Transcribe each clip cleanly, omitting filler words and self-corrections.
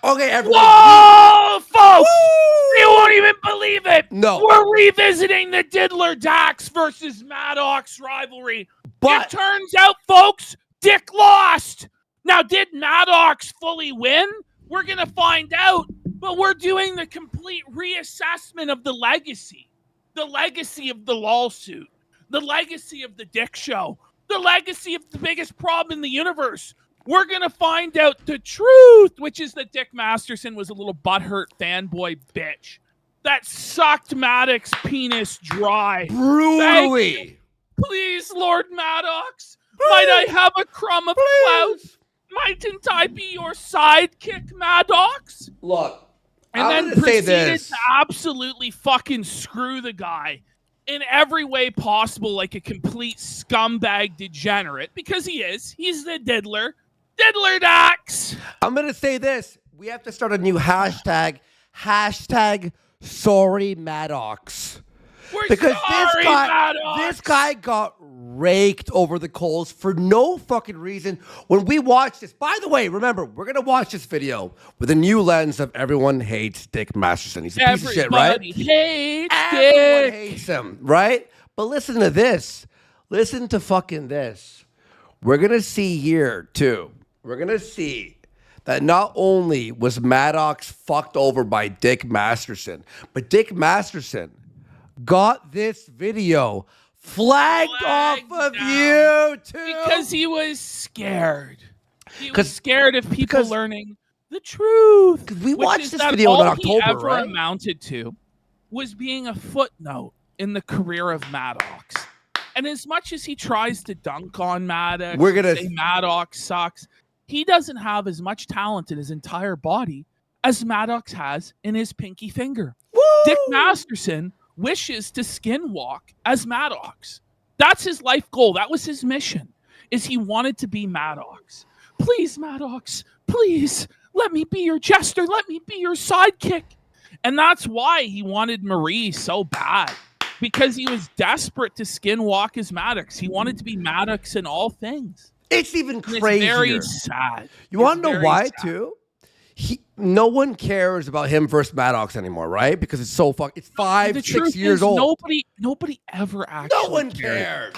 Okay, everyone. Whoa, folks! Woo! You won't even believe it. No. We're revisiting the Diddler Dax versus Maddox rivalry. But it turns out, folks, Dick lost. Now, did Maddox fully win? We're going to find out. But we're doing the complete reassessment of the legacy of the lawsuit, the legacy of the Dick Show, the legacy of the biggest problem in the universe. We're going to find out the truth, which is that Dick Masterson was a little butthurt fanboy bitch that sucked Maddox's penis dry. Brutally. Please, Lord Maddox, might I have a crumb of clout? Mightn't I be your sidekick, Maddox? Look, and then proceeded to absolutely fucking screw the guy in every way possible, like a complete scumbag degenerate, because he is. He's the Diddler. Diddler Dax. I'm going to say this. We have to start a new hashtag. Hashtag sorry Maddox. Because this guy got raked over the coals for no fucking reason. When we watch this, by the way, remember, we're going to watch this video with a new lens of everyone hates Dick Masterson. He's a piece of shit, right? Everyone hates him, right? But listen to this. Listen to fucking this. We're going to see here, too. We're going to see that not only was Maddox fucked over by Dick Masterson, but Dick Masterson got this video flagged off of YouTube because he was scared. He was scared of people learning the truth. Because we watched this video in October, all he ever right? amounted to was being a footnote in the career of Maddox. And as much as he tries to dunk on Maddox, say Maddox sucks, he doesn't have as much talent in his entire body as Maddox has in his pinky finger. Woo! Dick Masterson wishes to skinwalk as Maddox. That's his life goal. That was his mission, is he wanted to be Maddox. Please, Maddox, please, let me be your jester. Let me be your sidekick. And that's why he wanted Marie so bad, because he was desperate to skinwalk as Maddox. He wanted to be Maddox in all things. It's even crazier. It's very sad. You want to know why, too? No one cares about him versus Maddox anymore, right? Because it's so it's 5, 6 years old. Nobody ever actually No one cared.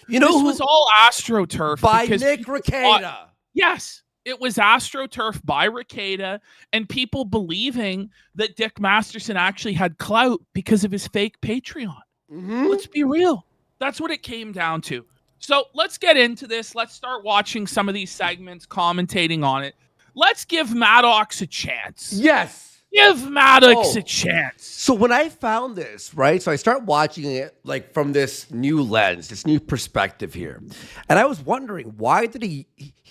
You know, this was all AstroTurf by Nick Rekieta. Yes, it was AstroTurf by Rekieta, and people believing that Dick Masterson actually had clout because of his fake Patreon. Mm-hmm. Let's be real. That's what it came down to. So let's get into this. Let's start watching some of these segments, commentating on it. Let's give Maddox a chance. Yes. Give Maddox a chance. So when I found this, right, so I start watching it like from this new lens, this new perspective here. And I was wondering, why did he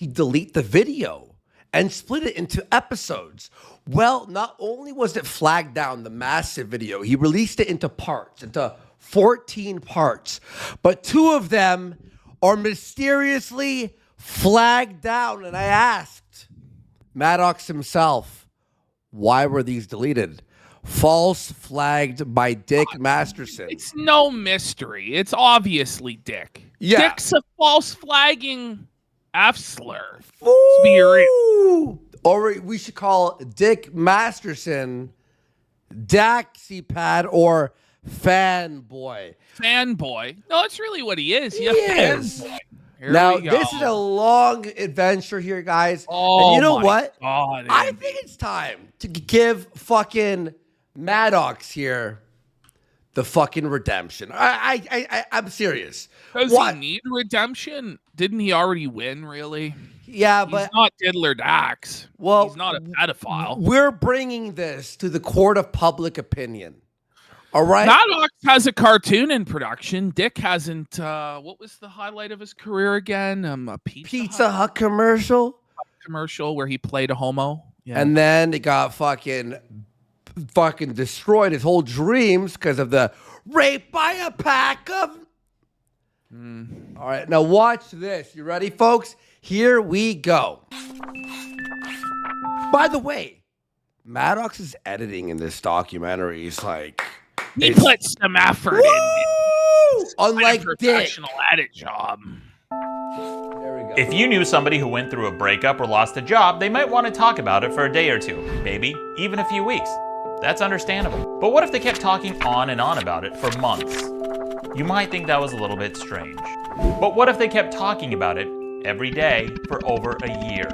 delete the video and split it into episodes? Well, not only was it flagged down, the massive video, he released it into parts, into 14 parts. But 2 of them are mysteriously flagged down. And I asked Maddox himself, why were these deleted? False flagged by Dick Masterson. It's no mystery. It's obviously Dick. Yeah. Dick's a false flagging F-slur. To be real. Or we should call Dick Masterson Daxipad or fanboy. Fanboy. No, that's really what he is. He is. Now, this is a long adventure here, guys. Oh, and you know what? God, I think it's time to give fucking Maddox here the fucking redemption. I'm serious. Does he need redemption? Didn't he already win, really? Yeah, but he's not Diddler Dax. Well, he's not a pedophile. We're bringing this to the court of public opinion. All right. Maddox has a cartoon in production. Dick hasn't. What was the highlight of his career again? A Pizza Hut commercial. Commercial where he played a homo. Yeah. And then it got fucking destroyed his whole dreams because of the rape by a pack of. All right, now watch this. You ready, folks? Here we go. By the way, Maddox's editing in this documentary is like. He put some effort in. Unlike Dick. Professional edit job. There we go. If you knew somebody who went through a breakup or lost a job, they might want to talk about it for a day or two, maybe even a few weeks. That's understandable. But what if they kept talking on and on about it for months? You might think that was a little bit strange. But what if they kept talking about it every day for over a year?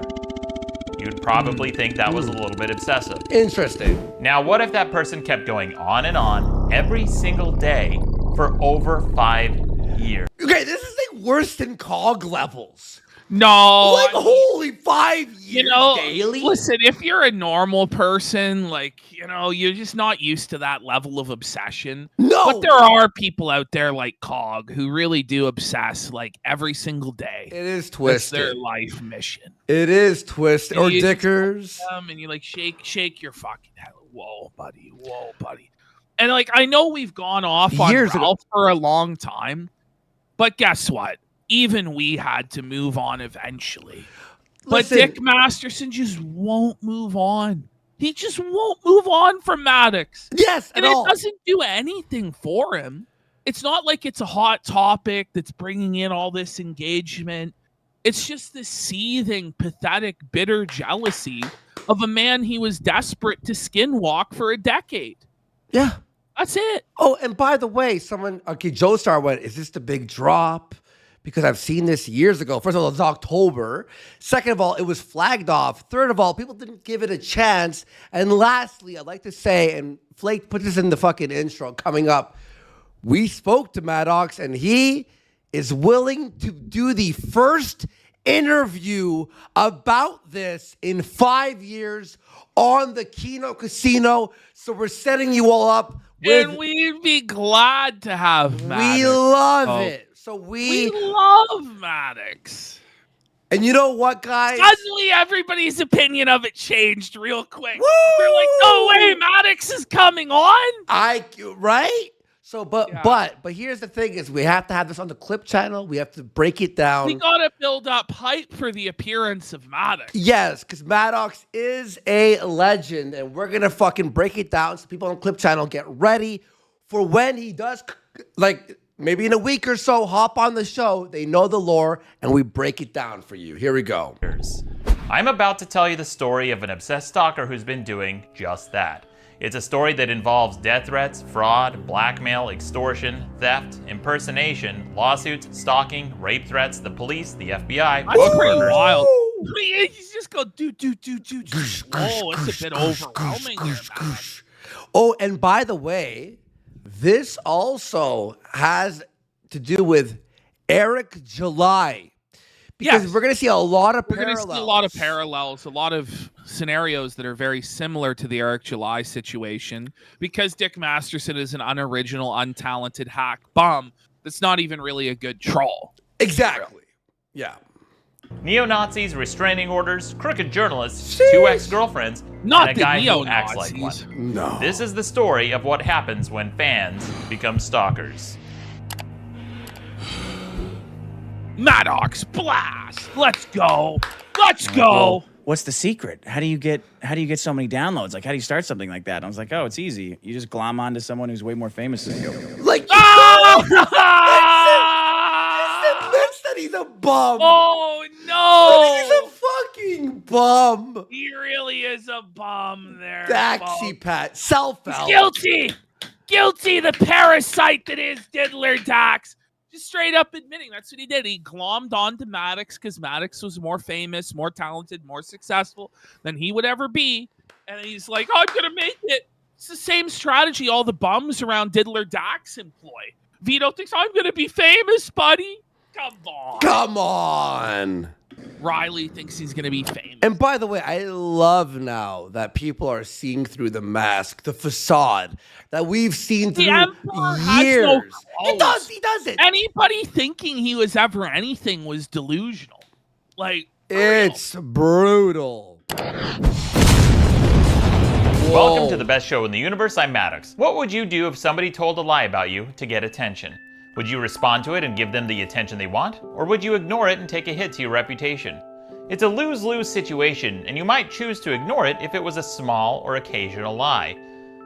You'd probably think that was a little bit obsessive. Interesting. Now, what if that person kept going on and on every single day for over 5 years? Okay, this is like worse than COG levels. No. Like, holy 5 years You know, daily? listen, if you're a normal person, like, you know, you're just not used to that level of obsession. No. But there are people out there like COG who really do obsess like every single day. It is It's twisted. their life mission. It is twisted. And Or you just Dickers. And you like shake your fucking head. Whoa, buddy. Whoa, buddy. And like, I know we've gone off on Years ago. Ralph for a long time, but guess what? Even we had to move on eventually. But Listen, Dick Masterson just won't move on. He just won't move on from Maddox. yes, And at it all. doesn't do anything for him. It's not like it's a hot topic that's bringing in all this engagement. It's just this seething, pathetic, bitter jealousy of a man he was desperate to skinwalk for a decade. Yeah. That's it. Oh, and by the way, Joe Star went, is this the big drop? Because I've seen this years ago. First of all, it's October. Second of all, it was flagged off. Third of all, people didn't give it a chance. And lastly, I'd like to say, and Flake put this in the fucking intro coming up, we spoke to Maddox, and he is willing to do the first interview about this in 5 years on the Kino Casino. So we're setting you all up. And we'd be glad to have Maddox. We love it. So We love Maddox. and you know what, guys? Suddenly, everybody's opinion of it changed real quick. Woo! They're like, "No way, Maddox is coming on." Right? So, but here's the thing: is we have to have this on the clip channel. We have to break it down. We gotta build up hype for the appearance of Maddox. Yes, because Maddox is a legend, and we're gonna fucking break it down so people on the clip channel get ready for when he does, like maybe in a week or so, hop on the show. They know the lore, and we break it down for you. Here we go. I'm about to tell you the story of an obsessed stalker who's been doing just that. It's a story that involves death threats, fraud, blackmail, extortion, theft, impersonation, lawsuits, stalking, rape threats, the police, the FBI. That's pretty murders. wild. You just go do. Oh, it's a bit overwhelming there, Maddox. Oh, and by the way, this also has to do with Eric July. Because Yes. we're going to see a lot of We're going parallels. to see a lot of parallels, a lot of scenarios that are very similar to the Eric July situation, because Dick Masterson is an unoriginal, untalented hack bum that's not even really a good troll. Exactly. Yeah. Neo-Nazis, restraining orders, crooked journalists, Sheesh. 2 ex-girlfriends, Not and a the guy who acts like neo-Nazis. one. No. This is the story of what happens when fans become stalkers. Maddox, blast! Let's go! Let's go! Well, what's the secret? How do you get so many downloads? Like, how do you start something like that? And I was like, oh, it's easy. You just glom onto someone who's way more famous than you. Like, Oh! admits that he's a bum. Oh That he's no! a fucking bum. He really is a bum there. Taxi folks. Pat. Self-help. Guilty! Guilty, the parasite that is Diddler Dax. Just straight up admitting that's what he did. He glommed onto Maddox because Maddox was more famous, more talented, more successful than he would ever be. And he's like, oh, I'm going to make it. It's the same strategy all the bums around Diddler Dax employ. Vito thinks, I'm going to be famous, buddy. Come on. Come on. Riley thinks he's going to be famous. And by the way, I love now that people are seeing through the mask, the facade that we've seen The through Emperor has years. no He does it. Anybody thinking he was ever anything was delusional. Like, for real. It's brutal. Welcome to the best show in the universe. I'm Maddox. What would you do if somebody told a lie about you to get attention? Would you respond to it and give them the attention they want? Or would you ignore it and take a hit to your reputation? It's a lose-lose situation, and you might choose to ignore it if it was a small or occasional lie.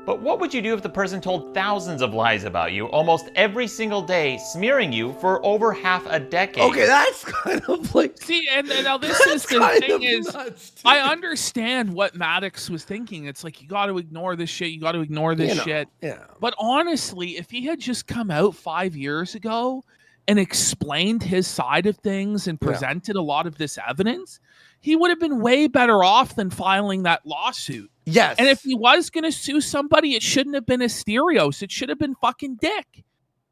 But what would you do if the person told thousands of lies about you almost every single day, smearing you for over half a decade? Okay, that's kind of like... See, and now this is the thing is, I understand what Maddox was thinking. It's like, you got to ignore this shit. You got to ignore this shit. Yeah. But honestly, if he had just come out 5 years ago and explained his side of things and presented a lot of this evidence, he would have been way better off than filing that lawsuit. Yes. And if he was going to sue somebody, it shouldn't have been Asterios. It should have been fucking Dick.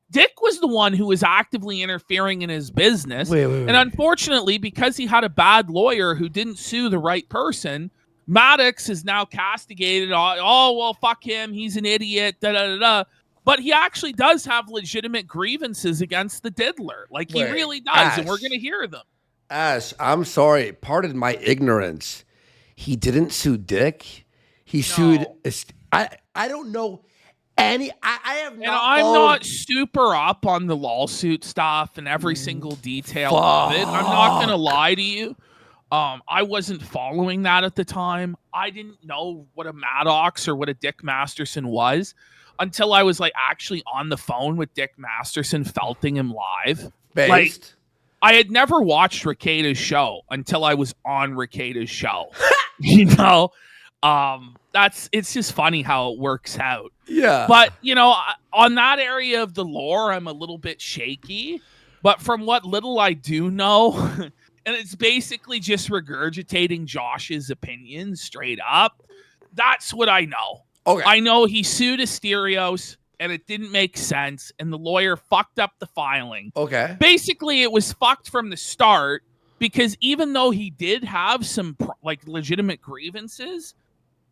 Dick was the one who was actively interfering in his business. Wait. And unfortunately, because he had a bad lawyer who didn't sue the right person, Maddox is now castigated. Oh, well, fuck him. He's an idiot. Da-da-da-da. But he actually does have legitimate grievances against the diddler. Like, he really does. Ash, and we're going to hear them. Ash, I'm sorry. Pardon my ignorance. He didn't sue Dick. He sued... I don't know any... I have not... And I'm not super up on the lawsuit stuff and every single detail of it. I'm not going to lie to you. I wasn't following that at the time. I didn't know what a Maddox or what a Dick Masterson was until I was like actually on the phone with Dick Masterson, felting him live. Based. Like, I had never watched Rekieta's show until I was on Rekieta's show. You know, it's just funny how it works out. Yeah. But, you know, on that area of the lore, I'm a little bit shaky. But from what little I do know, and it's basically just regurgitating Josh's opinion straight up, that's what I know. Okay. I know he sued Asterios, and it didn't make sense, and the lawyer fucked up the filing. Okay. Basically, it was fucked from the start, because even though he did have some like legitimate grievances,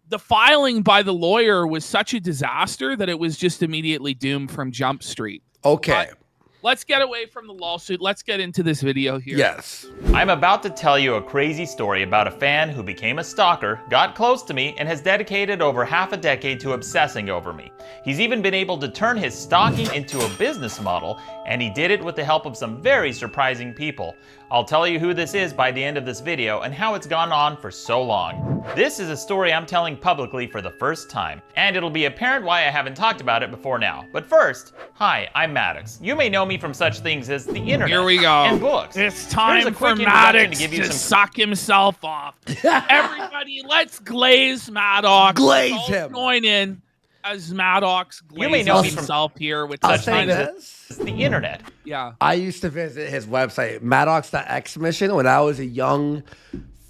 the filing by the lawyer was such a disaster that it was just immediately doomed from Jump Street. Okay. But let's get away from the lawsuit. Let's get into this video here. Yes. I'm about to tell you a crazy story about a fan who became a stalker, got close to me, and has dedicated over half a decade to obsessing over me. He's even been able to turn his stalking into a business model, and he did it with the help of some very surprising people. I'll tell you who this is by the end of this video and how it's gone on for so long. This is a story I'm telling publicly for the first time, and it'll be apparent why I haven't talked about it before now. But first, hi, I'm Maddox. You may know me from such things as the internet Here we go. and books. It's time Here's a for quick introduction Maddox to give you to some suck himself off. Everybody, let's glaze Maddox. Glaze Let's all him. Join in as Maddox You may glazes know me from himself here with I'll such say things as this. the internet. yeah. I used to visit his website, Maddox.xmission, when I was a young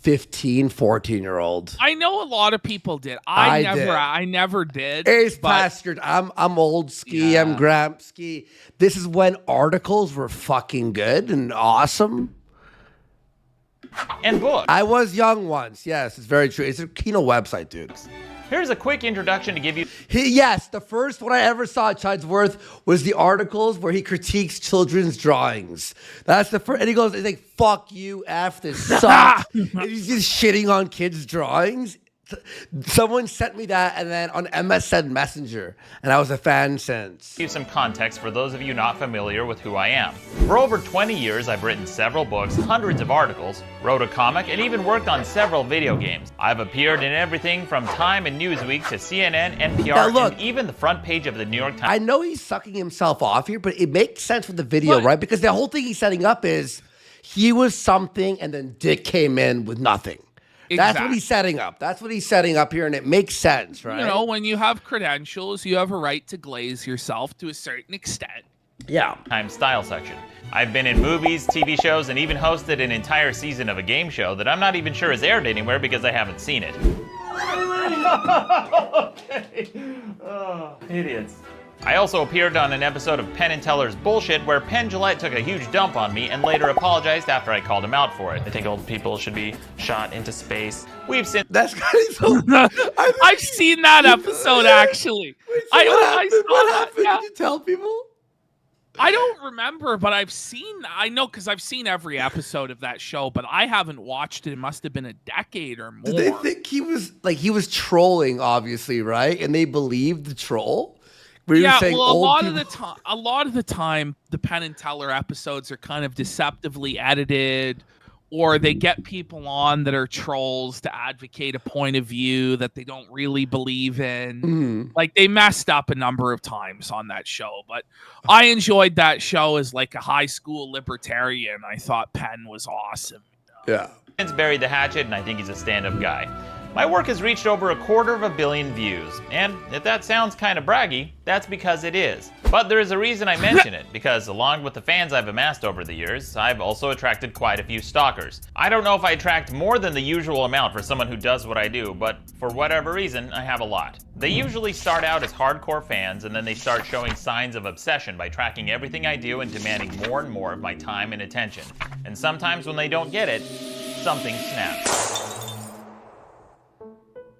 15, 14-year-old. I know a lot of people did. I I did. never did. It's but pastured. I'm old ski. Yeah. I'm Gramp ski. This is when articles were fucking good and awesome. And books. I was young once. Yes, it's very true. It's a Kino website, dude. Here's a quick introduction to give you Yes, the first one I ever saw at Chidsworth was the articles where he critiques children's drawings. That's the first, and he goes, he's like, fuck you, F, this sucks. And he's just shitting on kids' drawings. Someone sent me that, and then on MSN Messenger, and I was a fan since. you some context for those of you not familiar with who I am. For over 20 years, I've written several books, hundreds of articles, wrote a comic, and even worked on several video games. I've appeared in everything from Time and Newsweek to CNN, NPR, Now look, and even the front page of the New York Times. I know he's sucking himself off here, but it makes sense with the video, But- right? Because the whole thing he's setting up is he was something, and then Dick came in with nothing. That's what he's setting up. That's what he's setting up here, and it makes sense, right? You know, when you have credentials, you have a right to glaze yourself to a certain extent. Yeah. Times style section. I've been in movies, TV shows, and even hosted an entire season of a game show that I'm not even sure is aired anywhere because I haven't seen it. Okay. Oh, idiots. I also appeared on an episode of Penn and Teller's Bullshit where Penn Jillette took a huge dump on me and later apologized after I called him out for it. I think old people should be shot into space. We've seen That's kind of so. I've seen that episode actually. I saw What that, happened? yeah. Did you tell people? I don't remember, but I know because I've seen every episode of that show, but I haven't watched it. It must have been a decade or more. Did they think he was trolling, obviously, right? And they believed the troll? Were you Yeah, saying well, a old lot people- of the time, the Penn and Teller episodes are kind of deceptively edited, or they get people on that are trolls to advocate a point of view that they don't really believe in. Mhm. Like, they messed up a number of times on that show, but I enjoyed that show as like a high school libertarian. I thought Penn was awesome. Yeah. He's buried the hatchet, and I think he's a stand-up guy. My work has reached over 250 million views, and if that sounds kind of braggy, that's because it is. But there is a reason I mention it, because along with the fans I've amassed over the years, I've also attracted quite a few stalkers. I don't know if I attract more than the usual amount for someone who does what I do, but for whatever reason, I have a lot. They usually start out as hardcore fans, and then they start showing signs of obsession by tracking everything I do and demanding more and more of my time and attention. And sometimes when they don't get it, something snaps.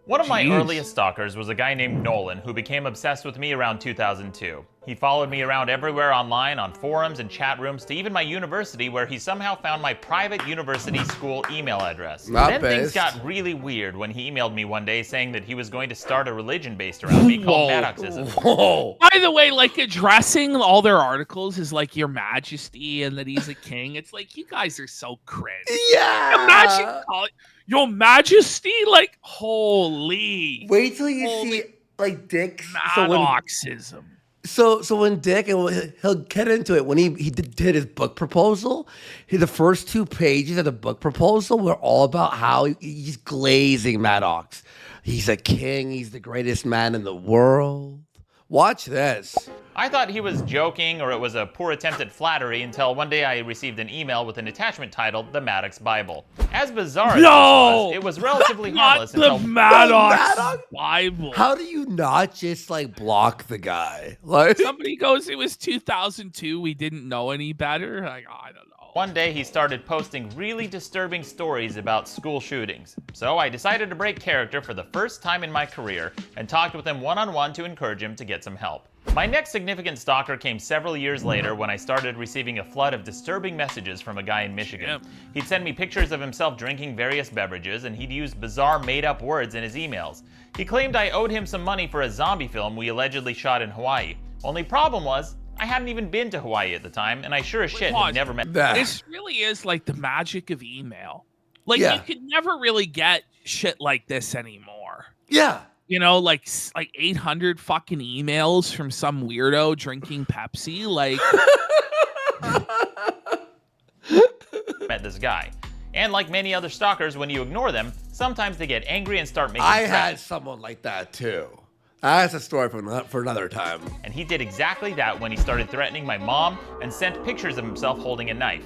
One of my earliest stalkers was a guy named Nolan who became obsessed with me around 2002. He followed me around everywhere online, on forums and chat rooms, to even my university, where he somehow found my private university school email address. Then things got really weird when he emailed me one day saying that he was going to start a religion based around me called Maddoxism. Whoa. By the way, like, addressing all their articles is like Your Majesty and that he's a king. It's like, you guys are so cringe. Yeah. Imagine calling Your Majesty, like, holy. Wait till you see like Dick. Maddoxism. So when Dick, and he'll get into it, when he did his book proposal, the first 2 pages of the book proposal were all about how he's glazing Maddox. He's a king. He's the greatest man in the world. Watch this. I thought he was joking or it was a poor attempt at flattery until one day I received an email with an attachment titled The Maddox Bible. As bizarre as it was relatively harmless the until Maddox Bible. How do you not just like block the guy? Like Somebody goes, it was 2002. We didn't know any better. Like, I don't know. one day he started posting really disturbing stories about school shootings. So I decided to break character for the first time in my career and talked with him one-on-one to encourage him to get some help. My next significant stalker came several years later when I started receiving a flood of disturbing messages from a guy in Michigan. He'd send me pictures of himself drinking various beverages, and he'd use bizarre made-up words in his emails. He claimed I owed him some money for a zombie film we allegedly shot in Hawaii. Only problem was, I hadn't even been to Hawaii at the time, and I sure as shit had never met. This really is like the magic of email. Like, you could never really get shit like this anymore. Yeah. You know, like 800 fucking emails from some weirdo drinking Pepsi. Like, met this guy. And like many other stalkers, when you ignore them, sometimes they get angry and start making I threats. had someone like that too. That's a story for another time. And he did exactly that when he started threatening my mom and sent pictures of himself holding a knife.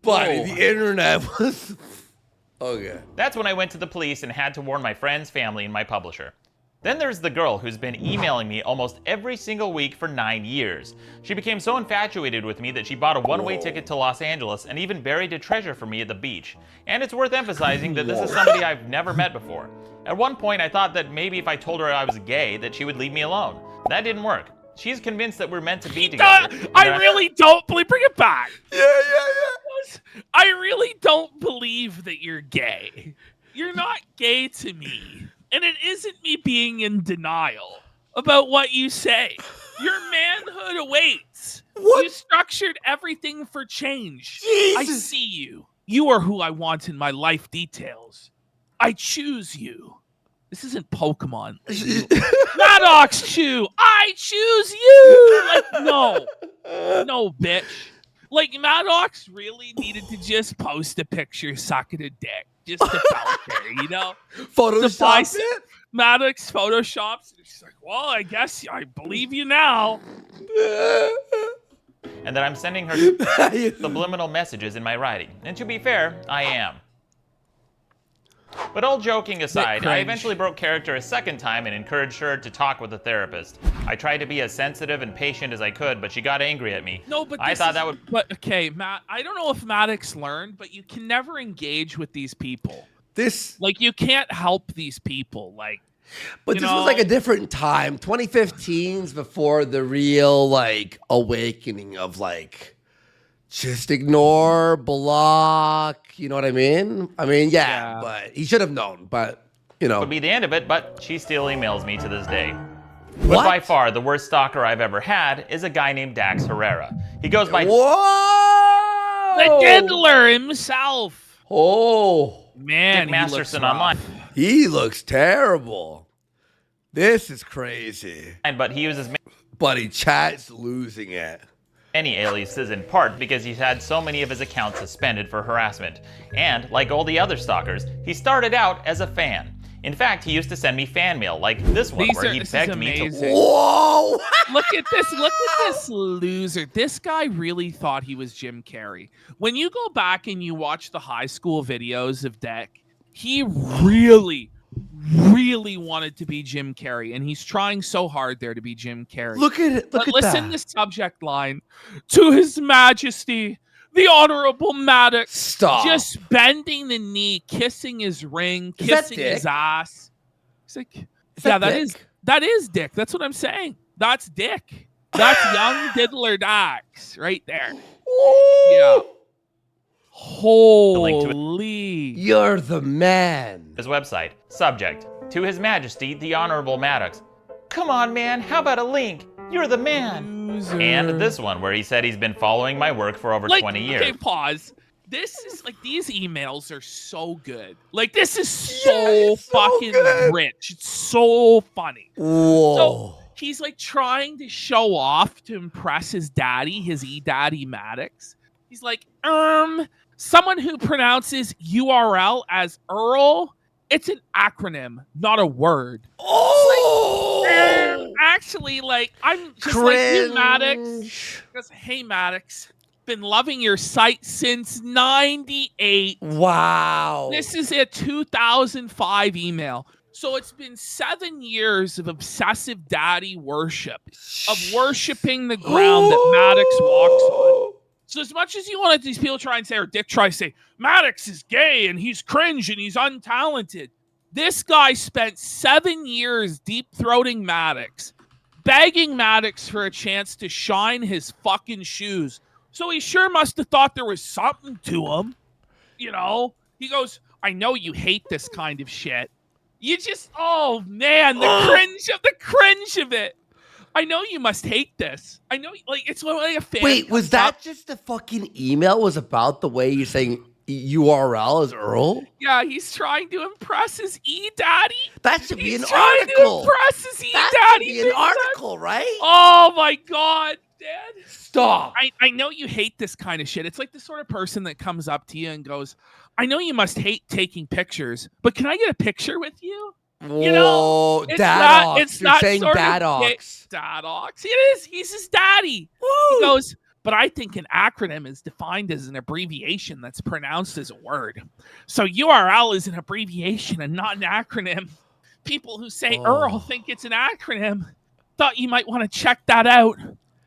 Buddy, the internet was... Okay. That's when I went to the police and had to warn my friends, family, and my publisher. Then there's the girl who's been emailing me almost every single week for 9 years. She became so infatuated with me that she bought a one-way ticket to Los Angeles and even buried a treasure for me at the beach. And it's worth emphasizing that this is somebody I've never met before. At one point, I thought that maybe if I told her I was gay, that she would leave me alone. That didn't work. She's convinced that we're meant to be together. I really don't believe. Bring it back. Yeah. I really don't believe that you're gay. You're not gay to me. And it isn't me being in denial about what you say. Your manhood awaits. What? You structured everything for change. Jesus. I see you. You are who I want in my life details. I choose you. This isn't Pokemon. Maddox Chew. I choose you. Like, no, bitch. Like, Maddox really needed to just post a picture sucking a dick just to pout her, you know? Photoshop it? Maddox photoshops. She's like, well, I guess I believe you now. And that I'm sending her subliminal messages in my writing. And to be fair, I am. But all joking aside, I eventually broke character a second time and encouraged her to talk with a therapist. I tried to be as sensitive and patient as I could, but she got angry at me. No, but I thought that would... But, okay, Matt, I don't know if Maddox learned, but you can never engage with these people. Like, you can't help these people, like... But this was like a different time. 2015's before the real, like, awakening of, like... Just ignore, block, you know what I mean? Yeah. But he should have known, but, you know. Would be the end of it, but she still emails me to this day. What? But by far, the worst stalker I've ever had is a guy named Dax Herrera. He goes by... Whoa! The diddler himself. Oh, Man, Dick Masterson he looks online. rough. he looks terrible. This is crazy. But he uses Buddy, chat's losing it. many aliases in part because he's had so many of his accounts suspended for harassment. And, like all the other stalkers, he started out as a fan. In fact, he used to send me fan mail like this one, where he This is begged me to... amazing. Whoa! Look at this. Look at this loser. This guy really thought he was Jim Carrey. When you go back and you watch the high school videos of Dick, he really wanted to be Jim Carrey, and he's trying so hard there to be Jim Carrey. Look at it. Look But at listen that. to subject line. To His Majesty, the Honorable Maddox. Stop. Just bending the knee, kissing his ring, Is that kissing his Dick? ass. He's like, Is yeah, that that Dick? is Dick. That's what I'm saying. That's Dick. That's young diddler Dax right there. Yeah. Holy. You're the man. his website. Subject: to His Majesty, the Honorable Maddox. Come on, man, how about a link? You're the man. Loser. And this one, where he said he's been following my work for over 20 years. Okay, pause. This is like, these emails are so good. Like, this is so it's so fucking good. rich. It's so funny. Whoa. So he's like trying to show off to impress his daddy, his daddy Maddox. He's like, someone who pronounces URL as Earl, it's an acronym, not a word. Actually, like, I'm just like, you, Maddox. Cringe. Goes, hey, Maddox, been loving your site since 98. Wow. This is a 2005 email. So it's been 7 years of obsessive daddy worship, of worshiping the ground that Maddox walks on. So as much as you want these people try and say, or Dick try to say, Maddox is gay and he's cringe and he's untalented. This guy spent 7 years deep-throating Maddox, begging Maddox for a chance to shine his fucking shoes. So he sure must have thought there was something to him. You know? He goes, I know you hate this kind of shit. You just, oh man, the cringe of it. I know you must hate this. I know, like, it's like a fan. Wait, was comes that up- just the fucking email was about the way you're saying URL is Earl? Yeah, he's trying to impress his daddy. That should be He's an trying article. to impress his That should daddy. be an article, right? Oh my god, Dad. Stop. I know you hate this kind of shit. It's like the sort of person that comes up to you and goes, I know you must hate taking pictures, but can I get a picture with you? You know, Whoa, Dadox. It's You're not saying sort of Dadox. Dadox. It is. He's his daddy. He goes, but I think an acronym is defined as an abbreviation that's pronounced as a word. So URL is an abbreviation and not an acronym. People who say Earl think it's an acronym. Thought you might want to check that out.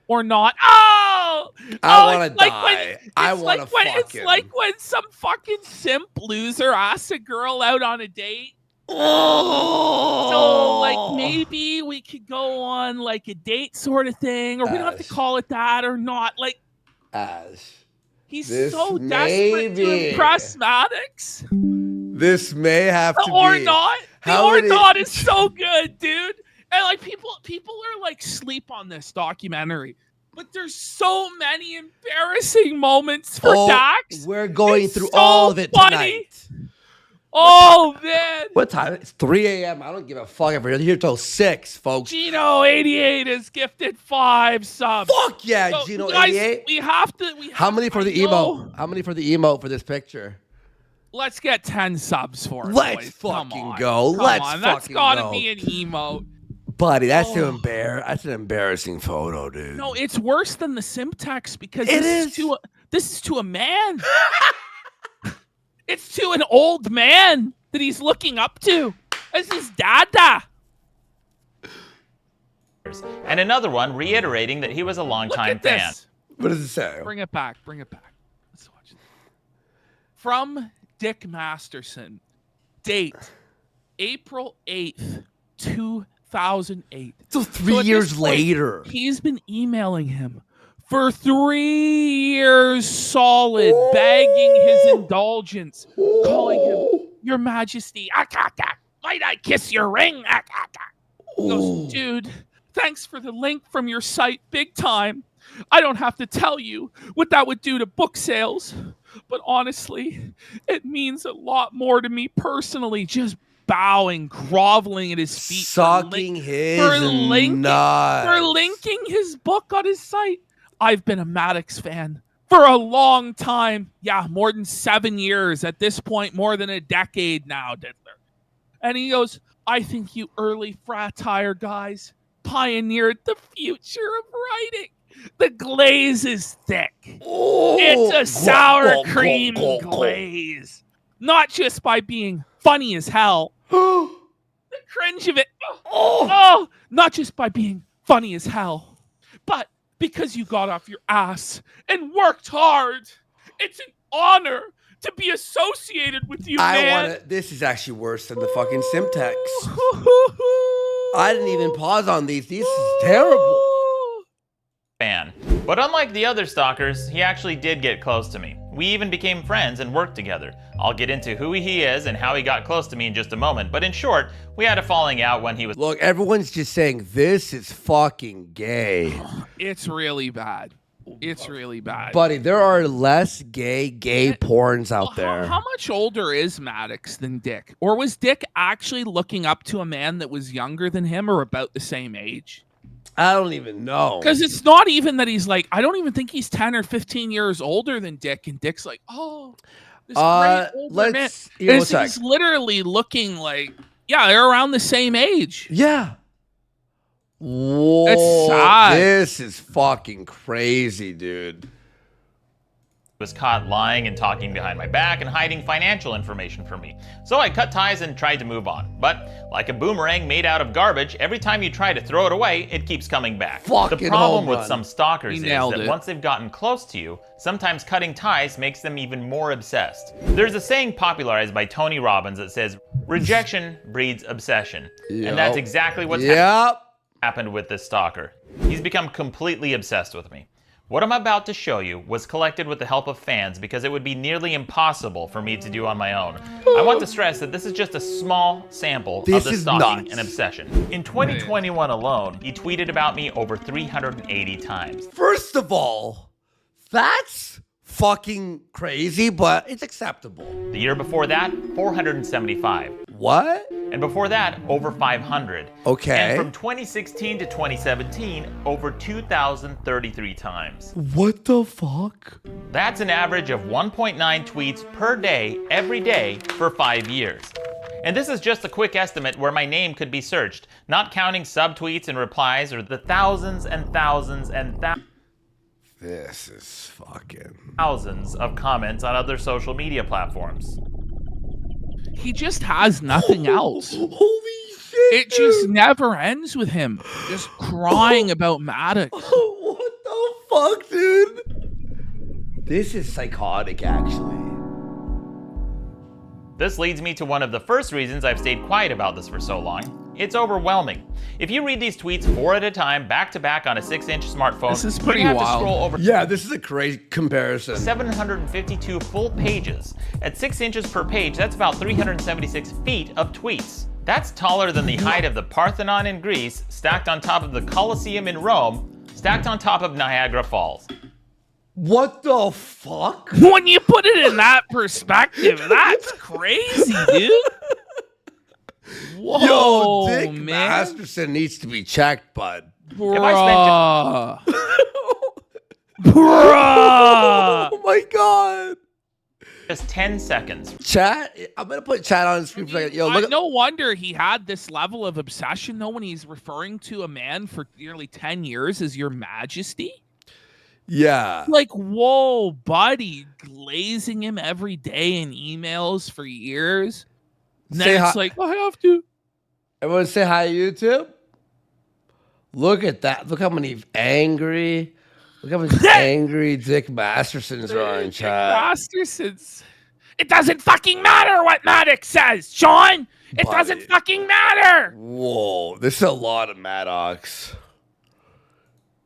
Or not. Oh! I want to it's like die. I want to It's fucking. like when some fucking simp loser asks a girl out on a date. Oh. So, like, maybe we could go on, like, a date sort of thing, or we don't have to Ash. call it that or not. Like, Ash, he's This so may desperate to be- impress Maddox. this may have to Or be. not. The How or many- not is so good, dude. And, like, people are, like, sleep on this documentary. But there's so many embarrassing moments for Dax. We're going It's through so all of it funny. tonight. Oh, man. What time? It's 3 a.m. I don't give a fuck if we're here till 6, folks. Gino88 is gifted 5 subs. Fuck yeah, So, Gino guys, 88. we have to. How many for I the know. emote? How many for the emote for this picture? Let's get 10 subs for it. Let's boys. Come fucking on. go. Come Let's on. That's fucking gotta go. be an emote. Buddy, that's Oh. That's an embarrassing photo, dude. No, it's worse than the Simtex because It this is to a man. It's to an old man that he's looking up to. This is Dada. And another one reiterating that he was a Look longtime at fan. this. What does it say? Bring it back. Bring it back. Let's watch it. From Dick Masterson. Date April 8th, 2008. So So three at years this point, later. He's been emailing him for 3 years solid, begging his indulgence, calling him, Your Majesty, might I kiss your ring? He goes, dude, thanks for the link from your site, big time. I don't have to tell you what that would do to book sales, but honestly, it means a lot more to me personally. Just bowing, groveling at his feet, Sucking his for linking nuts. his book on his site. I've been a Maddox fan for a long time. Yeah, more than 7 years. At this point, more than a decade now, Diddler. And he goes, I think you early fratire guys pioneered the future of writing. The glaze is thick. Ooh. It's a sour cream glaze. Not just by being funny as hell. The cringe of it. Oh, not just by being funny as hell, but because you got off your ass and worked hard. It's an honor to be associated with you, man. This is actually worse than the fucking Simtex. I didn't even pause on these. This is terrible. Fan. But unlike the other stalkers, he actually did get close to me. We even became friends and worked together. I'll get into who he is and how he got close to me in just a moment, but in short, we had a falling out when he was— Look, everyone's just saying this is fucking gay. It's really bad. It's really bad. Buddy, there are less gay porns out there. How much older is Maddox than Dick? Or was Dick actually looking up to a man that was younger than him or about the same age? I don't even know. Because it's not even that he's like, I don't even think he's 10 or 15 years older than Dick. And Dick's like, oh, this great older man. He's literally looking like, yeah, they're around the same age. Yeah. Whoa. It's sad. This is fucking crazy, dude. was caught lying and talking behind my back and hiding financial information from me. So I cut ties and tried to move on. But like a boomerang made out of garbage, every time you try to throw it away, it keeps coming back. Fucking the problem home with run. some stalkers is that it. once they've gotten close to you, sometimes cutting ties makes them even more obsessed. There's a saying popularized by Tony Robbins that says, rejection breeds obsession. And that's exactly what's happened with this stalker. He's become completely obsessed with me. What I'm about to show you was collected with the help of fans because it would be nearly impossible for me to do on my own. I want to stress that this is just a small sample of the stalking and obsession. In 2021 alone, he tweeted about me over 380 times. First of all, that's fucking crazy, but it's acceptable. The year before that, 475. What? And before that, over 500. Okay. And from 2016 to 2017, over 2,033 times. What the fuck? That's an average of 1.9 tweets per day, every day, for 5 years. And this is just a quick estimate where my name could be searched, not counting subtweets and replies or the thousands and thousands and This is fucking... thousands of comments on other social media platforms. He just has nothing else. Holy shit! It just never ends with him just crying about Maddox. What the fuck, dude? This is psychotic, actually. This leads me to one of the first reasons I've stayed quiet about this for so long. It's overwhelming. If you read these tweets 4 at a time, back to back on a 6-inch smartphone, this is pretty you have wild. to scroll over Yeah, this is a crazy comparison. 752 full pages. At 6 inches per page, that's about 376 feet of tweets. That's taller than the height of the Parthenon in Greece, stacked on top of the Colosseum in Rome, stacked on top of Niagara Falls. What the fuck? When you put it in that perspective, that's crazy, dude. Whoa, Yo, Dick man. Masterson needs to be checked, bud. Bruh. Bruh. Oh my god. Just 10 seconds. Chat? I'm gonna put chat on the screen for a second. Yo, look at... No wonder he had this level of obsession, though, when he's referring to a man for nearly 10 years as Your Majesty. Yeah. Like, whoa, buddy, glazing him every day in emails for years. And then it's like, I have to. Everyone say hi to YouTube. Look at that. Look how many angry. Look how many angry Dick Mastersons are in chat. Mastersons. It doesn't fucking matter what Maddox says, Sean. It doesn't fucking matter. Whoa, this is a lot of Maddox.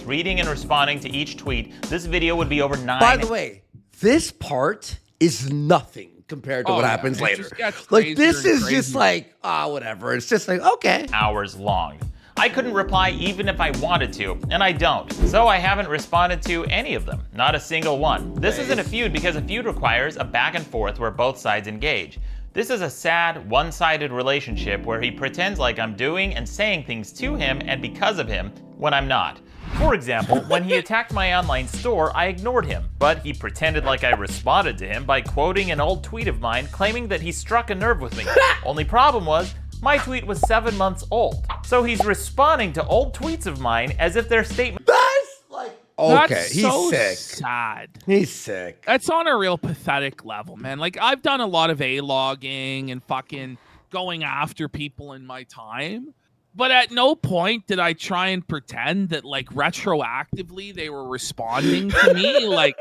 Reading and responding to each tweet, this video would be over 9. By the way, this part is nothing compared to what happens later. Like, this is just like, whatever. It's just like, okay. Hours long. I couldn't reply even if I wanted to, and I don't. So I haven't responded to any of them, not a single one. This isn't a feud because a feud requires a back and forth where both sides engage. This is a sad, one-sided relationship where he pretends like I'm doing and saying things to him and because of him when I'm not. For example, when he attacked my online store, I ignored him, but he pretended like I responded to him by quoting an old tweet of mine claiming that he struck a nerve with me. Only problem was, my tweet was 7 months old. So he's responding to old tweets of mine as if their statement— That's like, okay, That's he's so sick. sad. He's sick. That's on a real pathetic level, man. Like, I've done a lot of A-logging and fucking going after people in my time. But at no point did I try and pretend that, like, retroactively they were responding to me. Like,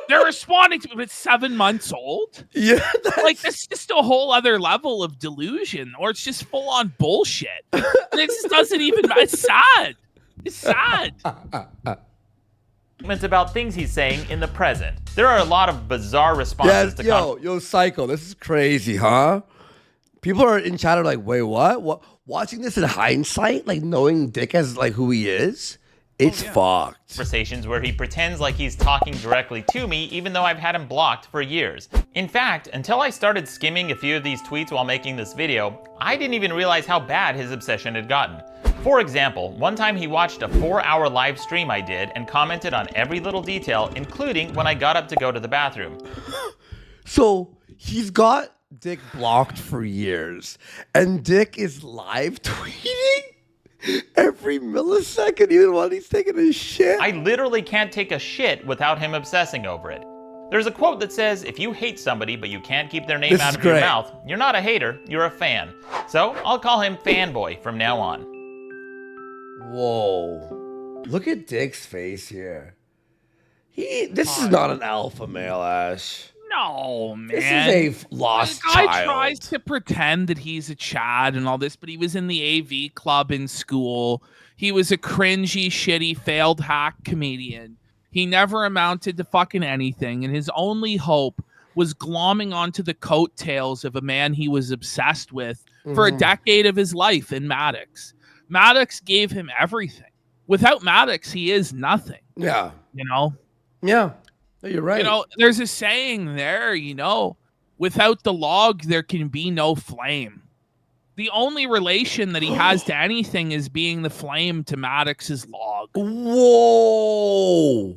they're responding to me, but it's 7 months old. Yeah, Like, that's just a whole other level of delusion, or it's just full-on bullshit. It just doesn't even— it's sad. It's sad. about things he's saying in the present. There are a lot of bizarre responses to yo, Psycho, this is crazy, huh? People are in chat are like, wait, what? Watching this in hindsight, like knowing Dick as like who he is, it's fucked. conversations where he pretends like he's talking directly to me even though I've had him blocked for years. In fact, until I started skimming a few of these tweets while making this video, I didn't even realize how bad his obsession had gotten. For example, one time he watched a 4-hour live stream I did and commented on every little detail, including when I got up to go to the bathroom. So he's got Dick blocked for years, and Dick is live tweeting every millisecond, even while he's taking a shit. I literally can't take a shit without him obsessing over it. There's a quote that says, if you hate somebody but you can't keep their name out of your mouth, you're not a hater, you're a fan. So I'll call him Fanboy from now on. Whoa. Look at Dick's face here. This is not an alpha male, Ash. No, man. This is a lost The guy child. tries to pretend that he's a Chad and all this, but he was in the AV club in school. He was a cringy, shitty, failed hack comedian. He never amounted to fucking anything, and his only hope was glomming onto the coattails of a man he was obsessed with for a decade of his life in Maddox. Maddox gave him everything. Without Maddox, he is nothing. Yeah. You know? Yeah. You're right. You know, there's a saying there, you know, without the log, there can be no flame. The only relation that he has to anything is being the flame to Maddox's log. Whoa.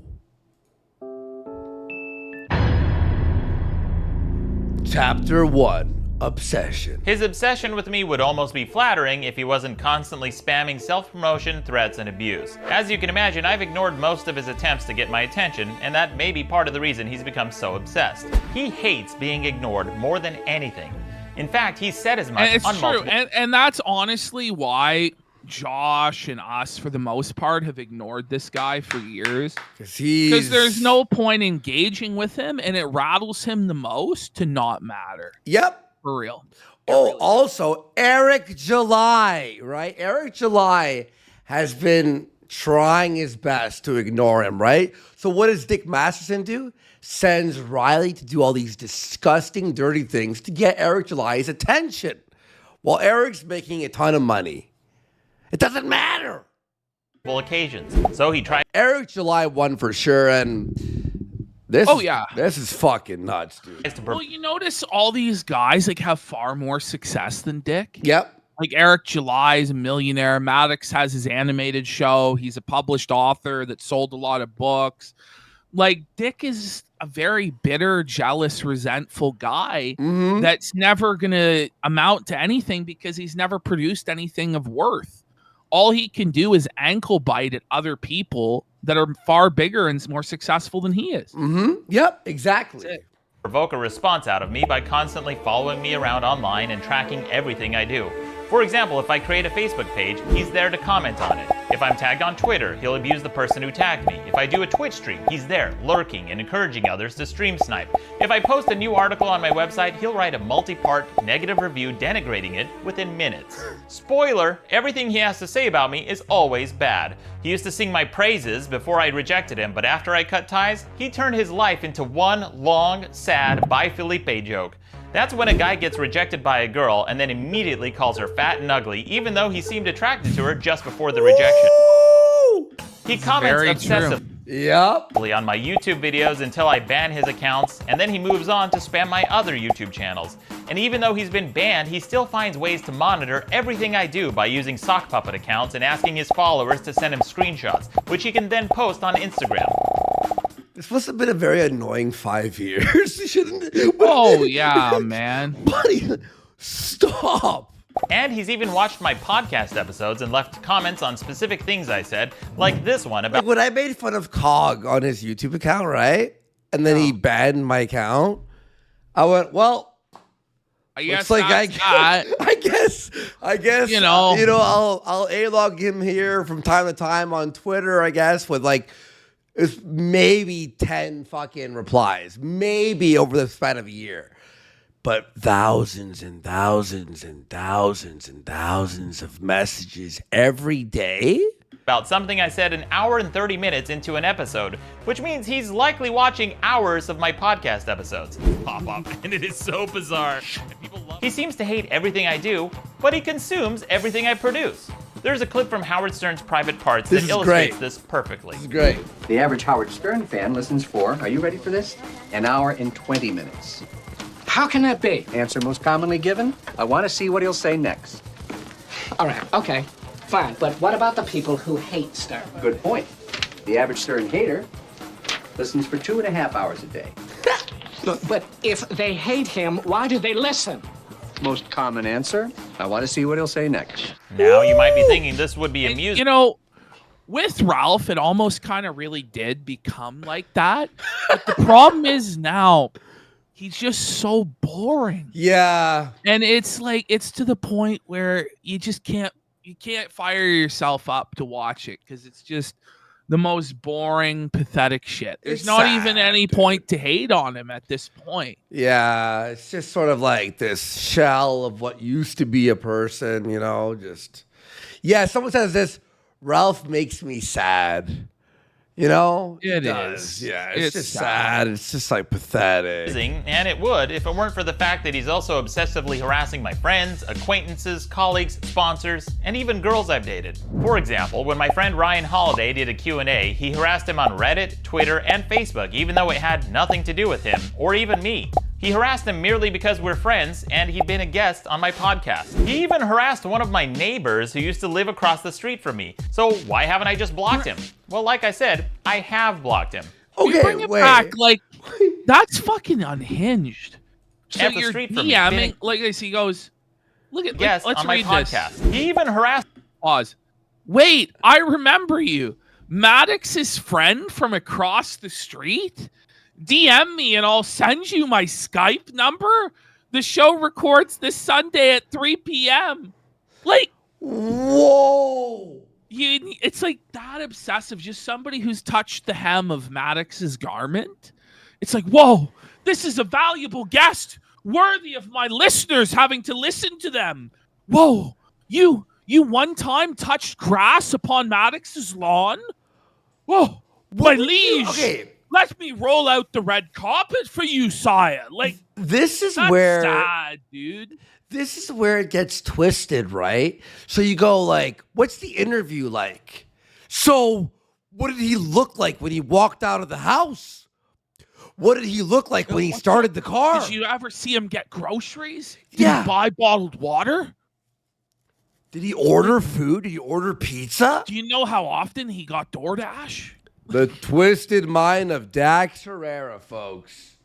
Chapter 1. Obsession. His obsession with me would almost be flattering if he wasn't constantly spamming self-promotion, threats, and abuse. As you can imagine, I've ignored most of his attempts to get my attention, and that may be part of the reason he's become so obsessed. He hates being ignored more than anything. In fact, he said as much It's on true, multiple— and that's honestly why Josh and us, for the most part, have ignored this guy for years. Because there's no point engaging with him, and it rattles him the most to not matter. Yep. For real. Also, Eric July, right? Eric July has been trying his best to ignore him, right? So what does Dick Masterson do? Sends Riley to do all these disgusting, dirty things to get Eric July's attention. While Eric's making a ton of money. It doesn't matter. occasions. So he tried— Eric July won for sure, and this is fucking nuts, dude. Well, you notice all these guys like have far more success than Dick. Yep. Like Eric July is a millionaire. Maddox has his animated show. He's a published author that sold a lot of books. Like Dick is a very bitter, jealous, resentful guy that's never going to amount to anything because he's never produced anything of worth. All he can do is ankle bite at other people that are far bigger and more successful than he is. Yep, exactly. provoke a response out of me by constantly following me around online and tracking everything I do. For example, if I create a Facebook page, he's there to comment on it. If I'm tagged on Twitter, he'll abuse the person who tagged me. If I do a Twitch stream, he's there, lurking and encouraging others to stream snipe. If I post a new article on my website, he'll write a multi-part negative review denigrating it within minutes. Spoiler, everything he has to say about me is always bad. He used to sing my praises before I rejected him, but after I cut ties, he turned his life into one long, sad Bye Felipe joke. That's when a guy gets rejected by a girl and then immediately calls her fat and ugly, even though he seemed attracted to her just before the rejection. He comments Very obsessively true. Yep. on my YouTube videos until I ban his accounts, and then he moves on to spam my other YouTube channels. And even though he's been banned, he still finds ways to monitor everything I do by using sock puppet accounts and asking his followers to send him screenshots, which he can then post on Instagram. This must have been a very annoying 5 years. Shouldn't it? Oh, yeah, man. Buddy, stop. And he's even watched my podcast episodes and left comments on specific things I said, like this one about Like when I made fun of Cog on his YouTube account, right? And then he banned my account. I went, well, I guess it's like I guess, you know, I'll A-log him here from time to time on Twitter, I guess, with like it's maybe 10 fucking replies, maybe over the span of a year. But thousands and thousands and thousands and thousands of messages every day? about something I said an hour and 30 minutes into an episode, which means he's likely watching hours of my podcast episodes. Pop up, and it is so bizarre. He seems to hate everything I do, but he consumes everything I produce. There's a clip from Howard Stern's Private Parts that illustrates this perfectly. This is great. The average Howard Stern fan listens for, are you ready for this? An hour and 20 minutes. How can that be? Answer most commonly given, I want to see what he'll say next. All right, okay, fine. But what about the people who hate Stern? Good point. The average Stern hater listens for 2.5 hours a day. But if they hate him, why do they listen? Most common answer, I want to see what he'll say next. Now you might be thinking this would be amusing. You know, with Ralph, it almost kind of really did become like that. But the problem is now he's just so boring. Yeah. And it's like, it's to the point where you just can't fire yourself up to watch it because it's just the most boring, pathetic shit. There's It's not sad, even any point to hate on him at this point. Yeah. It's just sort of like this shell of what used to be a person, you know, just. Yeah. Someone says this, Ralph makes me sad. You know? It does. is. Yeah. It's just sad. sad. It's just like pathetic. And it would if it weren't for the fact that he's also obsessively harassing my friends, acquaintances, colleagues, sponsors, and even girls I've dated. For example, when my friend Ryan Holiday did a Q&A, he harassed him on Reddit, Twitter, and Facebook, even though it had nothing to do with him, or even me. He harassed him merely because we're friends and he'd been a guest on my podcast. He even harassed one of my neighbors who used to live across the street from me. So why haven't I just blocked him? Well, like I said, I have blocked him. You bring it back, like, that's fucking unhinged. So At the you're street from me, DMing, like he goes, look at, Yes, let's on my read podcast. this. He even harassed. Pause. Wait, I remember you. Maddox's friend from across the street? DM me and I'll send you my Skype number. The show records this Sunday at 3 p.m. Like, whoa. It's like that obsessive. Just somebody who's touched the hem of Maddox's garment. It's like, whoa, this is a valuable guest, worthy of my listeners having to listen to them. Whoa, you one time touched grass upon Maddox's lawn? Whoa, my liege. Okay. Let me roll out the red carpet for you, sire. Like, this is that's where sad, dude. This is where it gets twisted, right? So you go like, what's the interview like? So what did he look like when he walked out of the house? What did he look like when he started the car? Did you ever see him get groceries? Did Yeah. he buy bottled water? Did he order food? Did he order pizza? Do you know how often he got DoorDash? The twisted mind of Dax Herrera, folks.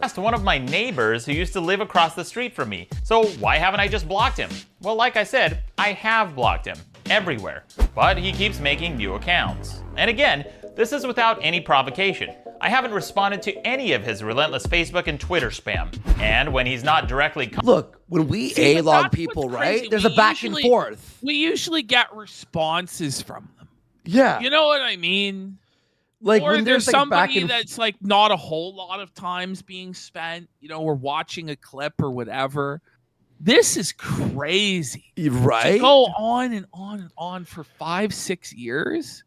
Asked one of my neighbors who used to live across the street from me. So why haven't I just blocked him? Well, like I said, I have blocked him everywhere, but he keeps making new accounts. And again, this is without any provocation. I haven't responded to any of his relentless Facebook and Twitter spam. And when he's not directly Look, when we See, but A-log that's people, what's crazy. right? There's We a back and usually- forth. We usually get responses from them. Yeah. You know what I mean? Like Or when there's like a back somebody and that's like not a whole lot of times being spent. You know, we're watching a clip or whatever. This is crazy. right? To go on and on and on for 5-6 years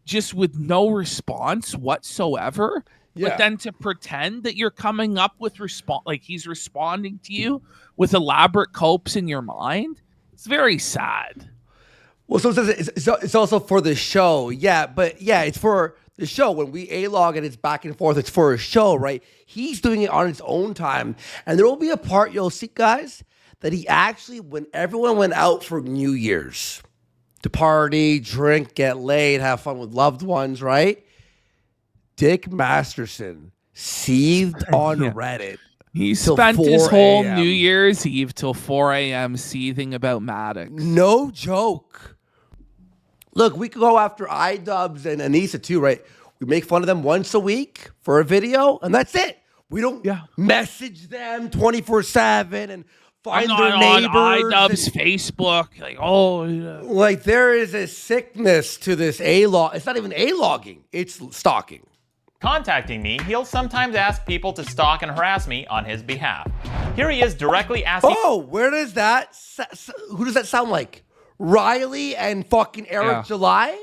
just with no response whatsoever. Yeah. But then to pretend that you're coming up with like he's responding to you with elaborate copes in your mind, it's very sad. Well, so it's also for the show. Yeah, but yeah, it's for the show. When we A-log and it's back and forth, it's for a show, right? He's doing it on his own time. And there will be a part you'll see, guys, that he actually, when everyone went out for New Year's to party, drink, get laid, have fun with loved ones, right? Dick Masterson seethed on Reddit. He till spent his 4 whole a.m. New Year's Eve till 4 a.m. seething about Maddox. No joke. Look, we could go after iDubbbz and Anissa too, right? We make fun of them once a week for a video, and that's it. We don't message them 24/7 and find I'm their not neighbors. on iDubbbz Facebook. Like, oh, yeah. Like, there is a sickness to this A-log. It's not even A-logging. It's stalking. Contacting me, he'll sometimes ask people to stalk and harass me on his behalf. Here he is directly asking. Oh, where does that? Who does that sound like? Riley and fucking Eric July?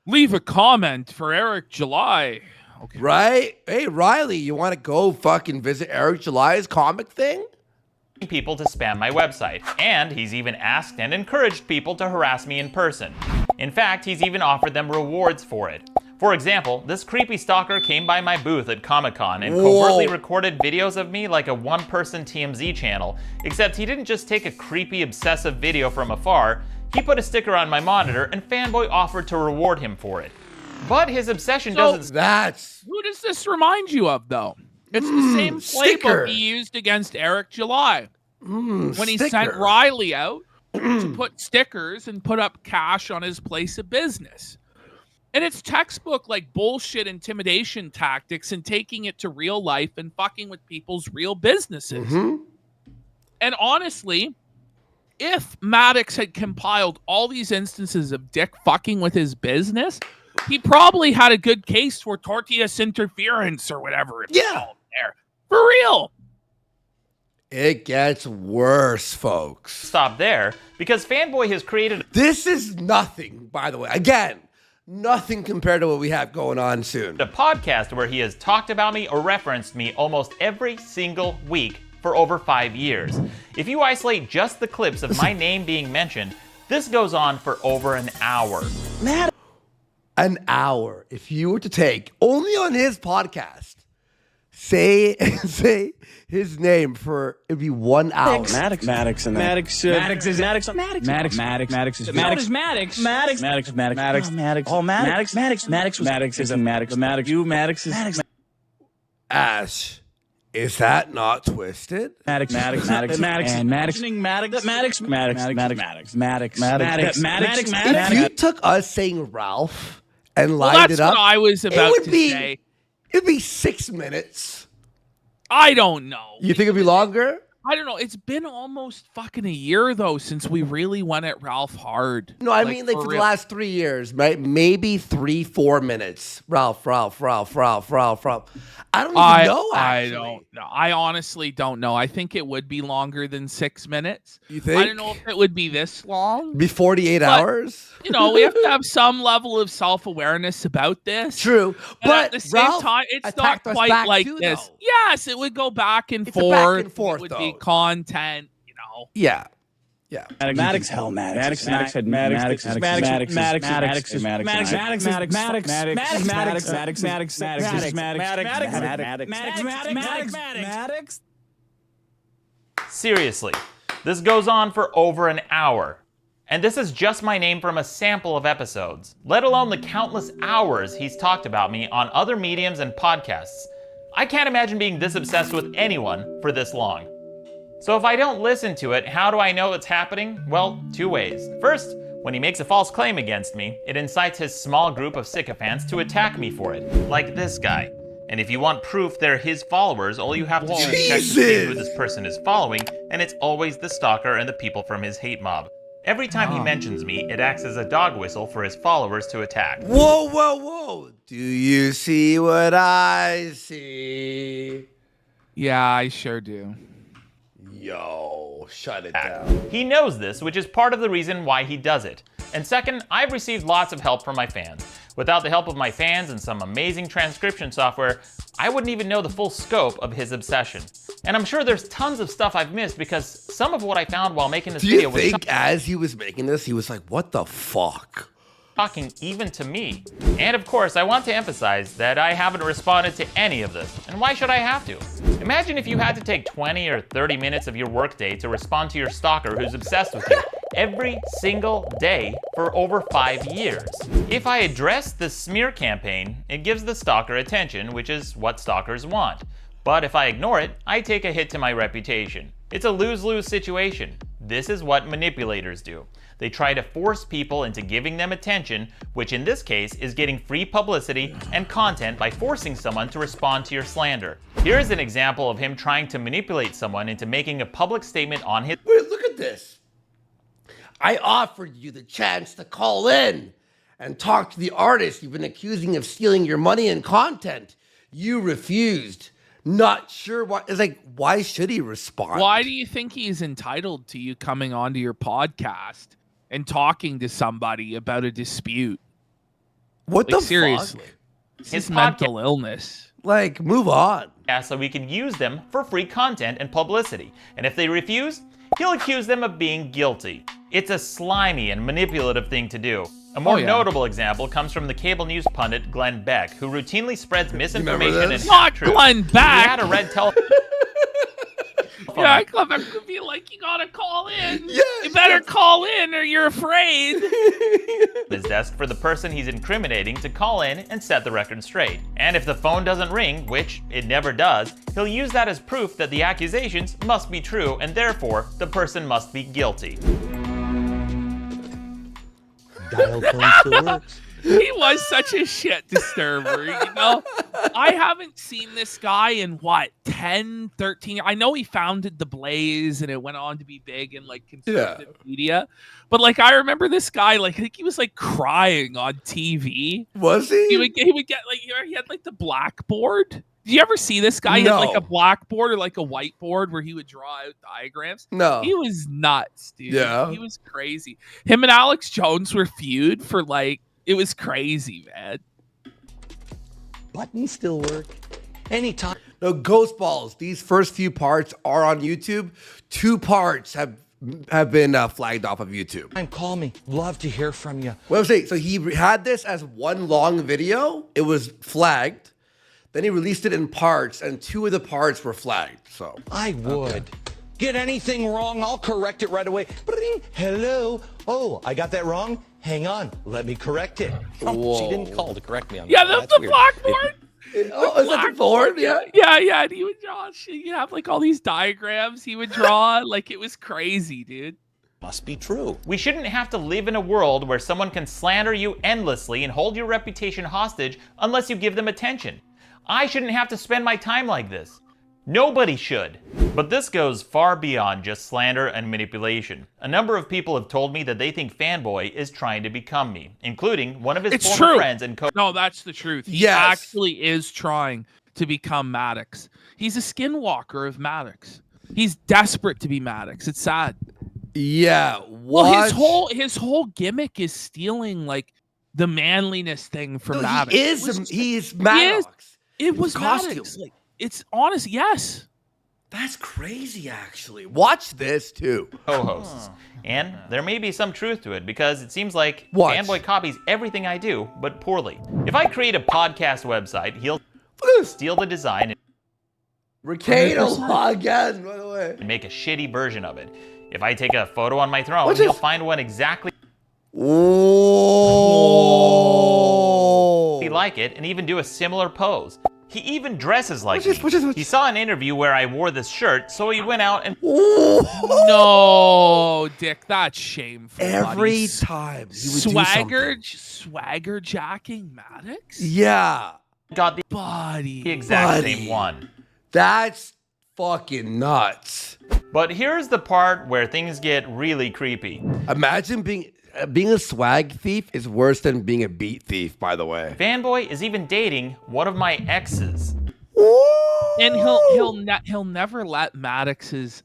Leave a comment for Eric July. Okay. Right? Hey, Riley, you want to go fucking visit Eric July's comic thing? People to spam my website, and he's even asked and encouraged people to harass me in person. In fact, he's even offered them rewards for it. For example, this creepy stalker came by my booth at Comic-Con and covertly recorded videos of me like a one-person TMZ channel, except he didn't just take a creepy, obsessive video from afar, he put a sticker on my monitor and Fanboy offered to reward him for it. But his obsession doesn't... Who does this remind you of, though? It's the same playbook he used against Eric July. When he sent Riley out to put stickers and put up cash on his place of business. And it's textbook like bullshit intimidation tactics and taking it to real life and fucking with people's real businesses. And honestly, if Maddox had compiled all these instances of Dick fucking with his business, he probably had a good case for tortillas interference or whatever it's called there. For real. It gets worse, folks. Stop there, because Fanboy has created... This is nothing, by the way. Again, nothing compared to what we have going on soon. A podcast where he has talked about me or referenced me almost every single week for over 5 years. If you isolate just the clips of my name being mentioned, this goes on for over an hour. An hour. If you were to take, only on his podcast, say his name for, it'd be 1 hour. Maddox is Maddox is Maddox is Maddox is Maddox is Maddox is Maddox is Maddox you Maddox is Ash, is that not twisted? Maddox If you took us saying Ralph and lined that's it up, what I was about to say. It'd be 6 minutes. I don't know. You think it'd be longer? I don't know. It's been almost fucking a year, though, since we really went at Ralph hard. No, I mean, like, for the last 3 years, right? Maybe 3-4 minutes. Ralph. I don't even know, actually. I don't know. I honestly don't know. I think it would be longer than 6 minutes. You think? I don't know if it would be this long. Be 48 hours? You know, we have to have some level of self-awareness about this. True. And but at the same Ralph time, it's not quite like this. Though. Yes, it would go back and It's forth. a back and forth, It would though. be content, you know. Yeah. Maddox had Maddox Seriously, this goes on for over an hour. And this is just my name from a sample of episodes, let alone the countless hours he's talked about me on other mediums and podcasts. I can't imagine being this obsessed with anyone for this long. So if I don't listen to it, how do I know it's happening? Well, 2 ways. First, when he makes a false claim against me, it incites his small group of sycophants to attack me for it, like this guy. And if you want proof they're his followers, all you have to do is check to see who this person is following, and it's always the stalker and the people from his hate mob. Every time he mentions me, it acts as a dog whistle for his followers to attack. Whoa. Do you see what I see? Yeah, I sure do. Yo, shut it down. He knows this, which is part of the reason why he does it. And second, I've received lots of help from my fans. Without the help of my fans and some amazing transcription software, I wouldn't even know the full scope of his obsession. And I'm sure there's tons of stuff I've missed because some of what I found while making this Do video you was think as he was making this, he was like, what the fuck? shocking even to me. And of course, I want to emphasize that I haven't responded to any of this. And why should I have to? Imagine if you had to take 20 or 30 minutes of your workday to respond to your stalker who's obsessed with you every single day for over 5 years. If I address the smear campaign, it gives the stalker attention, which is what stalkers want. But if I ignore it, I take a hit to my reputation. It's a lose-lose situation. This is what manipulators do. They try to force people into giving them attention, which in this case is getting free publicity and content by forcing someone to respond to your slander. Here's an example of him trying to manipulate someone into making a public statement on his— Wait, look at this. I offered you the chance to call in and talk to the artist you've been accusing of stealing your money and content. You refused. Not sure why. It's like, why should he respond? Why do you think he's entitled to you coming onto your podcast and talking to somebody about a dispute? What Like, the seriously? fuck? It's His his mental illness. Like, move on. so we can use them for free content and publicity. And if they refuse, he'll accuse them of being guilty. It's a slimy and manipulative thing to do. A more notable example comes from the cable news pundit Glenn Beck, who routinely spreads misinformation and Not half-truths. Glenn He Beck. had a red telephone. Yeah, Glenn Beck could be like, you gotta call in. Yes, You better call in or you're afraid. his desk for the person he's incriminating to call in and set the record straight. And if the phone doesn't ring, which it never does, he'll use that as proof that the accusations must be true and therefore the person must be guilty. Dial tone still works. He was such a shit disturber, you know? I haven't seen this guy in, what, 10, 13? I know he founded The Blaze and it went on to be big in, like, conservative media. But, like, I remember this guy, like, I think he was, like, crying on TV. Was he? He would get, like, he had, like, the blackboard. Did you ever see this guy? He had, like, a blackboard or, like, a whiteboard where he would draw out diagrams. No. He was nuts, dude. Yeah. He was crazy. Him and Alex Jones were feud for, like, it was crazy, man. Buttons still work. Anytime. No, Ghost Balls. These first few parts are on YouTube. 2 parts have been flagged off of YouTube. Call me. Love to hear from you. What I'm saying, so he had this as one long video. It was flagged. Then he released it in parts, and 2 of the parts were flagged. So I would. Get anything wrong, I'll correct it right away. Bring. Hello. Oh, I got that wrong? Hang on. Let me correct it. Oh, she didn't call to correct me on Yeah, that. the blackboard. oh, is that the board? Yeah. Yeah. And he would draw. You have like all these diagrams. He would draw. Like, it was crazy, dude. Must be true. We shouldn't have to live in a world where someone can slander you endlessly and hold your reputation hostage unless you give them attention. I shouldn't have to spend my time like this. Nobody should. But this goes far beyond just slander and manipulation. A number of people have told me that they think Fanboy is trying to become me, including one of his former friends and No, that's the truth. He Yes. actually is trying to become Maddox. He's a skinwalker of Maddox. He's desperate to be Maddox. It's sad. Yeah. Well, his whole gimmick is stealing like the manliness thing from Maddox. He's Maddox. It was costume. Maddox. Like, it's honest. Yes. That's crazy, actually. Watch this, too. co-hosts. And there may be some truth to it because it seems like What? Fanboy copies everything I do, but poorly. If I create a podcast website, he'll Look at this. steal the design Ricado again, by the way. and make a shitty version of it. If I take a photo on my throne, What's he'll this? find one exactly Oh. like it and even do a similar pose. He even dresses like What's this? me. He saw an interview where I wore this shirt, so he went out and No, Dick, that's shameful. Every buddy. time he would do something. Swagger jacking Maddox? Yeah. got the Buddy. exact Buddy. same one. That's fucking nuts. But here's the part where things get really creepy. Imagine being a swag thief is worse than being a beat thief, by the way. Fanboy is even dating one of my exes. And he'll never let Maddox's,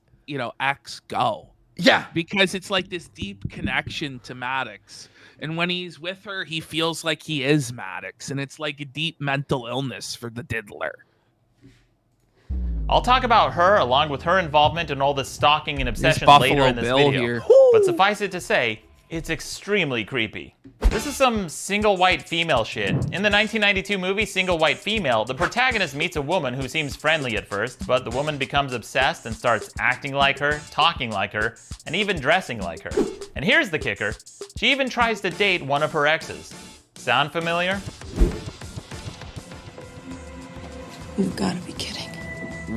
ex go. Yeah. Because it's like this deep connection to Maddox. And when he's with her, he feels like he is Maddox. And it's like a deep mental illness for the diddler. I'll talk about her along with her involvement in all this stalking and obsession Buffalo later in this Bill video. here. But suffice it to say, it's extremely creepy. This is some single white female shit. In the 1992 movie Single White Female, the protagonist meets a woman who seems friendly at first, but the woman becomes obsessed and starts acting like her, talking like her, and even dressing like her. And here's the kicker. She even tries to date one of her exes. Sound familiar? You've got to be kidding.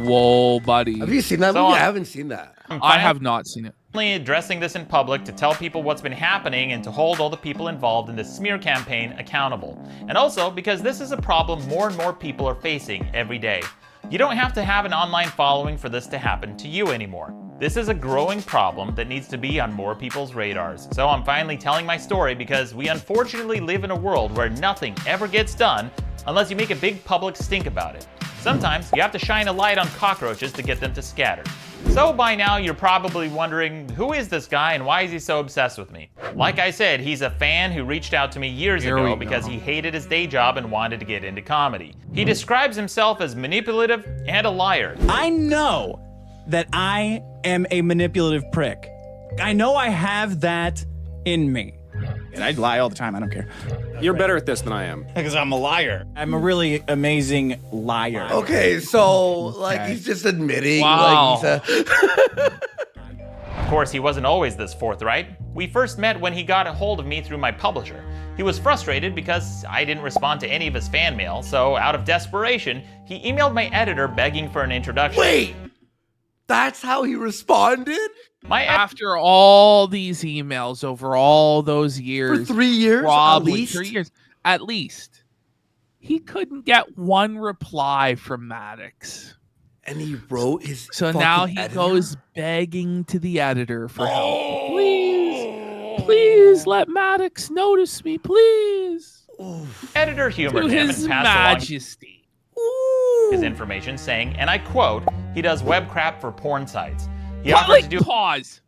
Whoa, buddy. Have you seen that So, movie? I haven't seen that. I have not seen it. Addressing this in public to tell people what's been happening and to hold all the people involved in this smear campaign accountable. And also because this is a problem more and more people are facing every day. You don't have to have an online following for this to happen to you anymore. This is a growing problem that needs to be on more people's radars. So I'm finally telling my story because we unfortunately live in a world where nothing ever gets done unless you make a big public stink about it. Sometimes you have to shine a light on cockroaches to get them to scatter. So by now you're probably wondering, who is this guy and why is he so obsessed with me? Like I said, he's a fan who reached out to me years ago because he hated his day job and wanted to get into comedy. He describes himself as manipulative and a liar. I know that I am a manipulative prick. I know I have that in me. And I lie all the time, I don't care. You're better at this than I am. Because I'm a liar. I'm a really amazing liar. Okay, so like he's just admitting Wow. like he's a Of course, he wasn't always this forthright. We first met when he got a hold of me through my publisher. He was frustrated because I didn't respond to any of his fan mail, so out of desperation, he emailed my editor begging for an introduction. Wait. That's how he responded? After all these emails over all those years. For 3 years? Probably at least? 3 years. At least. He couldn't get one reply from Maddox. And he wrote his So fucking now he editor? goes begging to the editor for help. Please let Maddox notice me, please. Editor humored To him his and passed majesty. along his information, saying, and I quote, he does web crap for porn sites. He But, offered like, to do pause.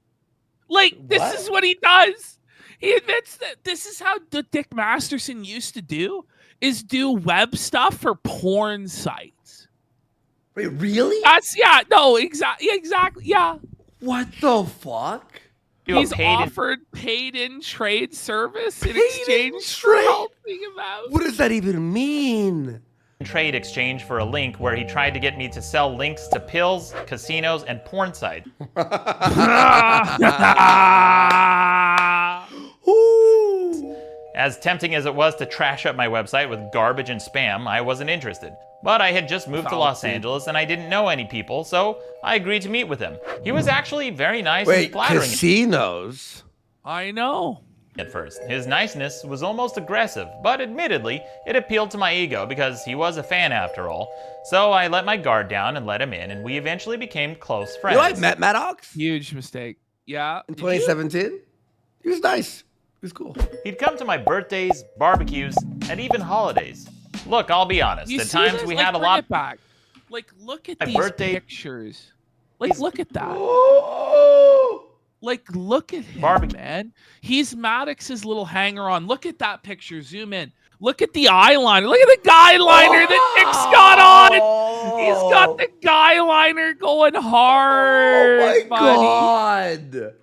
Like, this is what he does. He admits that this is how Dick Masterson used to do, is do web stuff for porn sites. Wait, really? That's, exactly, yeah. What the fuck? He's offered paid-in trade service in Paid-in exchange for trade? helping him out. What does that even mean? trade exchange for a link where he tried to get me to sell links to pills, casinos, and porn sites. As tempting as it was to trash up my website with garbage and spam, I wasn't interested. But I had just moved to Los Angeles and I didn't know any people, so I agreed to meet with him. He was actually very nice and flattering. Casinos? I know. At first. His niceness was almost aggressive, but admittedly, it appealed to my ego because he was a fan after all. So I let my guard down and let him in, and we eventually became close friends. You know, I met Maddox Huge mistake. Yeah. in 2017. He was nice. He was cool. He'd come to my birthdays, barbecues, and even holidays. Look, I'll be honest, You at see times this? we Like, had a bring lot. it back. Like, look at My these birthday- pictures. Like, look at that. Oh! Like, look at him, Barbecue. man. He's Maddox's little hanger-on. Look at that picture. Zoom in. Look at the eyeliner. Look at the guy liner that Nick's got on. He's got the guy liner going hard. Oh my buddy. god!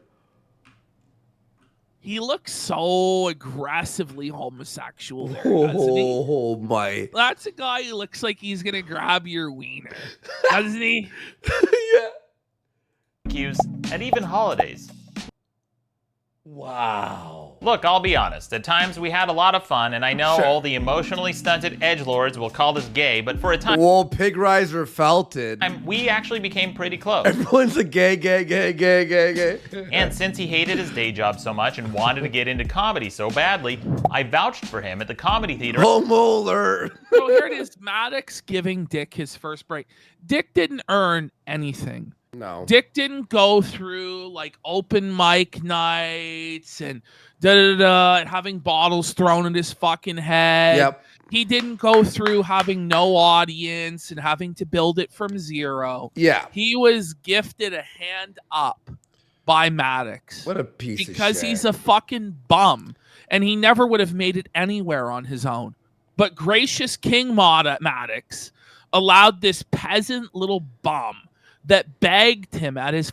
He looks so aggressively homosexual there, doesn't he? Oh my! That's a guy who looks like he's gonna grab your wiener, doesn't he? Yeah. Barbecues, and even holidays. Wow. Look, I'll be honest, at times we had a lot of fun, and I know Sure. all the emotionally stunted edgelords will call this gay, but for a time, Whoa, Pig Riser felt it. we actually became pretty close. Everyone's a gay. And since he hated his day job so much and wanted to get into comedy so badly, I vouched for him at the comedy theater. Homo alert. So here it is, Maddox giving Dick his first break. Dick didn't earn anything. No. Dick didn't go through like open mic nights and and having bottles thrown at his fucking head. Yep. He didn't go through having no audience and having to build it from zero. Yeah. He was gifted a hand up by Maddox What a piece of shit. because he's a fucking bum and he never would have made it anywhere on his own. But gracious King Maddox allowed this peasant little bum that begged him at his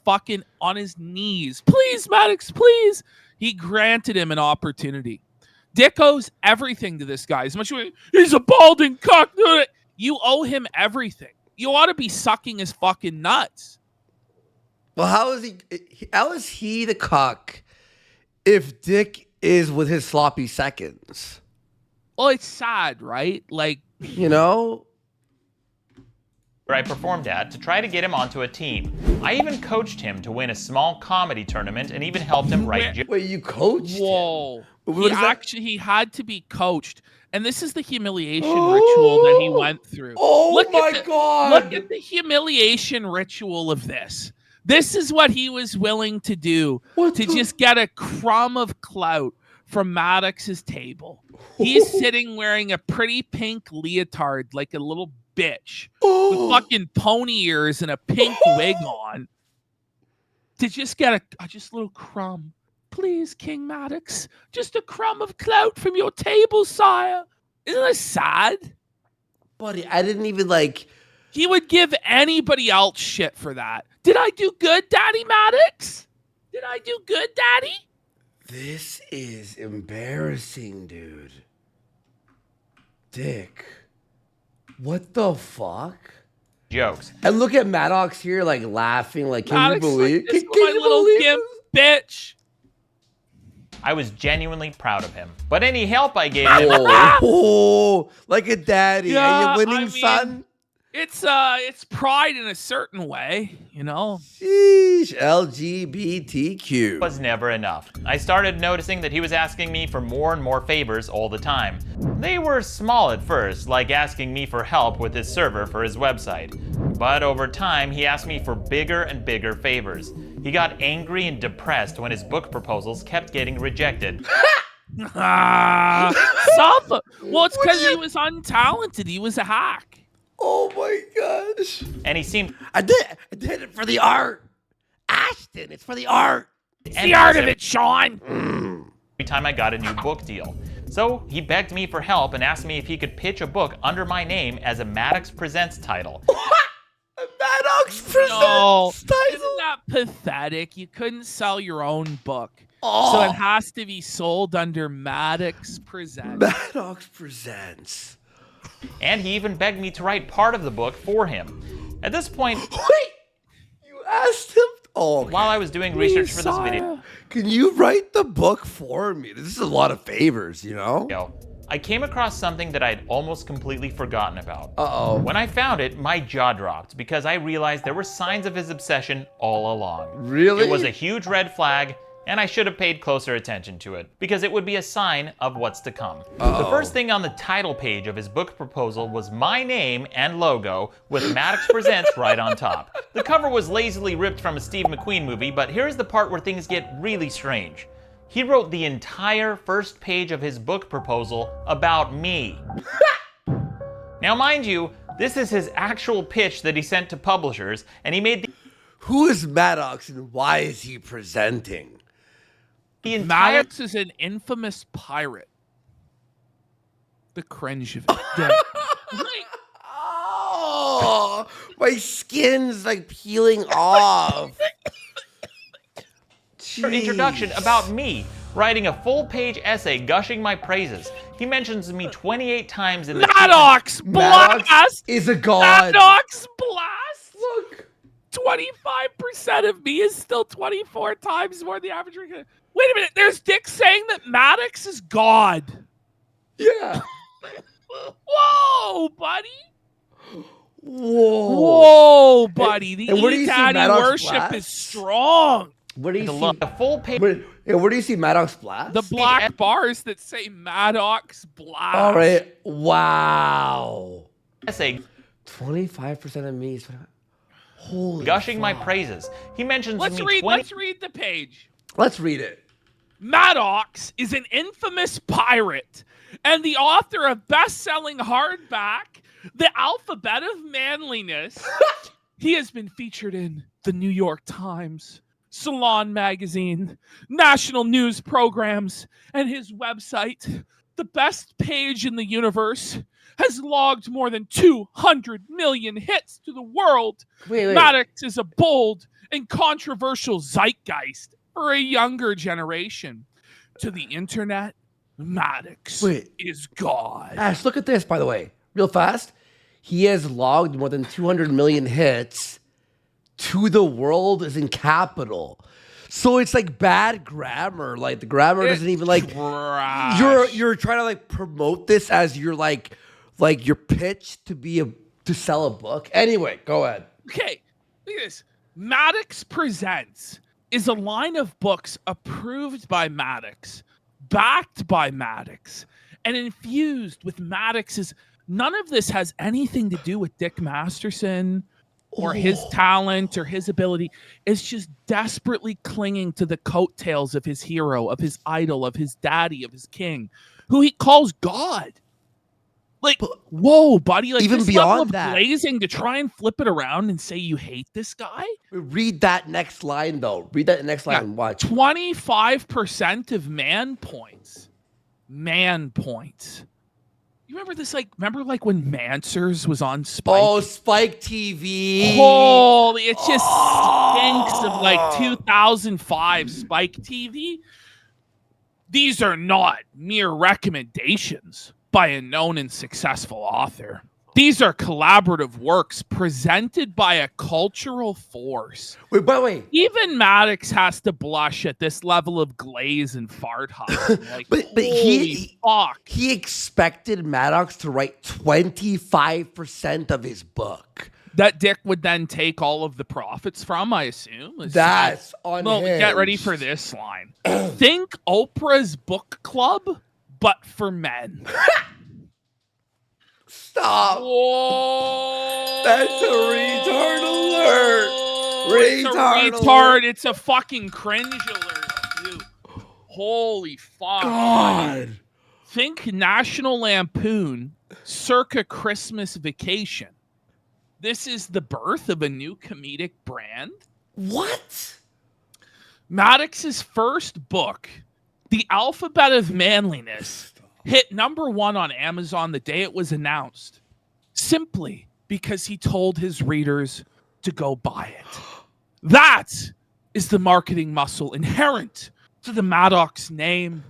on his knees, please, Maddox, please. He granted him an opportunity. Dick owes everything to this guy. As much as he's a balding cock, you owe him everything. You ought to be sucking his fucking nuts. Well, how is he the cuck if Dick is with his sloppy seconds? Well, it's sad, right? Like, you know? Where I performed at to try to get him onto a team. I even coached him to win a small comedy tournament and even helped him write. Wait, you coached Whoa. him? He had to be coached. And this is the humiliation ritual that he went through. Oh my God. Look at the humiliation ritual of this. This is what he was willing to do just get a crumb of clout from Maddox's table. He's sitting wearing a pretty pink leotard like a little bitch with fucking pony ears and a pink wig on to just get a little crumb. Please, King Maddox, just a crumb of clout from your table, sire. Isn't that sad? Buddy, I didn't even He would give anybody else shit for that. Did I do good, Daddy Maddox? Did I do good, Daddy? This is embarrassing, dude. Dick. What the fuck? Jokes. And look at Maddox here, laughing, can Maddox, you believe? This Can my you little believe gimp bitch. I was genuinely proud of him. But any help I gave him... like a daddy. Yeah, Are you winning, son? It's pride in a certain way, you know? Sheesh, LGBTQ. was never enough. I started noticing that he was asking me for more and more favors all the time. They were small at first, like asking me for help with his server for his website. But over time, he asked me for bigger and bigger favors. He got angry and depressed when his book proposals kept getting rejected. Well, it's because he was untalented. He was a hack. Oh my gosh. And he seemed... I did it for the art. Ashton, it's for the art. It's the art of it, Sean. Every time I got a new book deal. So he begged me for help and asked me if he could pitch a book under my name as a Maddox Presents title. Maddox Presents No, title? isn't that pathetic? You couldn't sell your own book. So it has to be sold under Maddox Presents. Maddox Presents. And he even begged me to write part of the book for him. At this point... Wait! You asked him? Oh, okay. While I was doing research for this video... Can you write the book for me? This is a lot of favors, you know? I came across something that I'd almost completely forgotten about. Uh-oh. When I found it, my jaw dropped because I realized there were signs of his obsession all along. Really? It was a huge red flag, and I should have paid closer attention to it because it would be a sign of what's to come. The first thing on the title page of his book proposal was my name and logo with Maddox Presents right on top. The cover was lazily ripped from a Steve McQueen movie, but here's the part where things get really strange. He wrote the entire first page of his book proposal about me. Now, mind you, this is his actual pitch that he sent to publishers, and he made the... Who is Maddox and why is he presenting? The entire... Maddox is an infamous pirate. The cringe of it. Oh, my skin's peeling off. introduction about me, writing a full-page essay gushing my praises. He mentions me 28 times in the Maddox Blast Maddox is a god. Maddox Blast. Look, 25% of me is still 24 times more than the average. Wait a minute. There's Dick saying that Maddox is God. Yeah. Whoa, buddy. Whoa, buddy. The and where do you see E-Daddy Maddox worship Blast? is strong. Where do you see a full page? Where do you see Maddox Blast? The black bars that say Maddox Blast. All right. Wow. Essay 25% of me is holy gushing my fuck. praises. He mentions Let's me read. 20... Let's read the page. Let's read it. Maddox is an infamous pirate and the author of best-selling hardback, The Alphabet of Manliness. He has been featured in the New York Times, Salon Magazine, national news programs, and his website, The Best Page in the Universe, has logged more than 200 million hits to the world. Wait. Maddox is a bold and controversial zeitgeist for a younger generation. To the internet, Maddox is God. Ash, look at this, by the way, real fast. He has logged more than 200 million hits. To the world is in capital. So it's like bad grammar. Like the grammar doesn't even like you're trying to like promote this as your like your pitch to sell a book. Anyway, go ahead. Okay, look at this. Maddox Presents is a line of books approved by Maddox, backed by Maddox, and infused with Maddox's. None of this has anything to do with Dick Masterson or his talent or his ability. It's just desperately clinging to the coattails of his hero, of his idol, of his daddy, of his king, who he calls God. Like, whoa, buddy. Like, even this beyond level of that, glazing to try and flip it around and say you hate this guy? Read that next line, though. Read that next line and watch. 25% of man points. Man points. You remember this, remember when Mansers was on Spike? Oh, Spike TV. Holy, it just stinks of 2005 Spike TV. These are not mere recommendations by a known and successful author. These are collaborative works presented by a cultural force. Wait, by the way, even Maddox has to blush at this level of glaze and fart huff. but he expected Maddox to write 25% of his book. That Dick would then take all of the profits from, I assume. That's unhinged. Well, get ready for this line. Think Oprah's book club, but for men. Stop. Whoa. That's a retard alert. It's a retard. It's a fucking cringe alert, dude. Holy fuck. God. Think National Lampoon circa Christmas Vacation. This is the birth of a new comedic brand. What? Maddox's first book, The Alphabet of Manliness, hit #1 on Amazon the day it was announced, simply because he told his readers to go buy it. That is the marketing muscle inherent to the Maddox name.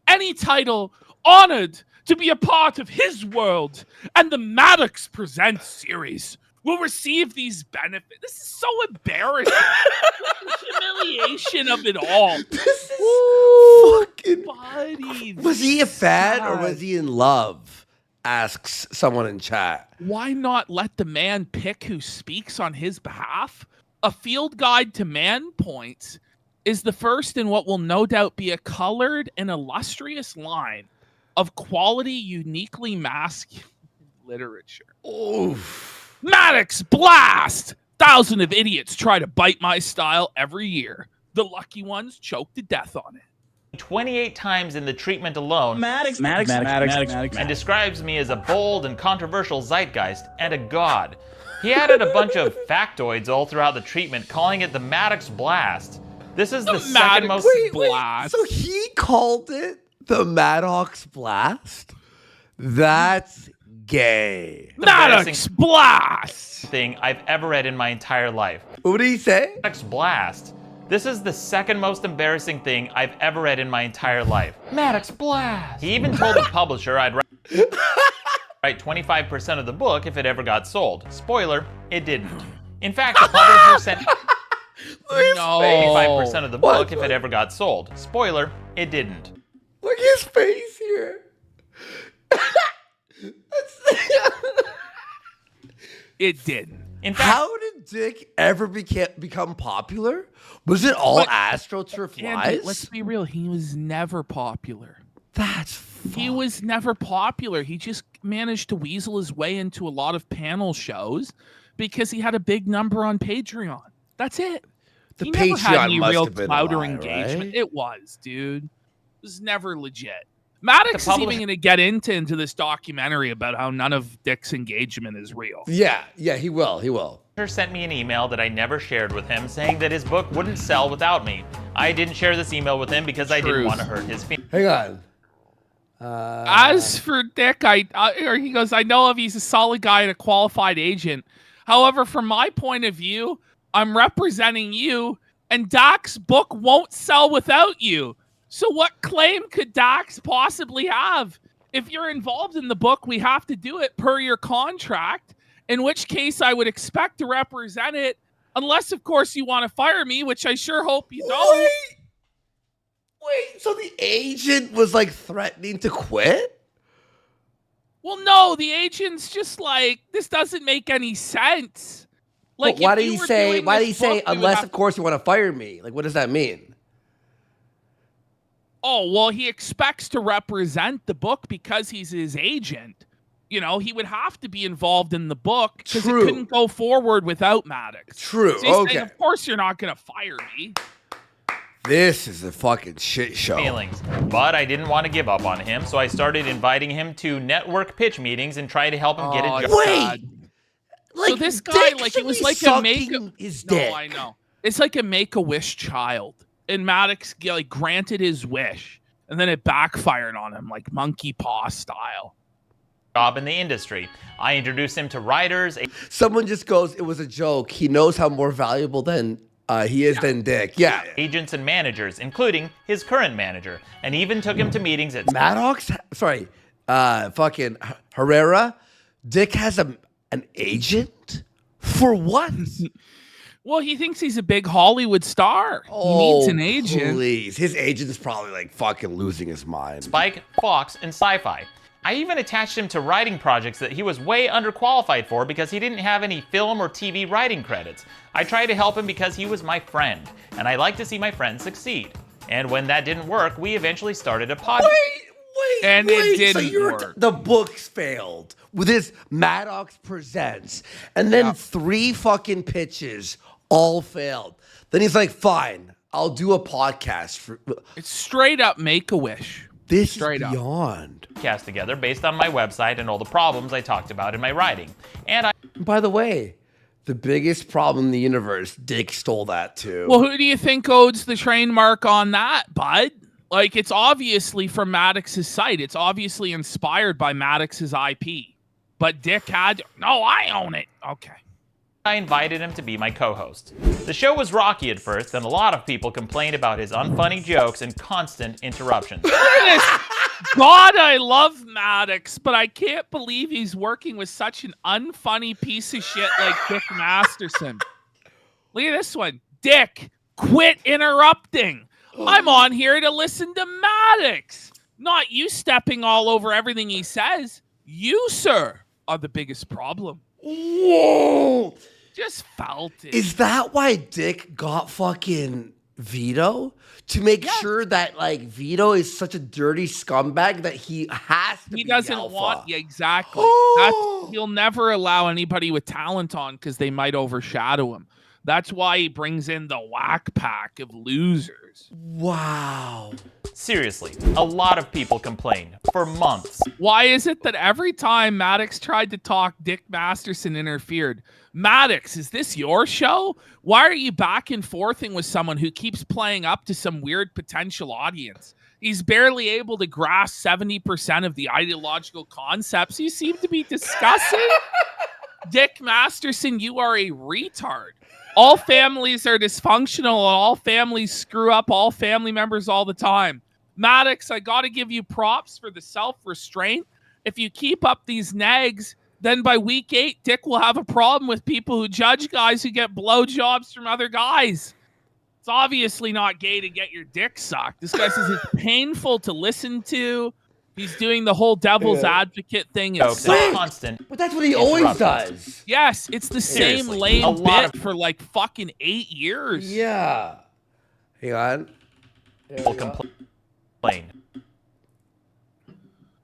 Any title honored to be a part of his world and the Maddox Presents series will receive these benefits. This is so embarrassing. The humiliation of it all. This is fucking... Buddy, was he a fan or was he in love? Asks someone in chat. Why not let the man pick who speaks on his behalf? A field guide to man points is the first in what will no doubt be a colored and illustrious line of quality, uniquely masculine literature. Oof. Maddox Blast! 1,000 of idiots try to bite my style every year. The lucky ones choke to death on it. 28 times in the treatment alone, Maddox, and describes me as a bold and controversial zeitgeist and a god. He added a bunch of factoids all throughout the treatment, calling it the Maddox Blast. This is the second most... Blast. So he called it the Maddox Blast? That's gay. Maddox Blast! Thing I've ever read in my entire life. What did he say? Maddox Blast. This is the second most embarrassing thing I've ever read in my entire life. Maddox Blast. He even told the publisher I'd write 25% of the book if it ever got sold. Spoiler, it didn't. In fact, the publisher sent 25% of the book if it ever got sold. Spoiler, it didn't. Look at his face here. It didn't. In fact, how did Dick ever become popular? Was it all AstroTurf lies? Let's be real. He was never popular. That's He was never popular. He just managed to weasel his way into a lot of panel shows because he had a big number on Patreon. That's it. The he never had any must real have been clout a or lie, engagement. right? It was, dude. It was never legit. Maddox is even going to get into this documentary about how none of Dick's engagement is real. Yeah, he will. He sent me an email that I never shared with him saying that his book wouldn't sell without me. I didn't share this email with him because I didn't want to hurt his feelings. Hang on. As for Dick, or he goes, I know if he's a solid guy and a qualified agent. However, from my point of view, I'm representing you, and Doc's book won't sell without you. So what claim could Dax possibly have? If you're involved in the book, we have to do it per your contract, in which case I would expect to represent it, unless, of course, you want to fire me, which I sure hope you don't. Wait, so the agent was like threatening to quit? Well, no, the agent's just like, this doesn't make any sense. Like, why did he say, unless, of course, you want to fire me? Like, what does that mean? Oh, well, he expects to represent the book because he's his agent. You know, he would have to be involved in the book because it couldn't go forward without Maddox. True, so he's okay. saying, of course you're not going to fire me. This is a fucking shit show. Feelings. But I didn't want to give up on him, so I started inviting him to network pitch meetings and try to help him get a job. Wait! Like, so this guy, like, it was like a dick. I know. It's like a Make-A-Wish child. And Maddox, like, granted his wish. And then it backfired on him, like monkey paw style. Job in the industry. I introduced him to writers. Someone just goes, it was a joke. He knows how more valuable than he is than Dick. Yeah. Agents and managers, including his current manager, and even took him to meetings at Maddox. Sorry, fucking Herrera. Dick has an agent for what? Well, he thinks he's a big Hollywood star. He needs an agent. Please, his agent is probably like fucking losing his mind. Spike, Fox, and Sci-Fi. I even attached him to writing projects that he was way underqualified for because he didn't have any film or TV writing credits. I tried to help him because he was my friend, and I like to see my friends succeed. And when that didn't work, we eventually started a podcast. It didn't work. The books failed with this Maddox Presents, and then 3 fucking pitches all failed. Then he's like, fine, I'll do a podcast. It's straight up Make-A-Wish. This straight is beyond. Podcast together based on my website and all the problems I talked about in my writing. And by the way, the biggest problem in the universe, Dick stole that too. Well, who do you think owns the trademark on that, bud? Like, it's obviously from Maddox's site. It's obviously inspired by Maddox's IP. But Dick had, no, I own it. Okay. I invited him to be my co-host. The show was rocky at first, and a lot of people complained about his unfunny jokes and constant interruptions. God, I love Maddox, but I can't believe he's working with such an unfunny piece of shit like Dick Masterson. Look at this one. Dick, quit interrupting. I'm on here to listen to Maddox, not you stepping all over everything he says. You, sir, are the biggest problem. Whoa! Just felt it. Is that why Dick got fucking Vito? To make sure that, like, Vito is such a dirty scumbag that he has to be doesn't alpha. want, exactly. He'll never allow anybody with talent on because they might overshadow him. That's why he brings in the whack pack of losers. Wow. Seriously, a lot of people complained for months. Why is it that every time Maddox tried to talk, Dick Masterson interfered? Maddox, is this your show? Why are you back and forthing with someone who keeps playing up to some weird potential audience? He's barely able to grasp 70% of the ideological concepts you seem to be discussing. Dick Masterson, you are a retard. All families are dysfunctional, and all families screw up all family members all the time. Maddox, I got to give you props for the self-restraint. If you keep up these nags, then by week 8, Dick will have a problem with people who judge guys who get blowjobs from other guys. It's obviously not gay to get your dick sucked. This guy says it's painful to listen to. He's doing the whole devil's advocate thing. It's constant. But that's what he always does. Yes, it's the same lame bit for like fucking 8 years. Yeah. Hang on. People complain.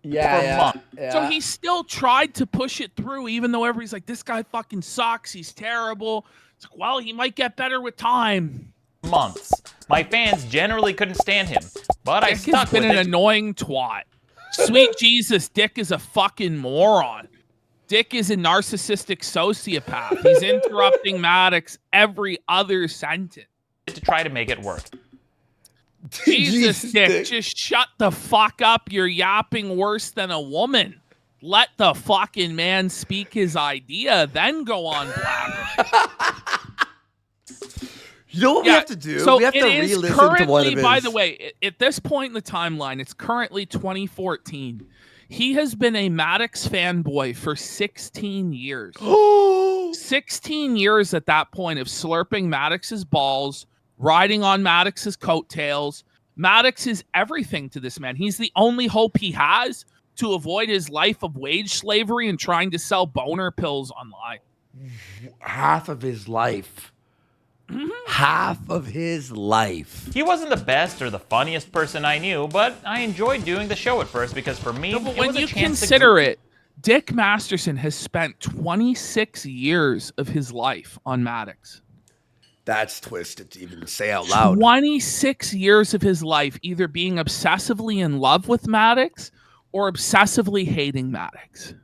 Yeah. So he still tried to push it through, even though everybody's like, this guy fucking sucks. He's terrible. It's like, well, he might get better with time. Months. My fans generally couldn't stand him, but I stuck with it. Dick has been an annoying twat. Sweet Jesus, Dick is a fucking moron. Dick is a narcissistic sociopath. He's interrupting Maddox every other sentence. To try to make it work. Jesus, Dick, just shut the fuck up. You're yapping worse than a woman. Let the fucking man speak his idea, then go on blabbering. You know what we have to do? So we have to re-listen to one of his. By the way, at this point in the timeline, it's currently 2014. He has been a Maddox fanboy for 16 years. 16 years at that point of slurping Maddox's balls, riding on Maddox's coattails. Maddox is everything to this man. He's the only hope he has to avoid his life of wage slavery and trying to sell boner pills online. Half of his life. Half of his life. He wasn't the best or the funniest person I knew, but I enjoyed doing the show at first because for me, but it when was a you chance consider it, Dick Masterson has spent 26 years of his life on Maddox. That's twisted to even say out loud. 26 years of his life either being obsessively in love with Maddox or obsessively hating Maddox.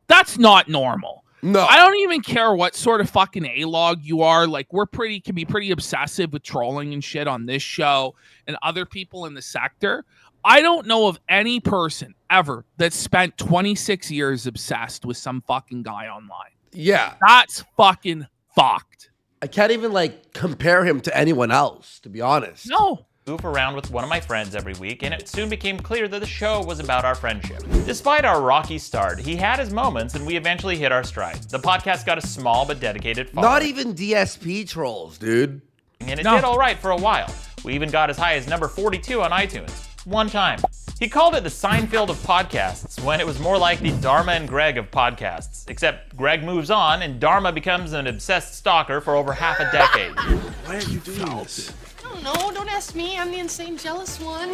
That's not normal. No. I don't even care what sort of fucking A-log you are. Like, can be pretty obsessive with trolling and shit on this show and other people in the sector. I don't know of any person ever that spent 26 years obsessed with some fucking guy online. Yeah. That's fucking fucked. I can't even, compare him to anyone else, to be honest. No. Goof around with one of my friends every week, and it soon became clear that the show was about our friendship. Despite our rocky start, he had his moments, and we eventually hit our stride. The podcast got a small but dedicated following. Not even DSP trolls, dude. And it did all right for a while. We even got as high as number 42 on iTunes. One time. He called it the Seinfeld of podcasts, when it was more like the Dharma and Greg of podcasts. Except Greg moves on, and Dharma becomes an obsessed stalker for over half a decade. Why are you doing this? No, don't ask me. I'm the insane jealous one.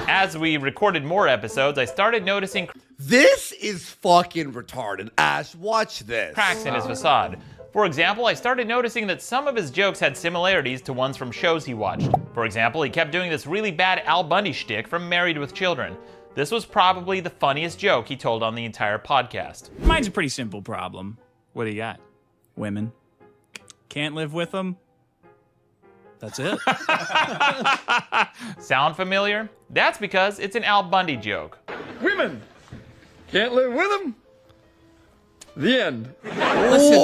As we recorded more episodes, I started noticing This is fucking retarded. Ash, watch this. cracks in his facade. For example, I started noticing that some of his jokes had similarities to ones from shows he watched. For example, he kept doing this really bad Al Bundy shtick from Married with Children. This was probably the funniest joke he told on the entire podcast. Mine's a pretty simple problem. What do you got? Women. Can't live with them? That's it. Sound familiar? That's because it's an Al Bundy joke. Women can't live with them. The end. Listen,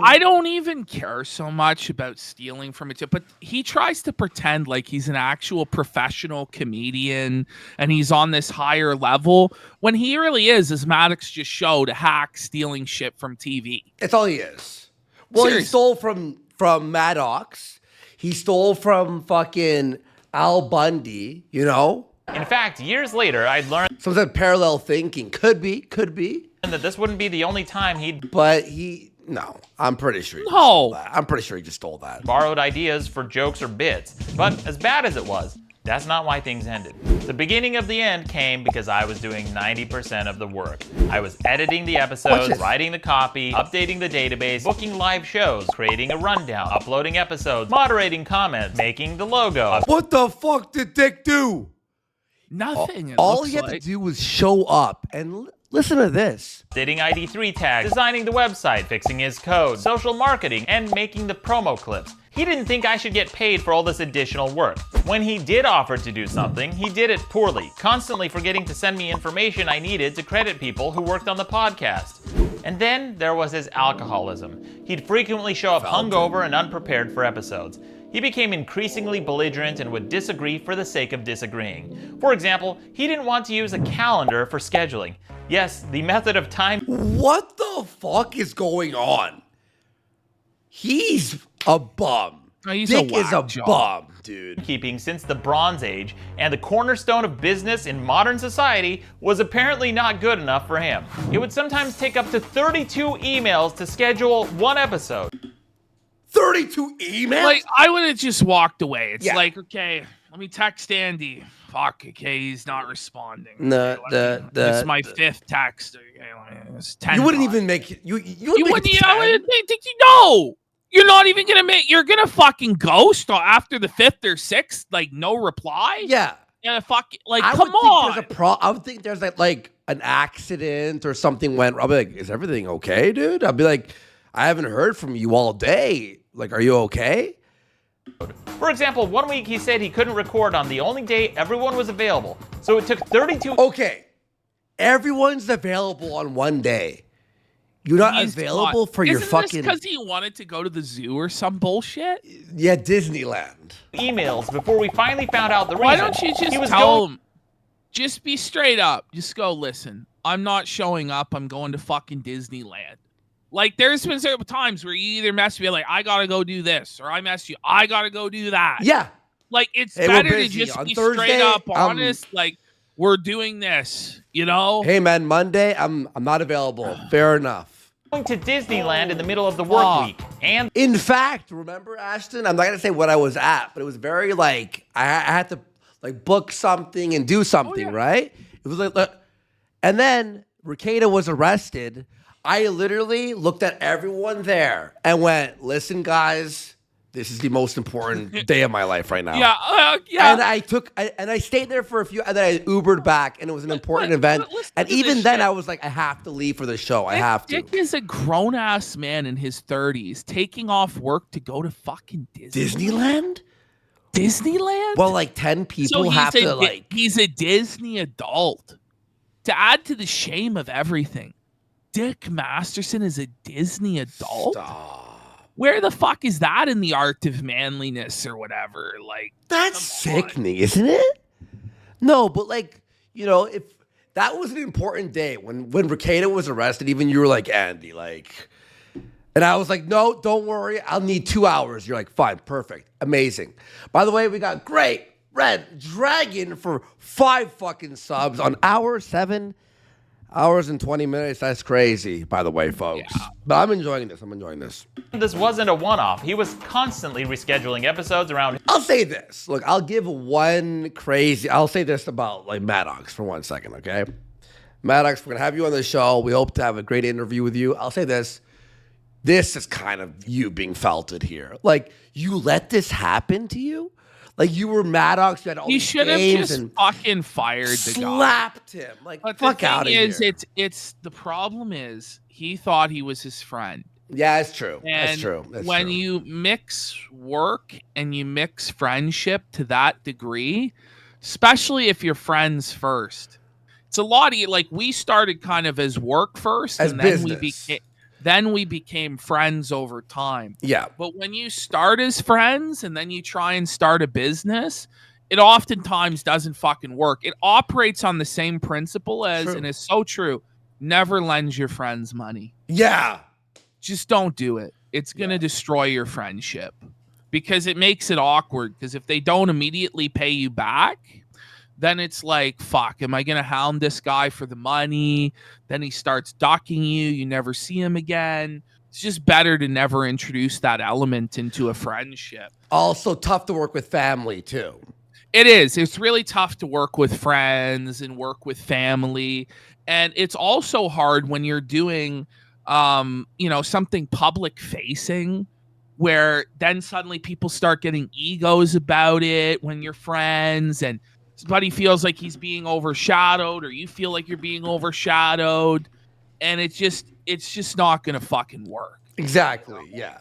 I don't even care so much about stealing from it, but he tries to pretend like he's an actual professional comedian and he's on this higher level when he really is Maddox just showed, hack stealing shit from TV. That's all he is. Well, Seriously. he stole from Maddox. He stole from fucking Al Bundy, you know? In fact, years later, I'd learned Some sort of parallel thinking. Could be. that this wouldn't be the only time he'd But no, I'm pretty sure he just No. stole that. I'm pretty sure he just stole that. borrowed ideas for jokes or bits. But as bad as it was, that's not why things ended. The beginning of the end came because I was doing 90% of the work. I was editing the Watch episodes, this. writing the copy, updating the database, booking live shows, creating a rundown, uploading episodes, moderating comments, making the logo. What the fuck did Dick do? Nothing. it All looks he had like. to do was show up and listen to this. Updating ID3 tags, designing the website, fixing his code, social marketing, and making the promo clips. He didn't think I should get paid for all this additional work. When he did offer to do something, he did it poorly, constantly forgetting to send me information I needed to credit people who worked on the podcast. And then there was his alcoholism. He'd frequently show up hungover and unprepared for episodes. He became increasingly belligerent and would disagree for the sake of disagreeing. For example, he didn't want to use a calendar for scheduling. Yes, the method of time What the fuck is going on? He's a bum. Oh, he's a Dick is whack a job. bum, dude. keeping since the Bronze Age, and the cornerstone of business in modern society was apparently not good enough for him. It would sometimes take up to 32 emails to schedule one episode. 32 emails? Like, I would have just walked away. It's Yeah. like, okay, let me text Andy. Fuck, okay, he's not responding. No, Okay, this is my fifth text. Okay, it's 10 you wouldn't times. even make it. You You wouldn't wouldn't. make it I 10. wouldn't think no. You're not even gonna make. You're gonna fucking ghost after the fifth or sixth. Like no reply. Yeah. Yeah. Fuck. Like I come would on. think there's I would think there's like an accident or something went. I'll be like, is everything okay, dude? I'll be like, I haven't heard from you all day. Like, are you okay? For example, one week he said he couldn't record on the only day everyone was available, so it took 32. Okay, everyone's available on one day. You're not available for your fucking... because he wanted to go to the zoo or some bullshit? Yeah, Disneyland. Emails before we finally found out the reason. Why don't you just tell him? Just be straight up. Just go, listen, I'm not showing up. I'm going to fucking Disneyland. Like, there's been several times where you either mess me like, I gotta go do this, or I mess you, I gotta go do that. Yeah. Like, it's better to just be straight up honest. Like, we're doing this, you know? Hey, man, Monday, I'm not available. Fair enough. Going to Disneyland in the middle of the work week. And in fact, remember, Ashton, I'm not going to say what I was at, but it was very like, I had to like book something and do something, right? It was like, and then Ricada was arrested. I literally looked at everyone there and went, listen, guys, this is the most important day of my life right now. Yeah. And I stayed there for a few, and then I Ubered back, and it was an important event. And even then, I was like, I have to leave for the show. I have to. Dick is a grown-ass man in his 30s taking off work to go to fucking Disneyland? Disneyland? Well, like 10 people have to like... He's a Disney adult. To add to the shame of everything, Dick Masterson is a Disney adult? Stop. Where the fuck is that in the art of manliness or whatever? Like, that's sickening, isn't it? No, but like, you know, if that was an important day when Ricada was arrested, even you were like, Andy, like, and I was like, no, don't worry, I'll need 2 hours. You're like, fine, perfect, amazing. By the way, we got great Red Dragon for 5 fucking subs on hour 7 hours and 20 minutes. That's crazy, by the way, folks. Yeah. But I'm enjoying this. This wasn't a one-off. He was constantly rescheduling episodes around... I'll say this. Look, I'll say this about, like, Maddox for 1 second, okay? Maddox, we're going to have you on the show. We hope to have a great interview with you. I'll say this. This is kind of you being felted here. Like, you let this happen to you? Like, you were Maddox, you had all these games. You should have just fucking fired the guy. Slapped him. Like, but fuck out of here. It's the problem is he thought he was his friend. Yeah, it's true. And that's true. When you mix work and you mix friendship to that degree, especially if you're friends first, it's a lot of like we started kind of as work first, as and business. then we became friends over time. Yeah. But when you start as friends and then you try and start a business, it oftentimes doesn't fucking work. It operates on the same principle as, and it's so true, never lend your friends money. Yeah. Just don't do it. It's going to destroy your friendship because it makes it awkward. Because if they don't immediately pay you back, then it's like, fuck, am I going to hound this guy for the money? Then he starts ducking you. You never see him again. It's just better to never introduce that element into a friendship. Also tough to work with family, too. It is. It's really tough to work with friends and work with family. And it's also hard when you're doing, something public facing where then suddenly people start getting egos about it when you're friends and somebody feels like he's being overshadowed or you feel like you're being overshadowed, and it's just not gonna fucking work. Exactly. Yeah.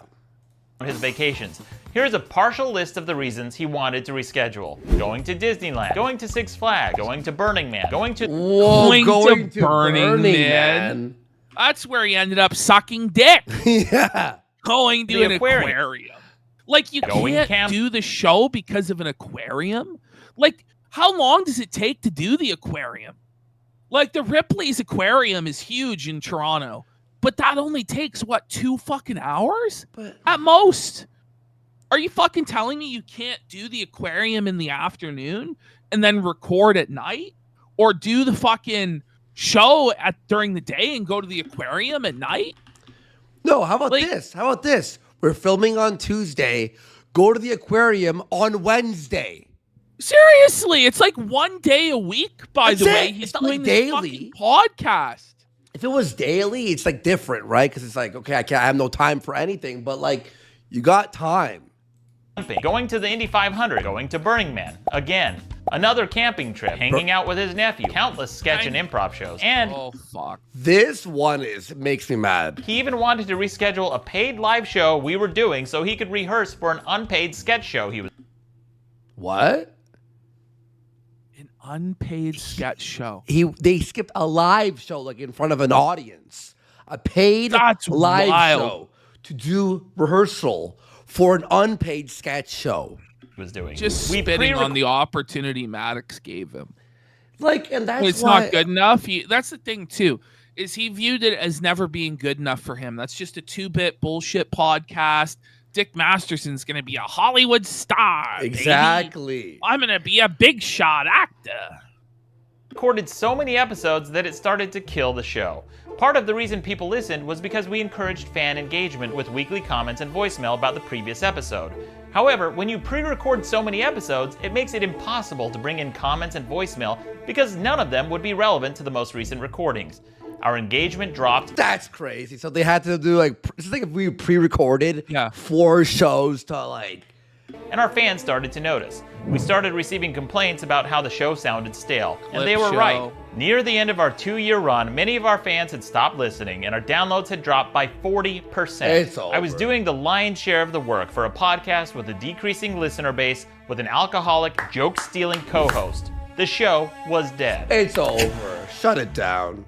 His vacations. Here's a partial list of the reasons he wanted to reschedule: going to Disneyland, going to Six Flags, going to Burning Man, going to Burning Man. That's where he ended up sucking dick. Yeah. Going to an aquarium. Like, you can't do the show because of an aquarium? Like, how long does it take to do the aquarium? Like, the Ripley's aquarium is huge in Toronto, but that only takes, 2 fucking hours? At most. Are you fucking telling me you can't do the aquarium in the afternoon and then record at night? Or do the fucking show during the day and go to the aquarium at night? No, how about this? We're filming on Tuesday. Go to the aquarium on Wednesday. Seriously, it's like 1 day a week, by the way. He's doing this fucking podcast. If it was daily, it's like different, right? Because it's like, okay, I have no time for anything, but like, you got time. Going to the Indy 500, going to Burning Man, again. another camping trip, hanging out with his nephew, countless sketch and improv shows, and Oh, fuck. This one makes me mad. he even wanted to reschedule a paid live show we were doing so he could rehearse for an unpaid sketch show he was. What? An unpaid sketch show. They skipped a live show like in front of an audience. A paid That's live wild. show to do rehearsal for an unpaid sketch show. doing. Just We spitting pre-rec- on the opportunity Maddox gave him. Like, and that's It's why not good enough. That's the thing too, is he viewed it as never being good enough for him. That's just a 2-bit bullshit podcast. Dick Masterson's gonna be a Hollywood star. baby. Exactly. I'm gonna be a big shot actor. recorded so many episodes that it started to kill the show. Part of the reason people listened was because we encouraged fan engagement with weekly comments and voicemail about the previous episode. However, when you pre-record so many episodes, it makes it impossible to bring in comments and voicemail because none of them would be relevant to the most recent recordings. Our engagement dropped. That's crazy. So they had to do like, it's like if we pre-recorded 4 shows to like. And our fans started to notice. We started receiving complaints about how the show sounded stale. And Clip they were show. right. Near the end of our 2-year run, many of our fans had stopped listening and our downloads had dropped by 40%. It's I was over. doing the lion's share of the work for a podcast with a decreasing listener base with an alcoholic, joke-stealing co-host. The show was dead. It's over. Shut it down.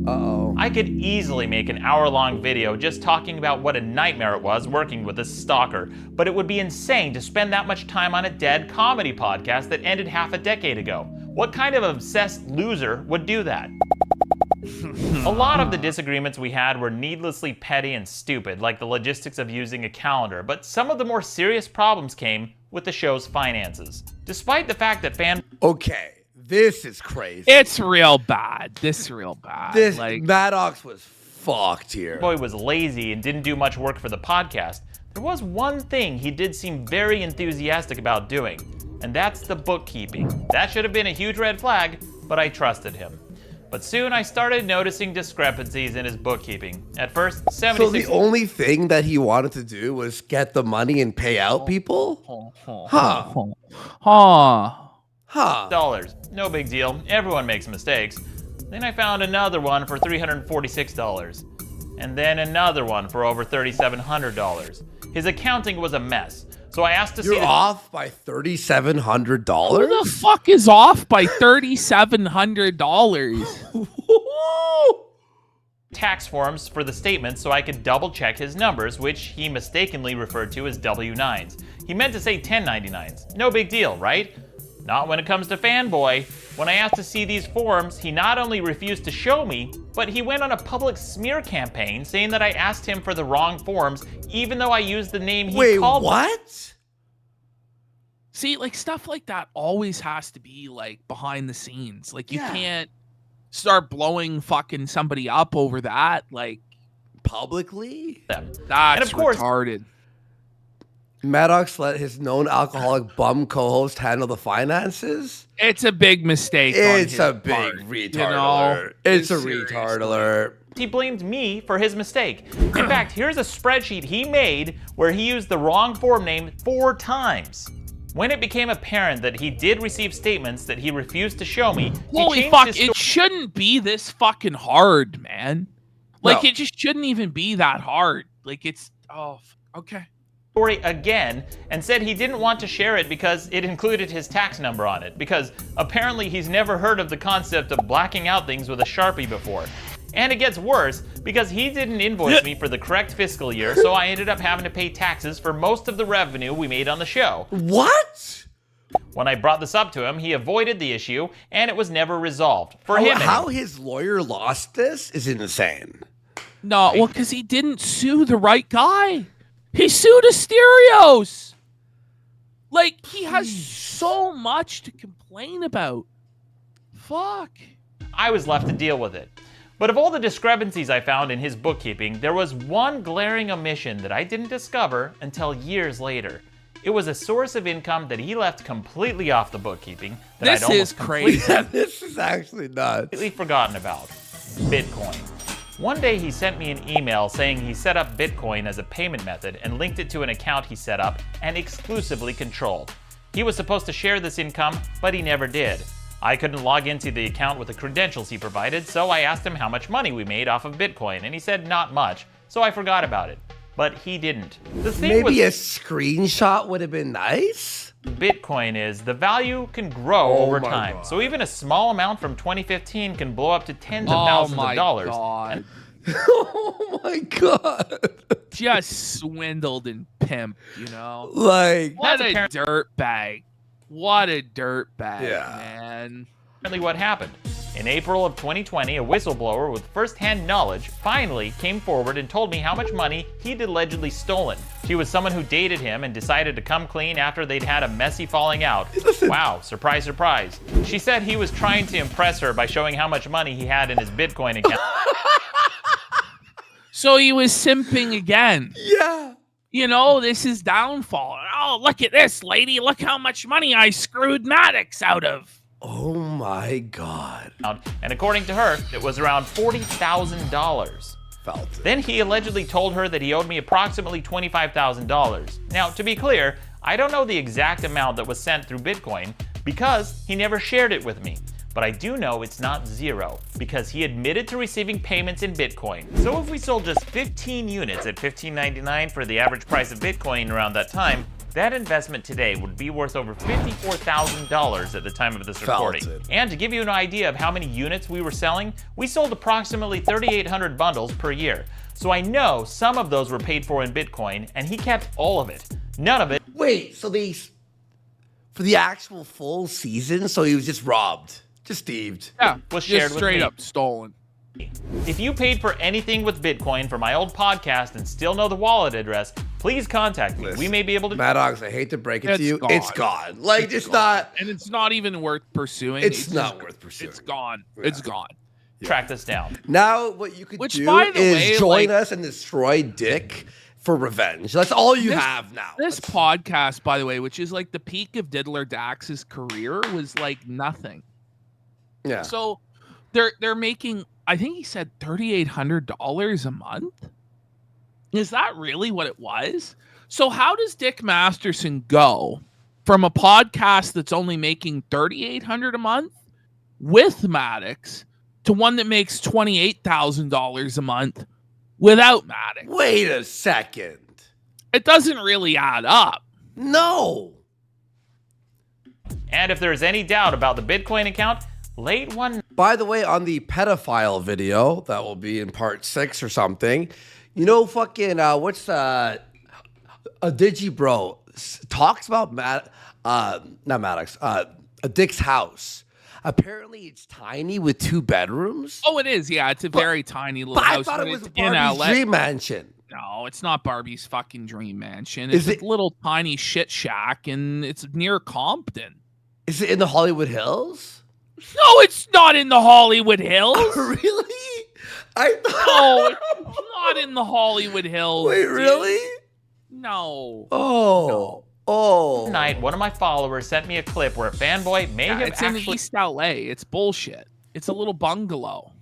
Uh-oh. I could easily make an hour-long video just talking about what a nightmare it was working with this stalker, but it would be insane to spend that much time on a dead comedy podcast that ended half a decade ago. What kind of obsessed loser would do that? A lot of the disagreements we had were needlessly petty and stupid, like the logistics of using a calendar, but some of the more serious problems came with the show's finances. Despite the fact that Okay. This is crazy. It's real bad. This is real bad. This like Maddox was fucked here. Boy was lazy and didn't do much work for the podcast, there was one thing he did seem very enthusiastic about doing, and that's the bookkeeping. That should have been a huge red flag, but I trusted him. But soon I started noticing discrepancies in his bookkeeping. At first, So $76 the only thing that he wanted to do was get the money and pay out people? Huh. No big deal. Everyone makes mistakes. Then I found another one for $346. And then another one for over $3,700. His accounting was a mess. So I asked to see You're off by $3,700? who the fuck is off by $3,700? tax forms for the statements so I could double check his numbers, which he mistakenly referred to as W-9s. He meant to say 1099s. No big deal, right? Not when it comes to Fanboy. When I asked to see these forms, he not only refused to show me, but he went on a public smear campaign saying that I asked him for the wrong forms, even though I used the name he called. Wait, what? See, like stuff like that always has to be like behind the scenes. Like you can't start blowing fucking somebody up over that, like publicly. That's And of course, retarded. Maddox let his known alcoholic bum co-host handle the finances. It's a big mistake. It's on a his big part, retard you know? alert. It's a Seriously. retard alert. He blamed me for his mistake. In fact, here's a spreadsheet he made where he used the wrong form name 4 times. When it became apparent that he did receive statements that he refused to show me, he Holy changed fuck, his it shouldn't be this fucking hard, man. Like, No. it just shouldn't even be that hard. Like, it's, okay. story again and said he didn't want to share it because it included his tax number on it, because apparently he's never heard of the concept of blacking out things with a Sharpie before. And it gets worse because he didn't invoice me for the correct fiscal year, so I ended up having to pay taxes for most of the revenue we made on the show. What? When I brought this up to him, he avoided the issue and it was never resolved. For him, How his lawyer lost this is insane. No, well, because he didn't sue the right guy. He sued Asterios. Like, he has so much to complain about. Fuck. I was left to deal with it. But of all the discrepancies I found in his bookkeeping, there was one glaring omission that I didn't discover until years later. It was a source of income that he left completely off the bookkeeping that This I'd is almost crazy. This is actually nuts. completely forgotten about. Bitcoin. One day he sent me an email saying he set up Bitcoin as a payment method and linked it to an account he set up and exclusively controlled. He was supposed to share this income, but he never did. I couldn't log into the account with the credentials he provided, so I asked him how much money we made off of Bitcoin, and he said not much, so I forgot about it. But he didn't. The thing Maybe a screenshot would have been nice? Bitcoin is the value can grow over time. God. So even a small amount from 2015 can blow up to tens of thousands of dollars. God. Oh my God. Just swindled and pimped, you know? Like, what a dirtbag. What a dirtbag, Yeah. man. Apparently what happened. In April of 2020, a whistleblower with first-hand knowledge finally came forward and told me how much money he'd allegedly stolen. She was someone who dated him and decided to come clean after they'd had a messy falling out. Wow, surprise, surprise. She said he was trying to impress her by showing how much money he had in his Bitcoin account. So he was simping again. Yeah. You know, this is downfall. Oh, look at this, lady. Look how much money I screwed Maddox out of. Oh my God. And according to her, it was around $40,000. Felt it. Then he allegedly told her that he owed me approximately $25,000. Now, to be clear, I don't know the exact amount that was sent through Bitcoin because he never shared it with me. But I do know it's not zero because he admitted to receiving payments in Bitcoin. So if we sold just 15 units at $15.99 for the average price of Bitcoin around that time, that investment today would be worth over $54,000 at the time of this recording. And to give you an idea of how many units we were selling, we sold approximately 3,800 bundles per year. So I know some of those were paid for in Bitcoin, and he kept all of it. None of it. Wait, so for the actual full season, so he was just robbed, just thieved. Yeah, was shared just with straight me. up stolen. If you paid for anything with Bitcoin for my old podcast and still know the wallet address, please contact me. Listen, we may be able to. Maddox, I hate to break it to you. Gone. It's gone. Like, it's not. And it's not even worth pursuing. It's not worth pursuing. It's gone. Yeah. It's gone. track this down. Now, what you could Which, do by the is way, join like- us and destroy Dick for revenge. That's all you have now. This podcast, by the way, which is like the peak of Diddler Dax's career, was like nothing. Yeah. So they're making, I think he said $3,800 a month. Is that really what it was? So how does Dick Masterson go from a podcast that's only making $3,800 a month with Maddox to one that makes $28,000 a month without Maddox? Wait a second. It doesn't really add up. No. And if there's any doubt about the Bitcoin account, late one. By the way, on the pedophile video that will be in part 6 or something, you know, fucking what's a Digibro talks about not Maddox, a Dick's house. Apparently, it's tiny with 2 bedrooms. Oh, it is. Yeah, it's a very tiny little But house. I thought but it was it's in Barbie's LA. dream mansion. No, it's not Barbie's fucking dream mansion. Is It's it- a little tiny shit shack, and it's near Compton. Is it in the Hollywood Hills? No, it's not in the Hollywood Hills. Really? I thought. No, it's not in the Hollywood Hills. Wait, dude. really? No. Oh. No. Oh. Night, one of my followers sent me a clip where a fanboy may Yeah, have it's in actually. East LA. It's bullshit. It's a little bungalow.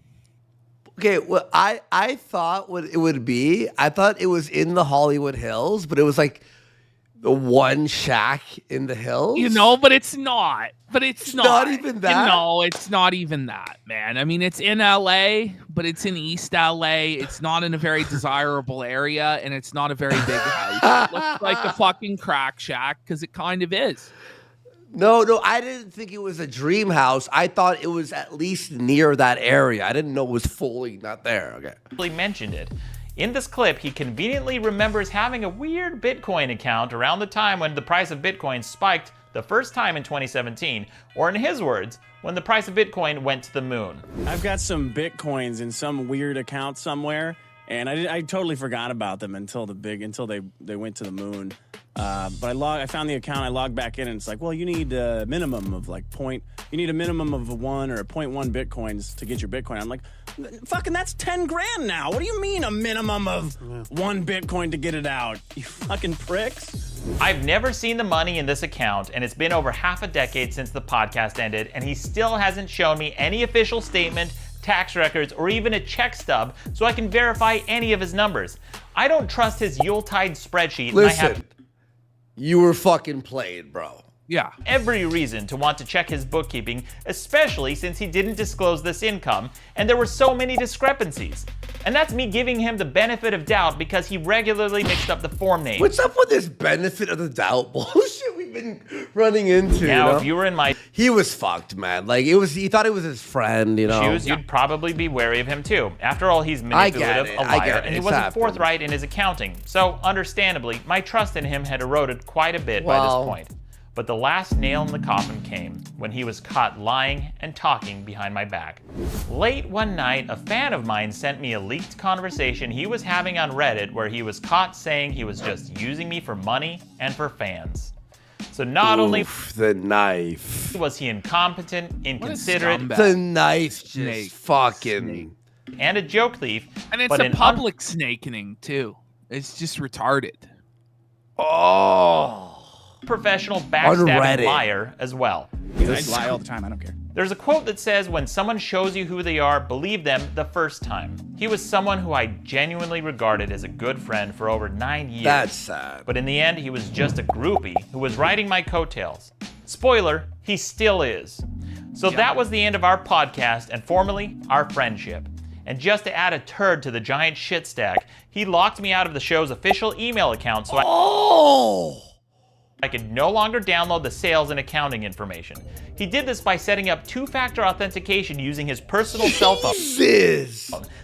Okay, well, I thought what it would be, I thought it was in the Hollywood Hills, but it was like the one shack in the hills. You know, but it's not. But it's not. not even that? No, it's not even that, man. I mean, it's in LA, but it's in East LA. It's not in a very desirable area, and it's not a very big house. It looks like a fucking crack shack, because it kind of is. No, I didn't think it was a dream house. I thought it was at least near that area. I didn't know it was fully not there. Okay. mentioned it. In this clip, he conveniently remembers having a weird Bitcoin account around the time when the price of Bitcoin spiked the first time in 2017, or in his words, when the price of Bitcoin went to the moon. I've got some Bitcoins in some weird account somewhere, and I totally forgot about them until they went to the moon. But I found the account, I logged back in, and it's like, well, you need a minimum of you need a minimum of 1 or 0.1 Bitcoins to get your Bitcoin. I'm like, fucking that's 10 grand now. What do you mean a minimum of 1 Bitcoin to get it out? You fucking pricks. I've never seen the money in this account, and it's been over half a decade since the podcast ended, and he still hasn't shown me any official statement, tax records, or even a check stub so I can verify any of his numbers. I don't trust his Yuletide spreadsheet. Listen, you were fucking played, bro. Yeah. every reason to want to check his bookkeeping, especially since he didn't disclose this income and there were so many discrepancies. And that's me giving him the benefit of doubt because he regularly mixed up the form names. What's up with this benefit of the doubt bullshit we've been running into? Now, if you were in my he was fucked, man. Like he thought it was his friend, shoes, you'd probably be wary of him too. After all, he's manipulative, a liar, and he wasn't forthright in his accounting. So, understandably, my trust in him had eroded quite a bit by this point. But the last nail in the coffin came when he was caught lying and talking behind my back. Late one night, a fan of mine sent me a leaked conversation he was having on Reddit where he was caught saying he was just using me for money and for fans. So not only the knife was he incompetent, inconsiderate, the knife just fucking and a joke thief, and it's but a public snakening too. It's just retarded. Oh. Professional backstabbing liar as well. I lie all the time. I don't care. There's a quote that says, when someone shows you who they are, believe them the first time. He was someone who I genuinely regarded as a good friend for over 9 years. That's sad. But in the end, he was just a groupie who was riding my coattails. Spoiler, he still is. So that was the end of our podcast and formerly our friendship. And just to add a turd to the giant shit stack, he locked me out of the show's official email account so I could no longer download the sales and accounting information. He did this by setting up two-factor authentication using his personal cell phone.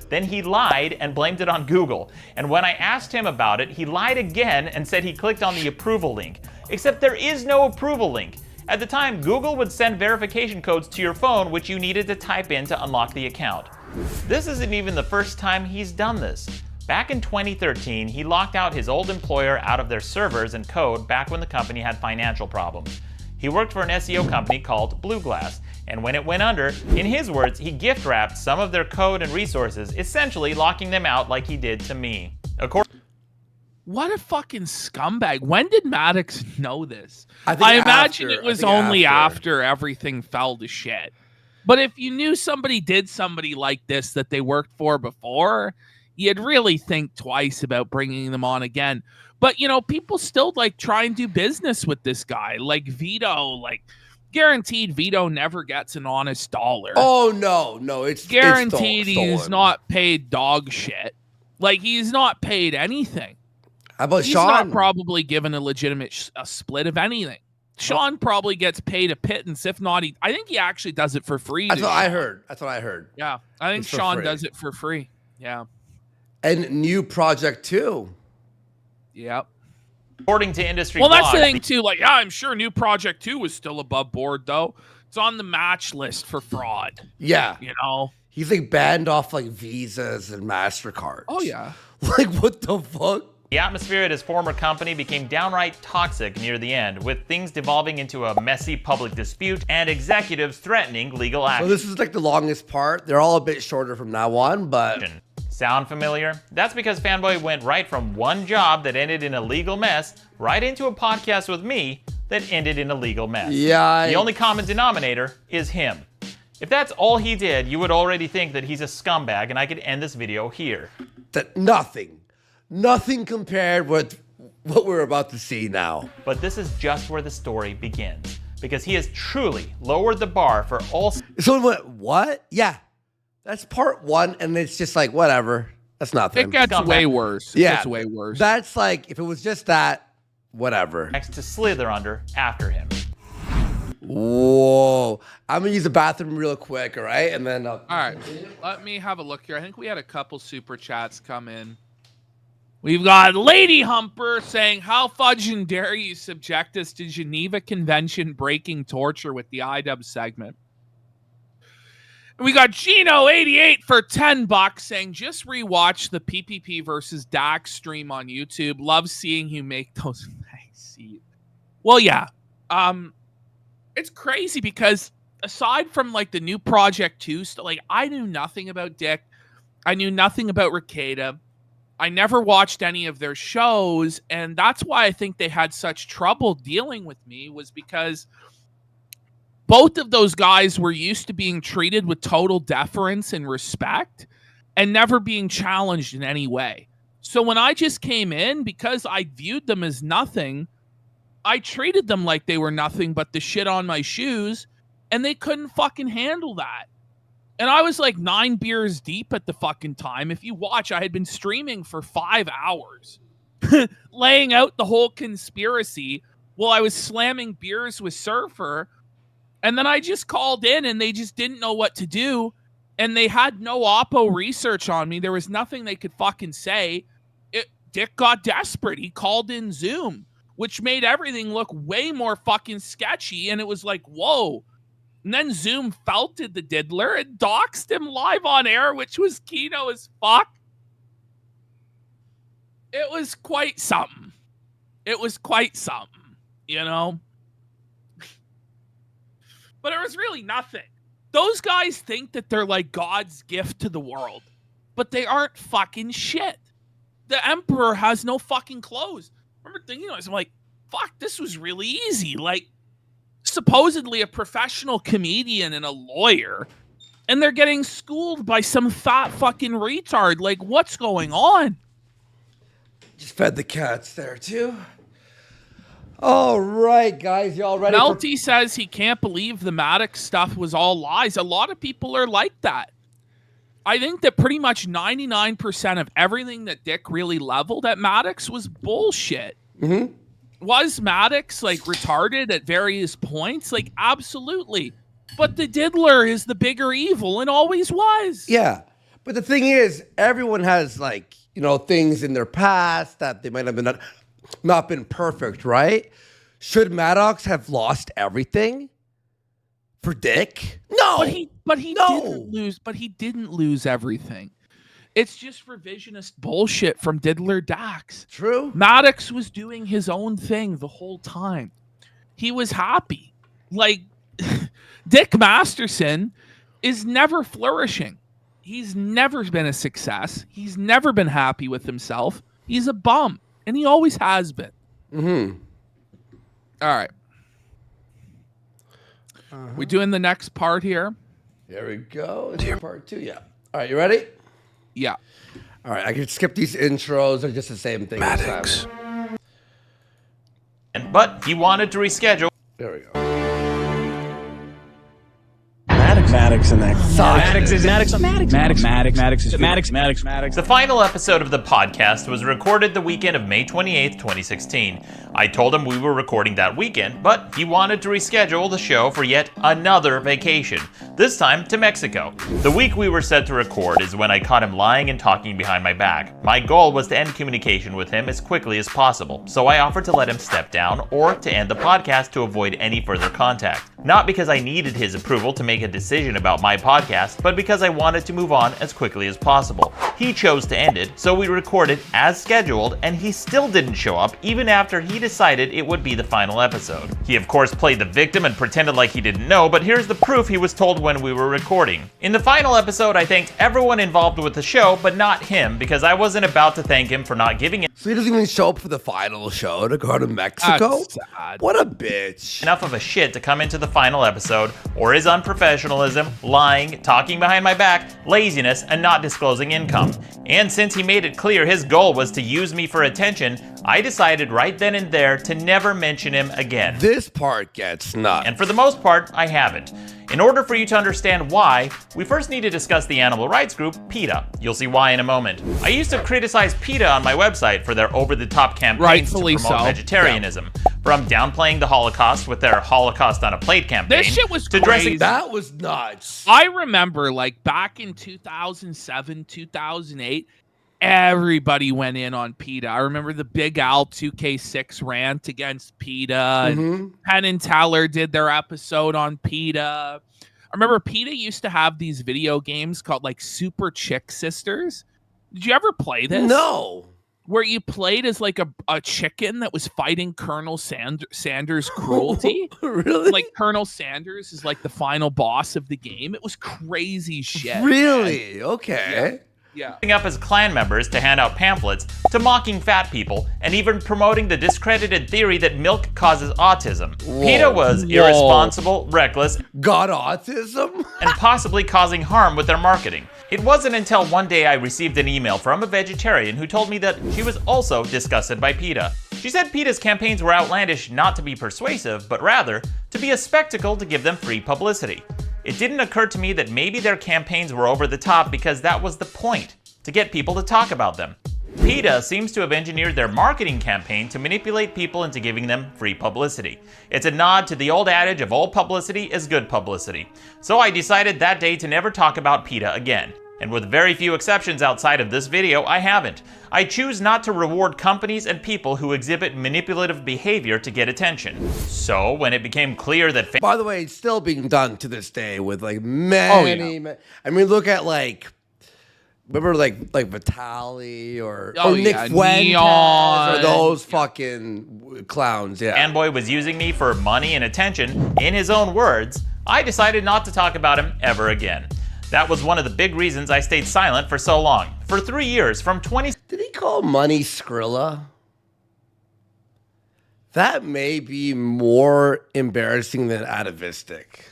Then he lied and blamed it on Google. And when I asked him about it, he lied again and said he clicked on the approval link. Except there is no approval link. At the time, Google would send verification codes to your phone, which you needed to type in to unlock the account. This isn't even the first time he's done this. Back in 2013, he locked out his old employer out of their servers and code back when the company had financial problems. He worked for an SEO company called Blue Glass, and when it went under, in his words, he gift-wrapped some of their code and resources, essentially locking them out like he did to me. What a fucking scumbag. When did Maddox know this? I imagine it was only after everything fell to shit. But if you knew somebody did somebody like this that they worked for before, you'd really think twice about bringing them on again. But, you know, people still, like, try and do business with this guy. Like, Vito, like, guaranteed Vito never gets an honest dollar. Oh, no, it's guaranteed stolen. He's not paid dog shit. Like, he's not paid anything. How about he's Sean? Not probably given a legitimate a split of anything. Sean probably gets paid a pittance. If not, I think he actually does it for free. That's what I heard. Yeah, I think Sean does it for free. Yeah. And new project too. Yep. According to industry blogs, that's the thing too. Like, yeah, I'm sure new project 2 was still above board though. It's on the match list for fraud. Yeah. You know? He's like banned off like Visas and MasterCards. Oh yeah. Like what the fuck? The atmosphere at his former company became downright toxic near the end, with things devolving into a messy public dispute and executives threatening legal action. So this is like the longest part. They're all a bit shorter from now on, but... Sound familiar? That's because Fanboy went right from one job that ended in a legal mess right into a podcast with me that ended in a legal mess. Yeah. The only common denominator is him. If that's all he did, you would already think that he's a scumbag, and I could end this video here. Nothing compared with what we're about to see now. But this is just where the story begins, because he has truly lowered the bar for all... So what? Yeah. That's part 1, and it's just like, whatever. That's nothing. It gets way worse. Yeah. It gets way worse. That's like, if it was just that, whatever. Next to slither under after him. Whoa. I'm going to use the bathroom real quick, all right? And then... all right. Let me have a look here. I think we had a couple super chats come in. We've got Lady Humper saying, how fudging dare you subject us to Geneva Convention breaking torture with the IDub segment. We got Gino88 for $10 saying, just rewatch the PPP versus Dax stream on YouTube. Love seeing you make those. Well, yeah. It's crazy because aside from like the new Project 2 stuff, like I knew nothing about Dick. I knew nothing about Ricada. I never watched any of their shows. And that's why I think they had such trouble dealing with me, was because both of those guys were used to being treated with total deference and respect and never being challenged in any way. So when I just came in, because I viewed them as nothing, I treated them like they were nothing but the shit on my shoes, and they couldn't fucking handle that. And I was like 9 beers deep at the fucking time. If you watch, I had been streaming for 5 hours, laying out the whole conspiracy while I was slamming beers with Surfer. And then I just called in and they just didn't know what to do. And they had no Oppo research on me. There was nothing they could fucking say. Dick got desperate. He called in Zoom, which made everything look way more fucking sketchy. And it was like, whoa. And then Zoom felted the diddler and doxed him live on air, which was Kino as fuck. It was quite something. It was quite something, you know? But it was really nothing. Those guys think that they're like God's gift to the world, but they aren't fucking shit. The Emperor has no fucking clothes. I remember thinking, I'm like, fuck, this was really easy. Like, supposedly a professional comedian and a lawyer, and they're getting schooled by some fat fucking retard. Like, what's going on? Just fed the cats there too. All right, guys, y'all ready? Melty says he can't believe the Maddox stuff was all lies. A lot of people are like that. I think that pretty much 99% of everything that Dick really leveled at Maddox was bullshit. Mm-hmm. Was Maddox like retarded at various points? Like, absolutely. But the diddler is the bigger evil and always was. Yeah. But the thing is, everyone has like, you know, things in their past that they might have been not been perfect, right? Should Maddox have lost everything for Dick? No. But he didn't lose. But he didn't lose everything. It's just revisionist bullshit from Diddler Dax. True. Maddox was doing his own thing the whole time. He was happy. Like, Dick Masterson is never flourishing. He's never been a success. He's never been happy with himself. He's a bum. And he always has been. Mm-hmm. All right. We doing the next part here? There we go. It's part 2, yeah. All right, you ready? Yeah. All right, I can skip these intros. They're just the same thing. Maddox. But he wanted to reschedule. There we go. Maddox in that. The final episode of the podcast was recorded the weekend of May 28th, 2016. I told him we were recording that weekend, but he wanted to reschedule the show for yet another vacation, this time to Mexico. The week we were set to record is when I caught him lying and talking behind my back. My goal was to end communication with him as quickly as possible, so I offered to let him step down or to end the podcast to avoid any further contact. Not because I needed his approval to make a decision about my podcast, but because I wanted to move on as quickly as possible. He chose to end it, so we recorded as scheduled, and he still didn't show up even after he decided it would be the final episode. He of course played the victim and pretended like he didn't know, but here's the proof he was told when we were recording. In the final episode, I thanked everyone involved with the show, but not him, because I wasn't about to thank him for not giving it. So he doesn't even show up for the final show to go to Mexico? That's sad. What a bitch. Enough of a shit to come into the final episode, or his unprofessionalism, lying, talking behind my back, laziness, and not disclosing income. And since he made it clear his goal was to use me for attention, I decided right then and there to never mention him again. This part gets nuts. And for the most part, I haven't. In order for you to understand why, we first need to discuss the animal rights group, PETA. You'll see why in a moment. I used to criticize PETA on my website for their over-the-top campaigns to promote vegetarianism. From downplaying the Holocaust with their Holocaust on a Plate campaign. This shit was to crazy. dressing. That was nuts. I remember, like, back in 2007, 2008, everybody went in on PETA. I remember the Big Al 2K6 rant against PETA. And Penn and Teller did their episode on PETA. I remember PETA used to have these video games called, like, Super Chick Sisters. Did you ever play this? No. Where you played as, like, a chicken that was fighting Colonel Sanders' cruelty. Really? Like, Colonel Sanders is, like, the final boss of the game. It was crazy shit. Really? Okay. Yeah. Up as Klan members to hand out pamphlets, to mocking fat people, and even promoting the discredited theory that milk causes autism. PETA was irresponsible, reckless, got autism, and possibly causing harm with their marketing. It wasn't until one day I received an email from a vegetarian who told me that she was also disgusted by PETA. She said PETA's campaigns were outlandish not to be persuasive, but rather to be a spectacle to give them free publicity. It didn't occur to me that maybe their campaigns were over the top because that was the point, to get people to talk about them. PETA seems to have engineered their marketing campaign to manipulate people into giving them free publicity. It's a nod to the old adage of all publicity is good publicity. So I decided that day to never talk about PETA again. And with very few exceptions outside of this video, I haven't. I choose not to reward companies and people who exhibit manipulative behavior to get attention. So when it became clear that... By the way, it's still being done to this day with like many... I mean, look at like... Remember like Vitaly or Nick Fuentes Neon. or those fucking clowns, yeah. Fanboy was using me for money and attention, in his own words, I decided not to talk about him ever again. That was one of the big reasons I stayed silent for so long. For 3 years, from 20... Did he call money Skrilla? That may be more embarrassing than atavistic.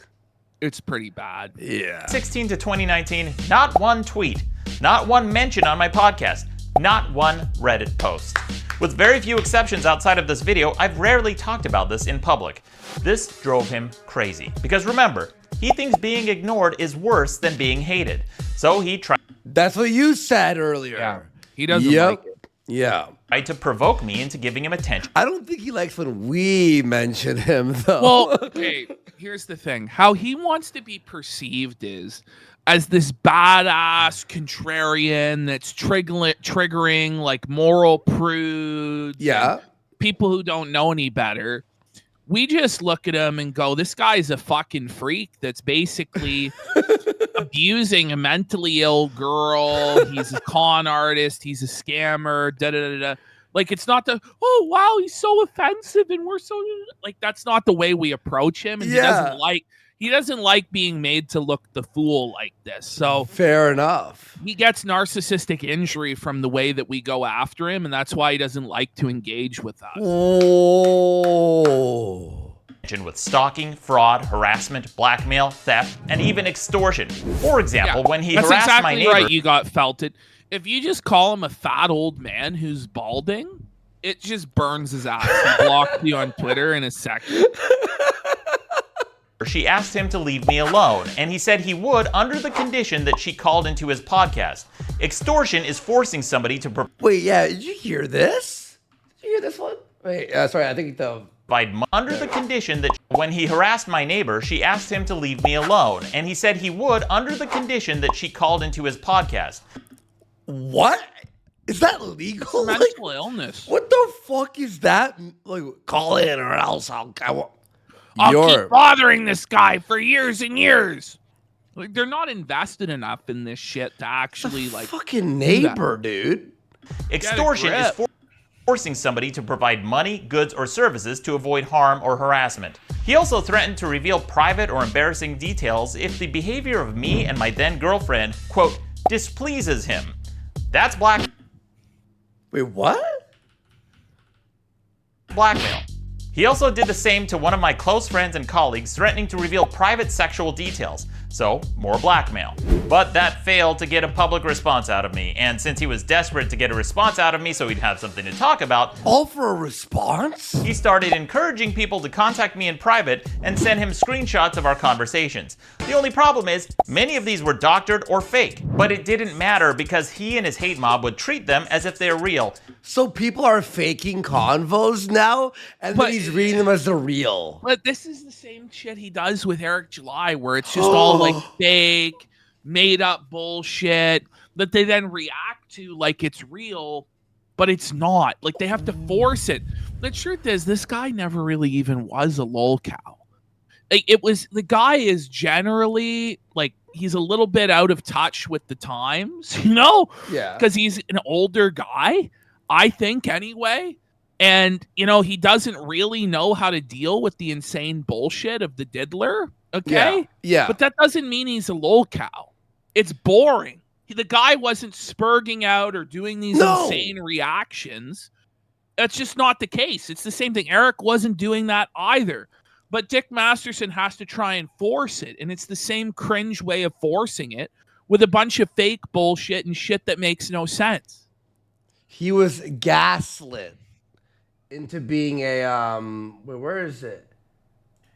It's pretty bad. Yeah. 2016 to 2019, not one tweet, not one mention on my podcast, not one Reddit post. With very few exceptions outside of this video, I've rarely talked about this in public. This drove him crazy. Because remember, he thinks being ignored is worse than being hated. So he tried... That's what you said earlier. Yeah. He doesn't like it. Yeah. Tried to provoke me into giving him attention. I don't think he likes when we mention him, though. Well, okay, here's the thing. How he wants to be perceived is as this badass contrarian that's triggering like moral prudes. Yeah. People who don't know any better. We just look at him and go, this guy's a fucking freak that's basically abusing a mentally ill girl. He's a con artist. He's a scammer. Da da da da. Like, it's not the, oh, wow, he's so offensive and we're so, like, that's not the way we approach him. And he doesn't like being made to look the fool like this. So fair enough. He gets narcissistic injury from the way that we go after him, and that's why he doesn't like to engage with us. Oh. With stalking, fraud, harassment, blackmail, theft, and even extortion. For example, when he harassed my neighbor... Right, you got felted. If you just call him a fat old man who's balding, it just burns his ass. He blocked you on Twitter in a second. She asked him to leave me alone, and he said he would under the condition that she called into his podcast. Extortion is forcing somebody to... Wait, yeah, did you hear this? Did you hear this one? Wait, sorry, I think the... Under the condition that when he harassed my neighbor, she asked him to leave me alone, and he said he would under the condition that she called into his podcast. What? Is that legal? Mental illness. What the fuck is that? Like, call in or else I'll keep bothering this guy for years and years. Like, they're not invested enough in this shit to actually like fucking neighbor, dude. Extortion is forcing somebody to provide money, goods, or services to avoid harm or harassment. He also threatened to reveal private or embarrassing details if the behavior of me and my then girlfriend, quote, displeases him. That's blackmail. Wait, what? Blackmail. He also did the same to one of my close friends and colleagues, threatening to reveal private sexual details. So, more blackmail. But that failed to get a public response out of me, and since he was desperate to get a response out of me so he'd have something to talk about... All for a response? He started encouraging people to contact me in private and send him screenshots of our conversations. The only problem is, many of these were doctored or fake, but it didn't matter because he and his hate mob would treat them as if they're real. So people are faking convos now, and then he's reading them as the real. But this is the same shit he does with Eric July, where it's just all like fake, made up bullshit that they then react to like it's real, but it's not. Like, they have to force it. The truth is, this guy never really even was a lolcow. Like, the guy is generally like, he's a little bit out of touch with the times, you know? Yeah. Because he's an older guy, I think, anyway. And, you know, he doesn't really know how to deal with the insane bullshit of the diddler. Okay? Yeah. But that doesn't mean he's a lolcow. It's boring. The guy wasn't spurging out or doing these insane reactions. That's just not the case. It's the same thing. Eric wasn't doing that either. But Dick Masterson has to try and force it. And it's the same cringe way of forcing it with a bunch of fake bullshit and shit that makes no sense. He was gaslit into being a where is it?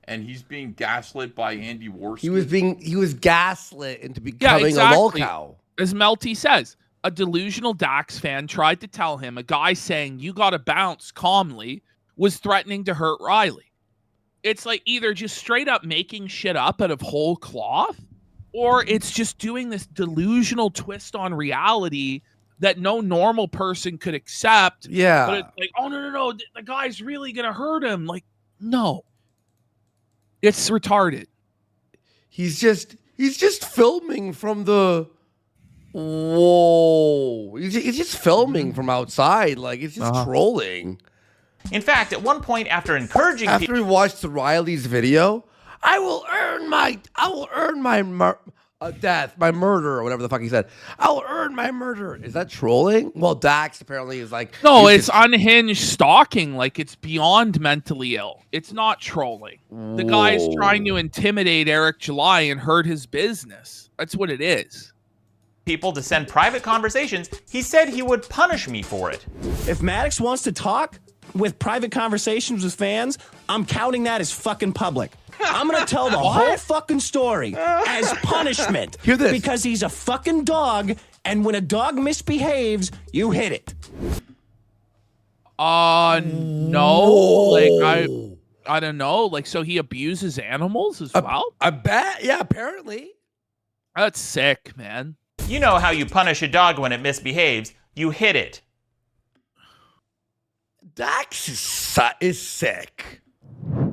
And he's being gaslit by Andy Warski. He was gaslit into becoming a lolcow. As Melty says, a delusional Dax fan tried to tell him a guy saying you gotta bounce calmly was threatening to hurt Riley. It's like either just straight up making shit up out of whole cloth, or it's just doing this delusional twist on reality that no normal person could accept. Yeah. But it's like, oh, no, the guy's really going to hurt him. Like, no. It's retarded. He's just filming from the... Whoa. He's just filming from outside. Like, it's just trolling. In fact, at one point after encouraging After we watched Riley's video, I will earn my death, my murder, or whatever the fuck he said. I will earn my murder. Is that trolling? Well, Dax apparently is like... No, it's unhinged stalking. Like, it's beyond mentally ill. It's not trolling. The guy's trying to intimidate Eric July and hurt his business. That's what it is. People to send private conversations, he said he would punish me for it. If Maddox wants to talk with private conversations with fans, I'm counting that as fucking public. I'm gonna tell the whole fucking story as punishment. Hear this. Because he's a fucking dog, and when a dog misbehaves, you hit it. No. Like, I don't know. Like, so he abuses animals as well? I bet. Yeah, apparently. That's sick, man. You know how you punish a dog when it misbehaves. You hit it. Dax is sick.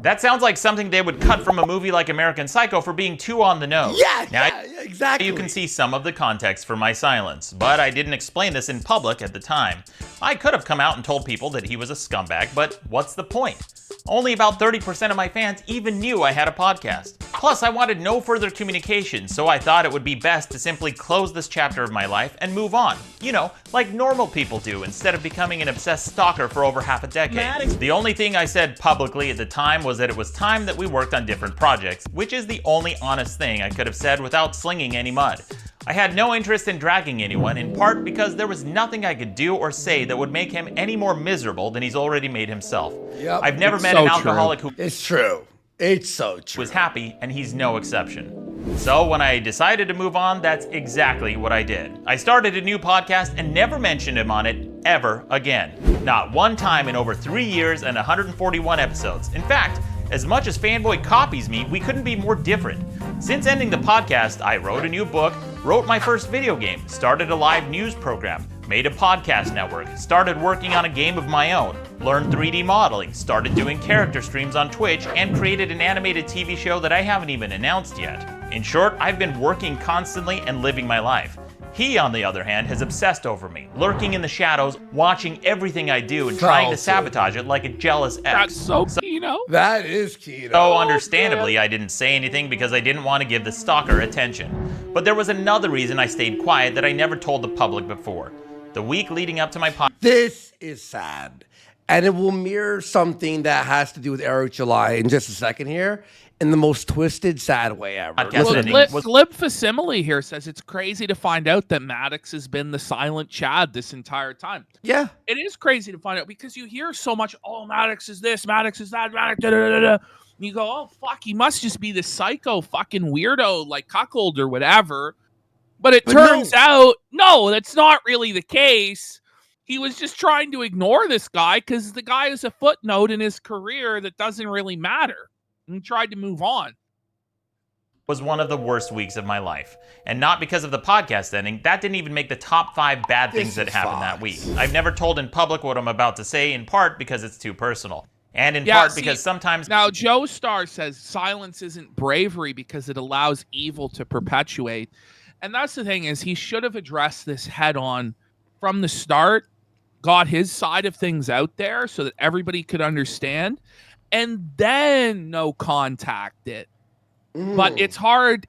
That sounds like something they would cut from a movie like American Psycho for being too on the nose. Yeah, exactly. You can see some of the context for my silence, but I didn't explain this in public at the time. I could have come out and told people that he was a scumbag, but what's the point? Only about 30% of my fans even knew I had a podcast. Plus, I wanted no further communication, so I thought it would be best to simply close this chapter of my life and move on. You know, like normal people do, instead of becoming an obsessed stalker for over half a decade. Maddox. The only thing I said publicly at the time was that it was time that we worked on different projects, which is the only honest thing I could have said without slinging any mud. I had no interest in dragging anyone, in part because there was nothing I could do or say that would make him any more miserable than he's already made himself. Yep. I've never met an alcoholic who It's true. It's so true. was happy, and he's no exception. So when I decided to move on, that's exactly what I did. I started a new podcast and never mentioned him on it ever again. Not one time in over 3 years and 141 episodes. In fact, as much as Fanboy copies me, we couldn't be more different. Since ending the podcast, I wrote a new book, wrote my first video game, started a live news program, made a podcast network, started working on a game of my own, learned 3D modeling, started doing character streams on Twitch, and created an animated TV show that I haven't even announced yet. In short, I've been working constantly and living my life. He, on the other hand, has obsessed over me, lurking in the shadows, watching everything I do and trying to sabotage it like a jealous ex. That's so Kino. That is Kino. So understandably, I didn't say anything because I didn't want to give the stalker attention. But there was another reason I stayed quiet that I never told the public before. The week leading up to my podcast. This is sad. And it will mirror something that has to do with Eric July in just a second here, in the most twisted, sad way ever. Glib Facsimile here says it's crazy to find out that Maddox has been the silent Chad this entire time. Yeah. It is crazy to find out because you hear so much, oh, Maddox is this, Maddox is that, Maddox, da-da-da-da. And you go, oh, fuck, he must just be this psycho fucking weirdo, like cuckold or whatever. But it turns out, no, that's not really the case. He was just trying to ignore this guy because the guy is a footnote in his career that doesn't really matter. And tried to move on. Was one of the worst weeks of my life. And not because of the podcast ending. That didn't even make the top 5 bad things that happened that week. I've never told in public what I'm about to say, in part because it's too personal. And in part because sometimes... Now, Joe Star says silence isn't bravery because it allows evil to perpetuate. And that's the thing is he should have addressed this head on from the start, got his side of things out there so that everybody could understand, and then no contact it. But it's hard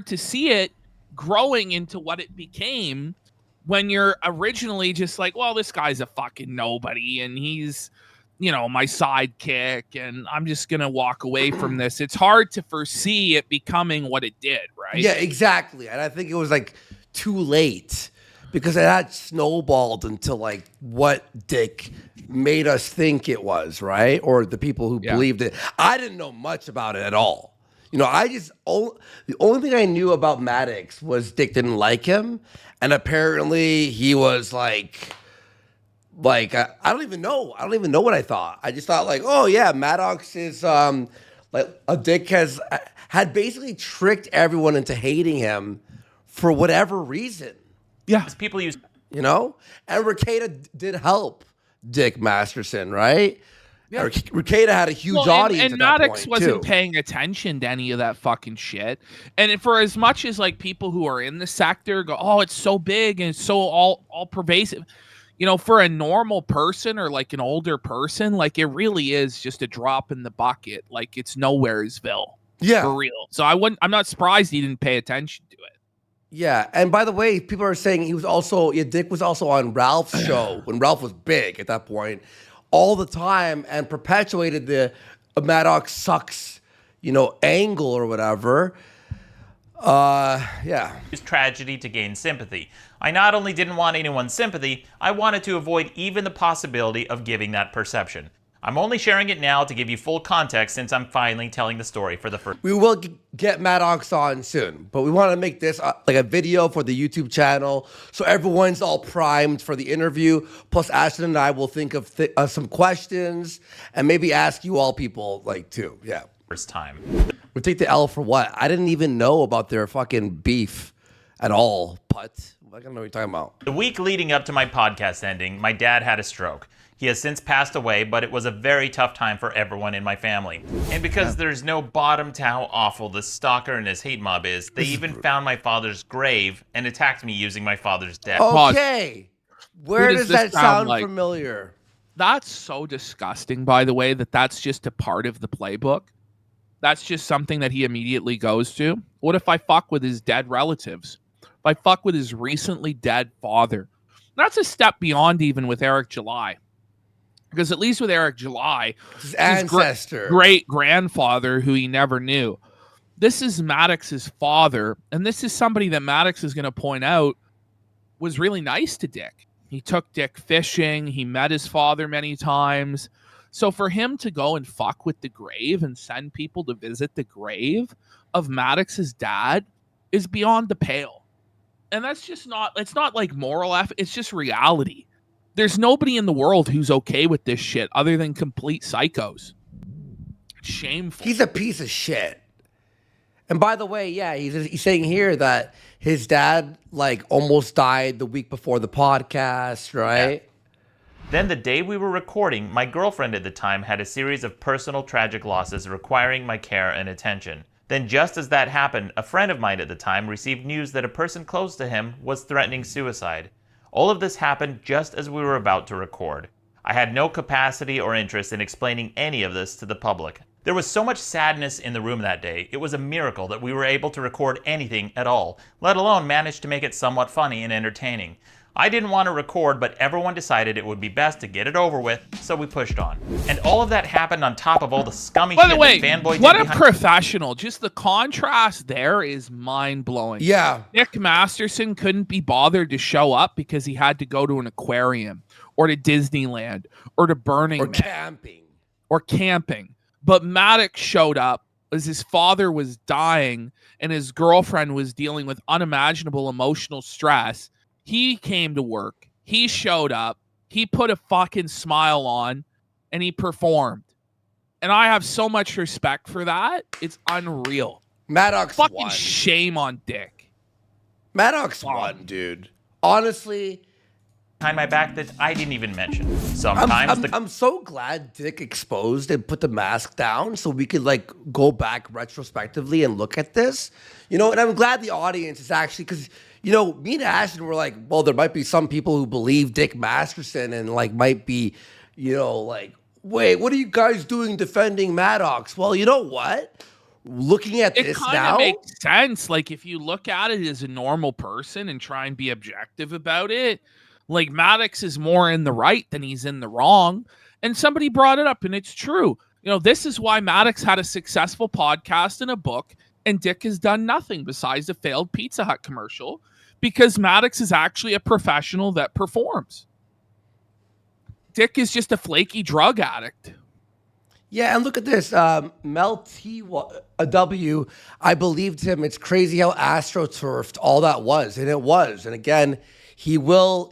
to see it growing into what it became when you're originally just like, well, this guy's a fucking nobody and he's, you know, my sidekick and I'm just going to walk away from this. It's hard to foresee it becoming what it did, right? Yeah, exactly. And I think it was like too late because it had snowballed into like what Dick made us think it was, right? Or the people who believed it. I didn't know much about it at all. You know, the only thing I knew about Maddox was Dick didn't like him, and apparently he was like I don't even know. I don't even know what I thought. I just thought like, oh yeah, Maddox is like a Dick had basically tricked everyone into hating him for whatever reason. Yeah, people use, you know, and Rekieta did help Dick Masterson, right? Yeah. Rekieta had a huge audience, and at that Maddox point, wasn't too. paying attention to any of that fucking shit. And for as much as like people who are in the sector go, oh, it's so big and it's so all pervasive, you know, for a normal person or like an older person, like it really is just a drop in the bucket. Like it's nowheresville, for real. So I'm not surprised he didn't pay attention to it. Yeah, and by the way, people are saying Dick was also on Ralph's show when Ralph was big at that point, all the time, and perpetuated the Maddox sucks, you know, angle or whatever. Use tragedy to gain sympathy. I not only didn't want anyone's sympathy, I wanted to avoid even the possibility of giving that perception. I'm only sharing it now to give you full context since I'm finally telling the story for the first. We will get Maddox on soon, but we want to make this like a video for the YouTube channel so everyone's all primed for the interview. Plus, Ashton and I will think of some questions and maybe ask you all people like too. Yeah. First time. We take the L for what? I didn't even know about their fucking beef at all. But I don't know what you're talking about. The week leading up to my podcast ending, my dad had a stroke. He has since passed away, but it was a very tough time for everyone in my family. And because there's no bottom to how awful this stalker and his hate mob is, they even found my father's grave and attacked me using my father's death. Okay. Where does that sound like? Familiar? That's so disgusting, by the way, that's just a part of the playbook. That's just something that he immediately goes to. What if I fuck with his dead relatives? If I fuck with his recently dead father? That's a step beyond even with Eric July. Because at least with Eric July, his ancestor, great grandfather who he never knew. This is Maddox's father, and this is somebody that Maddox is going to point out was really nice to Dick. He took Dick fishing. He met his father many times. So for him to go and fuck with the grave and send people to visit the grave of Maddox's dad is beyond the pale. And that's just not, it's not like moral it's just reality. There's nobody in the world who's okay with this shit other than complete psychos. Shameful. He's a piece of shit. And by the way, yeah, he's saying here that his dad like almost died the week before the podcast, right? Yeah. Then the day we were recording, my girlfriend at the time had a series of personal tragic losses requiring my care and attention. Then just as that happened, a friend of mine at the time received news that a person close to him was threatening suicide. All of this happened just as we were about to record. I had no capacity or interest in explaining any of this to the public. There was so much sadness in the room that day, it was a miracle that we were able to record anything at all, let alone manage to make it somewhat funny and entertaining. I didn't want to record, but everyone decided it would be best to get it over with, so we pushed on. And all of that happened on top of all the scummy shit that Fanboy did. What a professional. Just the contrast there is mind-blowing. Yeah. Nick Masterson couldn't be bothered to show up because he had to go to an aquarium or to Disneyland or to Burning Man. Or camping. But Maddox showed up as his father was dying and his girlfriend was dealing with unimaginable emotional stress. He came to work. He showed up. He put a fucking smile on and he performed. And I have so much respect for that. It's unreal. Maddox fucking won. Shame on Dick. Maddox won, dude. Honestly. Behind my back that I didn't even mention. Sometimes I'm so glad Dick exposed and put the mask down so we could like go back retrospectively and look at this. You know, and I'm glad the audience is actually, because you know, me and Ashton were like, well, there might be some people who believe Dick Masterson and like might be, you know, like, wait, what are you guys doing defending Maddox? Well, you know what? Looking at this now, it kind of makes sense. Like if you look at it as a normal person and try and be objective about it, like Maddox is more in the right than he's in the wrong. And somebody brought it up and it's true. You know, this is why Maddox had a successful podcast and a book and Dick has done nothing besides a failed Pizza Hut commercial because Maddox is actually a professional that performs. Dick is just a flaky drug addict. Yeah, and look at this. Mel T.W., I believed him. It's crazy how astroturfed all that was, and it was. And again, he will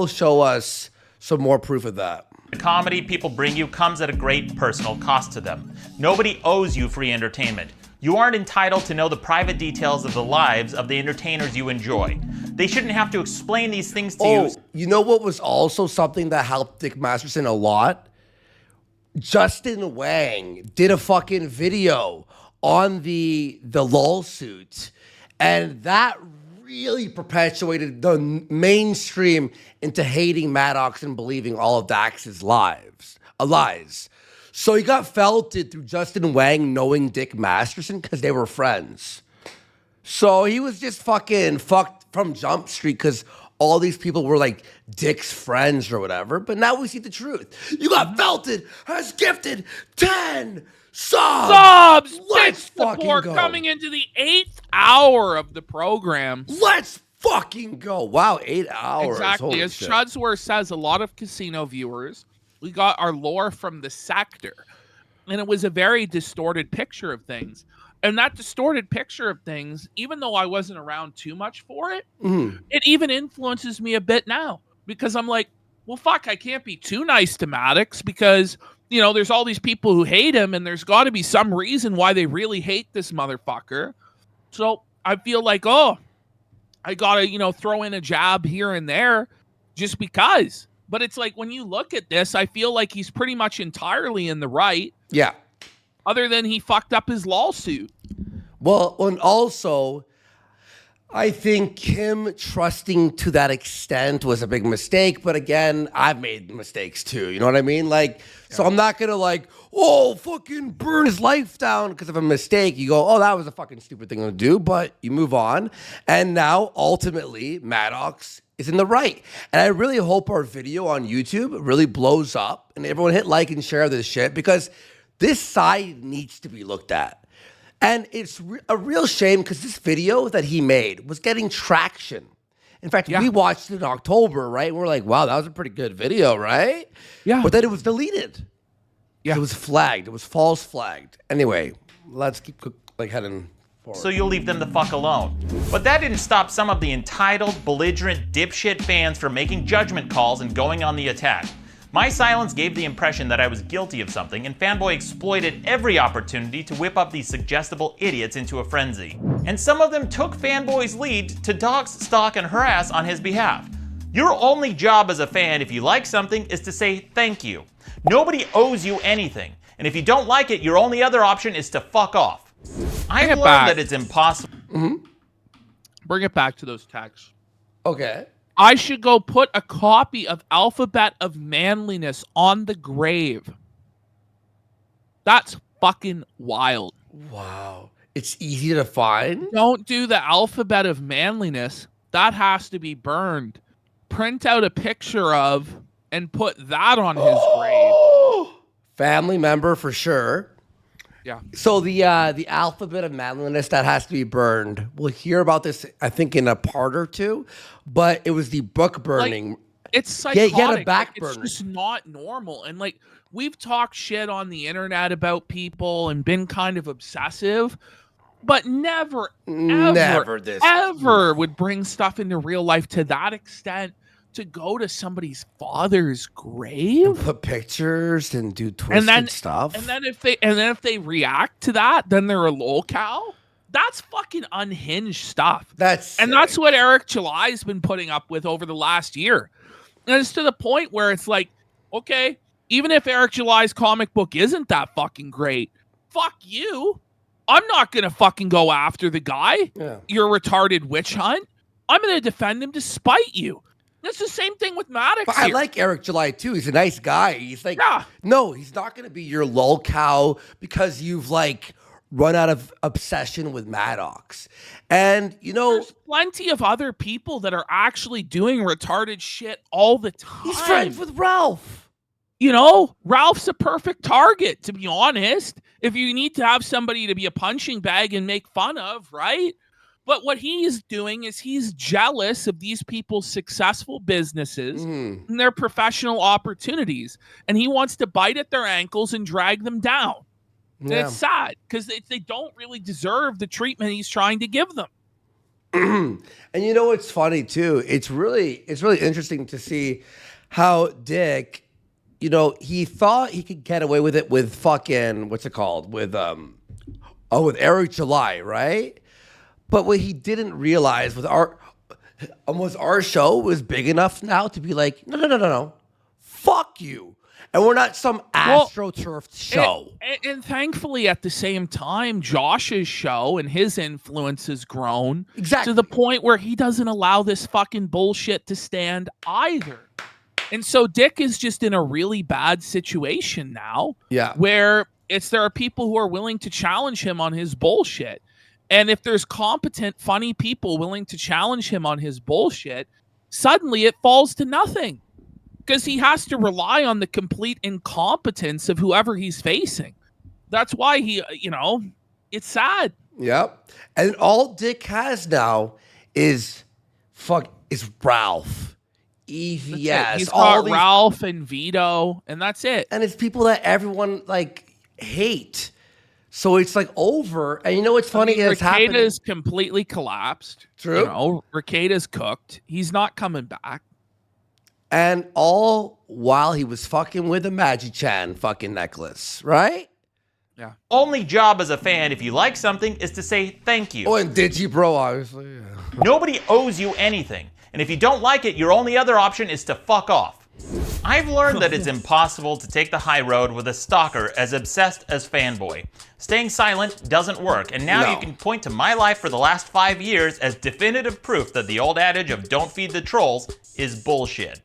show us some more proof of that. The comedy people bring you comes at a great personal cost to them. Nobody owes you free entertainment. You aren't entitled to know the private details of the lives of the entertainers you enjoy. They shouldn't have to explain these things to you. You know what was also something that helped Dick Masterson a lot? Justin Wang did a fucking video on the lawsuit, and that really perpetuated the mainstream into hating Maddox and believing all of Dax's lies. So he got felted through Justin Wang knowing Dick Masterson because they were friends. So he was just fucking fucked from Jump Street because all these people were like Dick's friends or whatever. But now we see the truth. You got felted, has gifted 10 subs. Let's fucking go. Coming into the 8th hour of the program. Let's fucking go. Wow, 8 hours. Exactly. Holy As shit. Trudsworth says, a lot of casino viewers, we got our lore from the sector. And it was a very distorted picture of things. And that distorted picture of things, even though I wasn't around too much for it, it even influences me a bit now. Because I'm like, well, fuck, I can't be too nice to Maddox because, you know, there's all these people who hate him and there's got to be some reason why they really hate this motherfucker. So I feel like, oh, I got to, you know, throw in a jab here and there just because. But it's like when you look at this, I feel like he's pretty much entirely in the right. Yeah. Other than he fucked up his lawsuit. Well, and also, I think him trusting to that extent was a big mistake. But again, I've made mistakes too. You know what I mean? Like, so I'm not going to like, oh, fucking burn his life down because of a mistake. You go, oh, that was a fucking stupid thing to do. But you move on. And now, ultimately, Maddox is in the right. And I really hope our video on YouTube really blows up. And everyone hit like and share this shit because this side needs to be looked at. And it's a real shame because this video that he made was getting traction. In fact, we watched it in October, right? And we're like, wow, that was a pretty good video, right? Yeah. But then it was deleted. Yeah. It was flagged. It was false flagged. Anyway, let's keep like heading forward. So you'll leave them the fuck alone. But that didn't stop some of the entitled, belligerent, dipshit fans from making judgment calls and going on the attack. My silence gave the impression that I was guilty of something, and Fanboy exploited every opportunity to whip up these suggestible idiots into a frenzy. And some of them took Fanboy's lead to dox, stalk, and harass on his behalf. Your only job as a fan, if you like something, is to say thank you. Nobody owes you anything, and if you don't like it, your only other option is to fuck off. I've learned that it's impossible. Bring it back to those texts. Okay. I should go put a copy of Alphabet of Manliness on the grave. That's fucking wild. Wow. It's easy to find. Don't do the Alphabet of Manliness. That has to be burned. Print out a picture of and put that on his grave. Family member for sure. Yeah. So the Alphabet of Manliness, that has to be burned. We'll hear about this, I think, in a part or two. But it was the book burning. Like, it's psychotic. Yeah, a back It's burner. just not normal. And like we've talked shit on the internet about people and been kind of obsessive, but never would bring stuff into real life to that extent. To go to somebody's father's grave, and put pictures and do twisted stuff, and then if they react to that, then they're a lolcow. That's fucking unhinged stuff. That's what Eric July's been putting up with over the last year, and it's to the point where it's like, okay, even if Eric July's comic book isn't that fucking great, fuck you. I'm not gonna fucking go after the guy. Yeah. You're a retarded witch hunt. I'm gonna defend him to spite you. That's the same thing with Maddox. But I like Eric July too. He's a nice guy. He's like, no, he's not going to be your lol cow because you've like run out of obsession with Maddox. And you know, there's plenty of other people that are actually doing retarded shit all the time. He's friends with Ralph. You know, Ralph's a perfect target, to be honest. If you need to have somebody to be a punching bag and make fun of, right? But what he is doing is he's jealous of these people's successful businesses and their professional opportunities. And he wants to bite at their ankles and drag them down. And it's sad because they don't really deserve the treatment he's trying to give them. And you know what's funny too? It's really interesting to see how Dick, you know, he thought he could get away with it with fucking what's it called? With Eric July, right? But what he didn't realize was our show was big enough now to be like, no, fuck you. And we're not some AstroTurf show. And thankfully, at the same time, Josh's show and his influence has grown to the point where he doesn't allow this fucking bullshit to stand either. And so Dick is just in a really bad situation now. Yeah. Where there are people who are willing to challenge him on his bullshit. And if there's competent, funny people willing to challenge him on his bullshit, suddenly it falls to nothing. Because he has to rely on the complete incompetence of whoever he's facing. That's why it's sad. Yep. And all Dick has now is Ralph. EVS. He's got Ralph and Vito, and that's it. And it's people that everyone hate. So it's over. And you know what's funny? Rekida's completely collapsed. True. You know, Rekida's cooked. He's not coming back. And all while he was fucking with a Magi-chan fucking necklace, right? Yeah. Only job as a fan, if you like something, is to say thank you. Oh, and Digibro, obviously. Yeah. Nobody owes you anything. And if you don't like it, your only other option is to fuck off. I've learned that it's impossible to take the high road with a stalker as obsessed as Fanboy. Staying silent doesn't work, and now you can point to my life for the last 5 years as definitive proof that the old adage of don't feed the trolls is bullshit.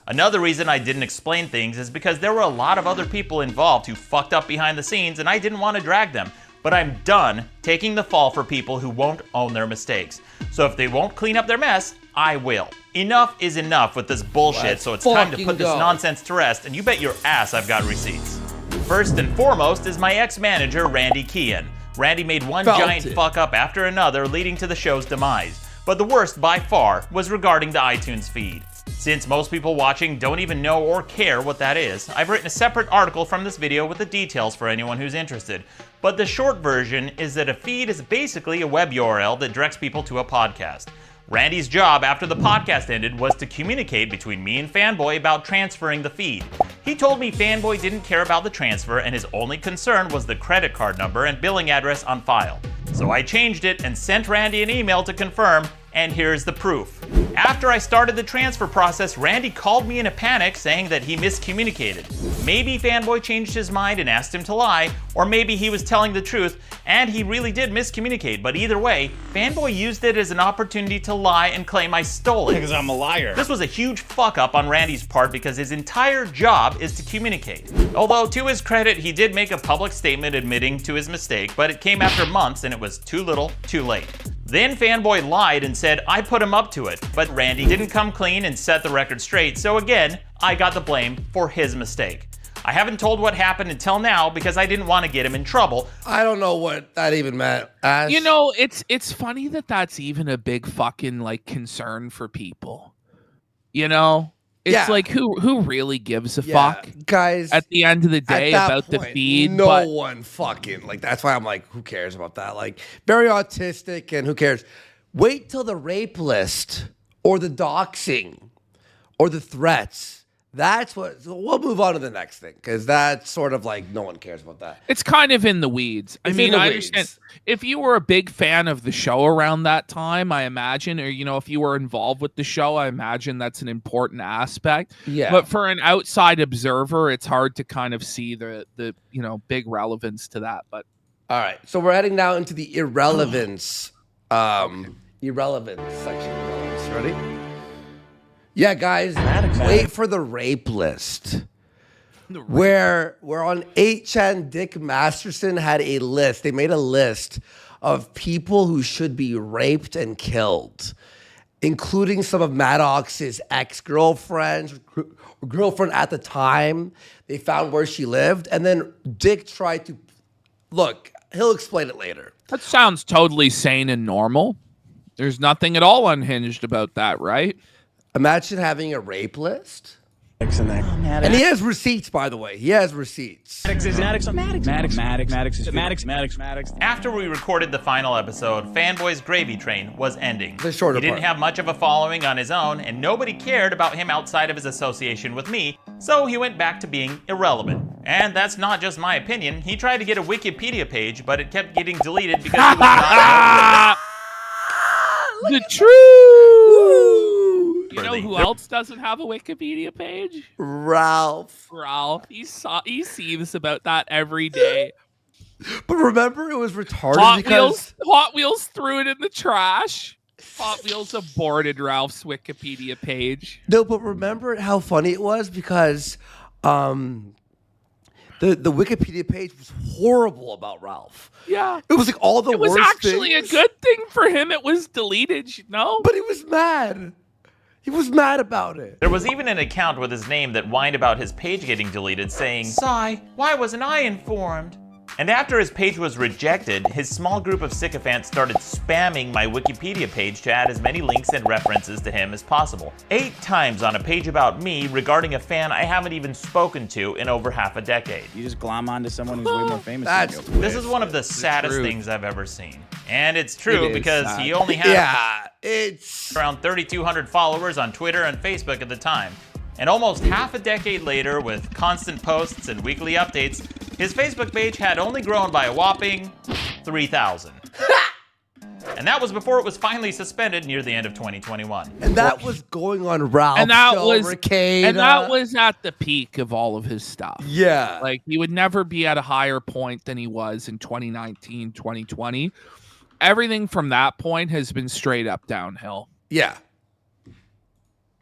Another reason I didn't explain things is because there were a lot of other people involved who fucked up behind the scenes and I didn't want to drag them. But I'm done taking the fall for people who won't own their mistakes. So if they won't clean up their mess, I will. Enough is enough with this bullshit, so it's time to put this nonsense to rest, and you bet your ass I've got receipts. First and foremost is my ex-manager, Randy Keehan. Randy made one giant fuck up after another, leading to the show's demise. But the worst by far was regarding the iTunes feed. Since most people watching don't even know or care what that is, I've written a separate article from this video with the details for anyone who's interested. But the short version is that a feed is basically a web URL that directs people to a podcast. Randy's job after the podcast ended was to communicate between me and Fanboy about transferring the feed. He told me Fanboy didn't care about the transfer and his only concern was the credit card number and billing address on file. So I changed it and sent Randy an email to confirm, and here's the proof. After I started the transfer process, Randy called me in a panic saying that he miscommunicated. Maybe Fanboy changed his mind and asked him to lie, or maybe he was telling the truth and he really did miscommunicate, but either way, Fanboy used it as an opportunity to lie and claim I stole it. Because I'm a liar. This was a huge fuck up on Randy's part because his entire job is to communicate. Although to his credit, he did make a public statement admitting to his mistake, but it came after months and it was too little, too late. Then Fanboy lied and said I put him up to it, but Randy didn't come clean and set the record straight, so again, I got the blame for his mistake. I haven't told what happened until now because I didn't want to get him in trouble. I don't know what that even meant. Ash. You know, it's funny that that's even a big fucking concern for people. You know? It's who really gives a fuck, guys? At the end of the day, about the feed. No one fucking that's why I'm who cares about that? Very autistic, and who cares? Wait till the rape list or the doxing or the threats. That's what. So we'll move on to the next thing because that's sort of no one cares about that. It's kind of in the weeds. I understand if you were a big fan of the show around that time, I imagine, or if you were involved with the show, I imagine that's an important aspect. Yeah. But for an outside observer, it's hard to kind of see the big relevance to that. But all right, so we're heading now into the irrelevance, irrelevance section. Ready? Yeah, guys, wait for the rape list. Where on 8chan, Dick Masterson had a list. They made a list of people who should be raped and killed. including some of Maddox's ex-girlfriends, or girlfriend at the time. They found where she lived, and then Dick tried to look. He'll explain it later. That sounds totally sane and normal. There's nothing at all unhinged about that, right? Imagine having a rape list. Maddox. And he has receipts, by the way. He has receipts. Maddox. After we recorded the final episode, Fanboy's gravy train was ending. The shorter He didn't part. have much of a following on his own, and nobody cared about him outside of his association with me, so he went back to being irrelevant. And that's not just my opinion. He tried to get a Wikipedia page, but it kept getting deleted because he was not The truth. You know who else doesn't have a Wikipedia page? Ralph. He seethes about that every day. But remember, it was retarded Hot Wheels threw it in the trash. Hot Wheels aborted Ralph's Wikipedia page. No, but remember how funny it was because the Wikipedia page was horrible about Ralph. Yeah. It was like all the worst It was actually things. a good thing for him it was deleted, you know? But he was mad. He was mad about it. There was even an account with his name that whined about his page getting deleted, saying, "Sigh, why wasn't I informed?" And after his page was rejected, his small group of sycophants started spamming my Wikipedia page to add as many links and references to him as possible. 8 times on a page about me regarding a fan I haven't even spoken to in over half a decade. You just glom onto someone who's way more famous That's than you. This is one of the saddest things I've ever seen. And it's true It is because sad. he only had it's around 3,200 followers on Twitter and Facebook at the time. And almost half a decade later, with constant posts and weekly updates, his Facebook page had only grown by a whopping 3,000. And that was before it was finally suspended near the end of 2021. and that was going on Ralph's And that show, was Ricada. and that was at the peak of all of his stuff. yeah. Like he would never be at a higher point than he was in 2019, 2020. Everything from that point has been straight up downhill. yeah.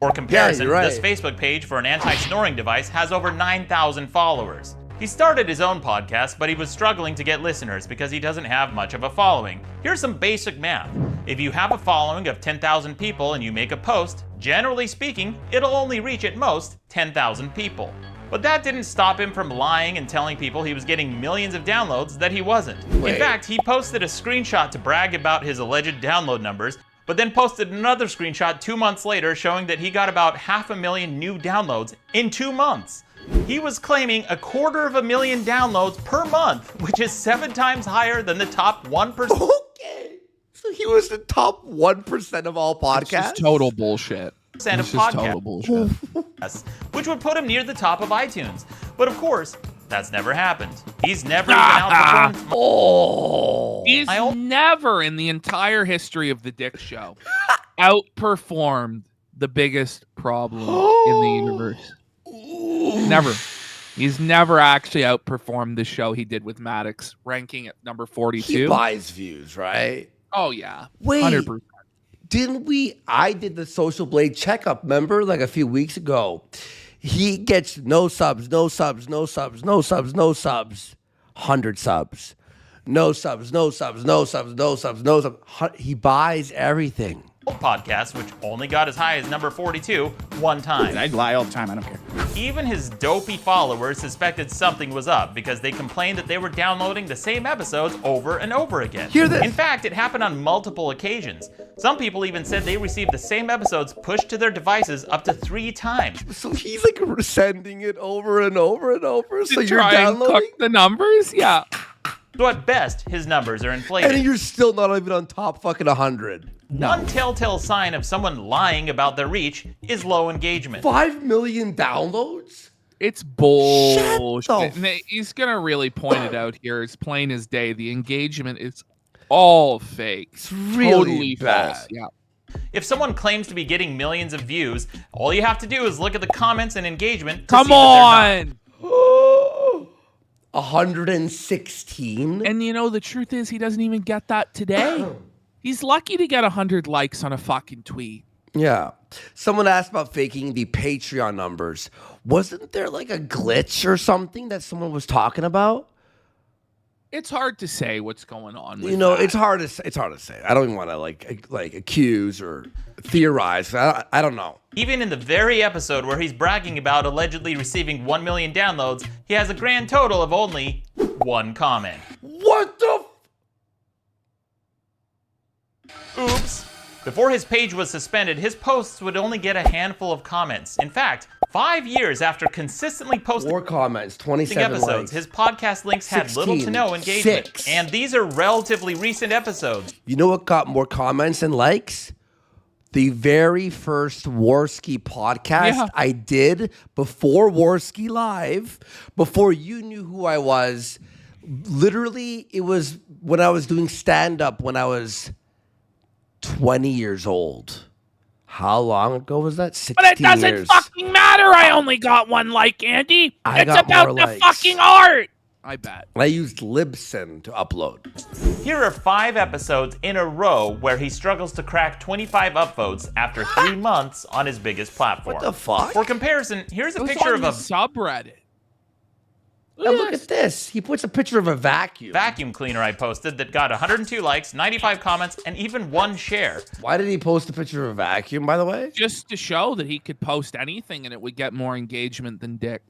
For comparison, you're right. this Facebook page for an anti-snoring device has over 9,000 followers. He started his own podcast, but he was struggling to get listeners because he doesn't have much of a following. Here's some basic math. If you have a following of 10,000 people and you make a post, generally speaking, it'll only reach at most 10,000 people. But that didn't stop him from lying and telling people he was getting millions of downloads that he wasn't. Wait. In fact, he posted a screenshot to brag about his alleged download numbers, but then posted another screenshot 2 months later showing that he got about 500,000 new downloads in 2 months. He was claiming 250,000 downloads per month, which is 7 times higher than the top 1%. Okay. So he was the top 1% of all It's podcasts? just total bullshit. Of It's just podcasts, total bullshit. which would put him near the top of iTunes. But of course, that's never happened. He's never even outperformed. He's never in the entire history of the Dick Show outperformed the biggest problem in the universe. Never. He's never actually outperformed the show he did with Maddox, ranking at number 42. He buys views, right? Oh, yeah. Wait. 100%. Didn't we? I did the Social Blade checkup, remember, like a few weeks ago. He gets no subs, no subs, no subs, no subs, no subs, 100 subs. No subs, no subs, no subs, no subs, no subs. He buys everything. Podcast, which only got as high as number 42 one time. I'd lie all the time. I don't care. Even his dopey followers suspected something was up because they complained that they were downloading the same episodes over and over again. Hear this. In fact, it happened on multiple occasions. Some people even said they received the same episodes pushed to their devices up to 3 times. So he's like sending it over and over and over. So To you're try and downloading, cook the numbers? Yeah. So at best, his numbers are inflated. and you're still not even on top fucking 100. One telltale sign of someone lying about their reach is low engagement. 5 million downloads? It's bullshit. Shut the And he's going to really point it out here. It's plain as day. The engagement is all fake. It's really totally bad. false. Yeah. If someone claims to be getting millions of views, all you have to do is look at the comments and engagement to Come see that they're not. on. 116? And you know, the truth is he doesn't even get that today. He's lucky to get 100 likes on a fucking tweet. Yeah. Someone asked about faking the Patreon numbers. Wasn't there like a glitch or something that someone was talking about? It's hard to say what's going on. With that. it's hard to say. I don't even want to like accuse or theorize. I don't know. Even in the very episode where he's bragging about allegedly receiving 1 million downloads, he has a grand total of only 1 comment. What the? Oops. Before his page was suspended, his posts would only get a handful of comments. In fact, 5 years after consistently posting 4 comments, 27 episodes, likes. his podcast links had 16, little to no engagement. 6. And these are relatively recent episodes. You know what got more comments and likes? The very first Warski podcast I did before Warski Live, before you knew who I was. Literally, it was when I was doing stand-up when I was 20 years old. How long ago was that? 16 But it doesn't years. fucking matter. I only got 1 like, Andy. I It's got about more the likes. fucking art. I bet. I used Libsyn to upload. Here are 5 episodes in a row where he struggles to crack 25 upvotes after 3 months on his biggest platform. What the fuck? For comparison, here's a It was picture on of the a subreddit. Now look at this. He puts a picture of a vacuum. vacuum cleaner I posted that got 102 likes, 95 comments, and even 1 share. Why did he post a picture of a vacuum, by the way? Just to show that he could post anything and it would get more engagement than Dick.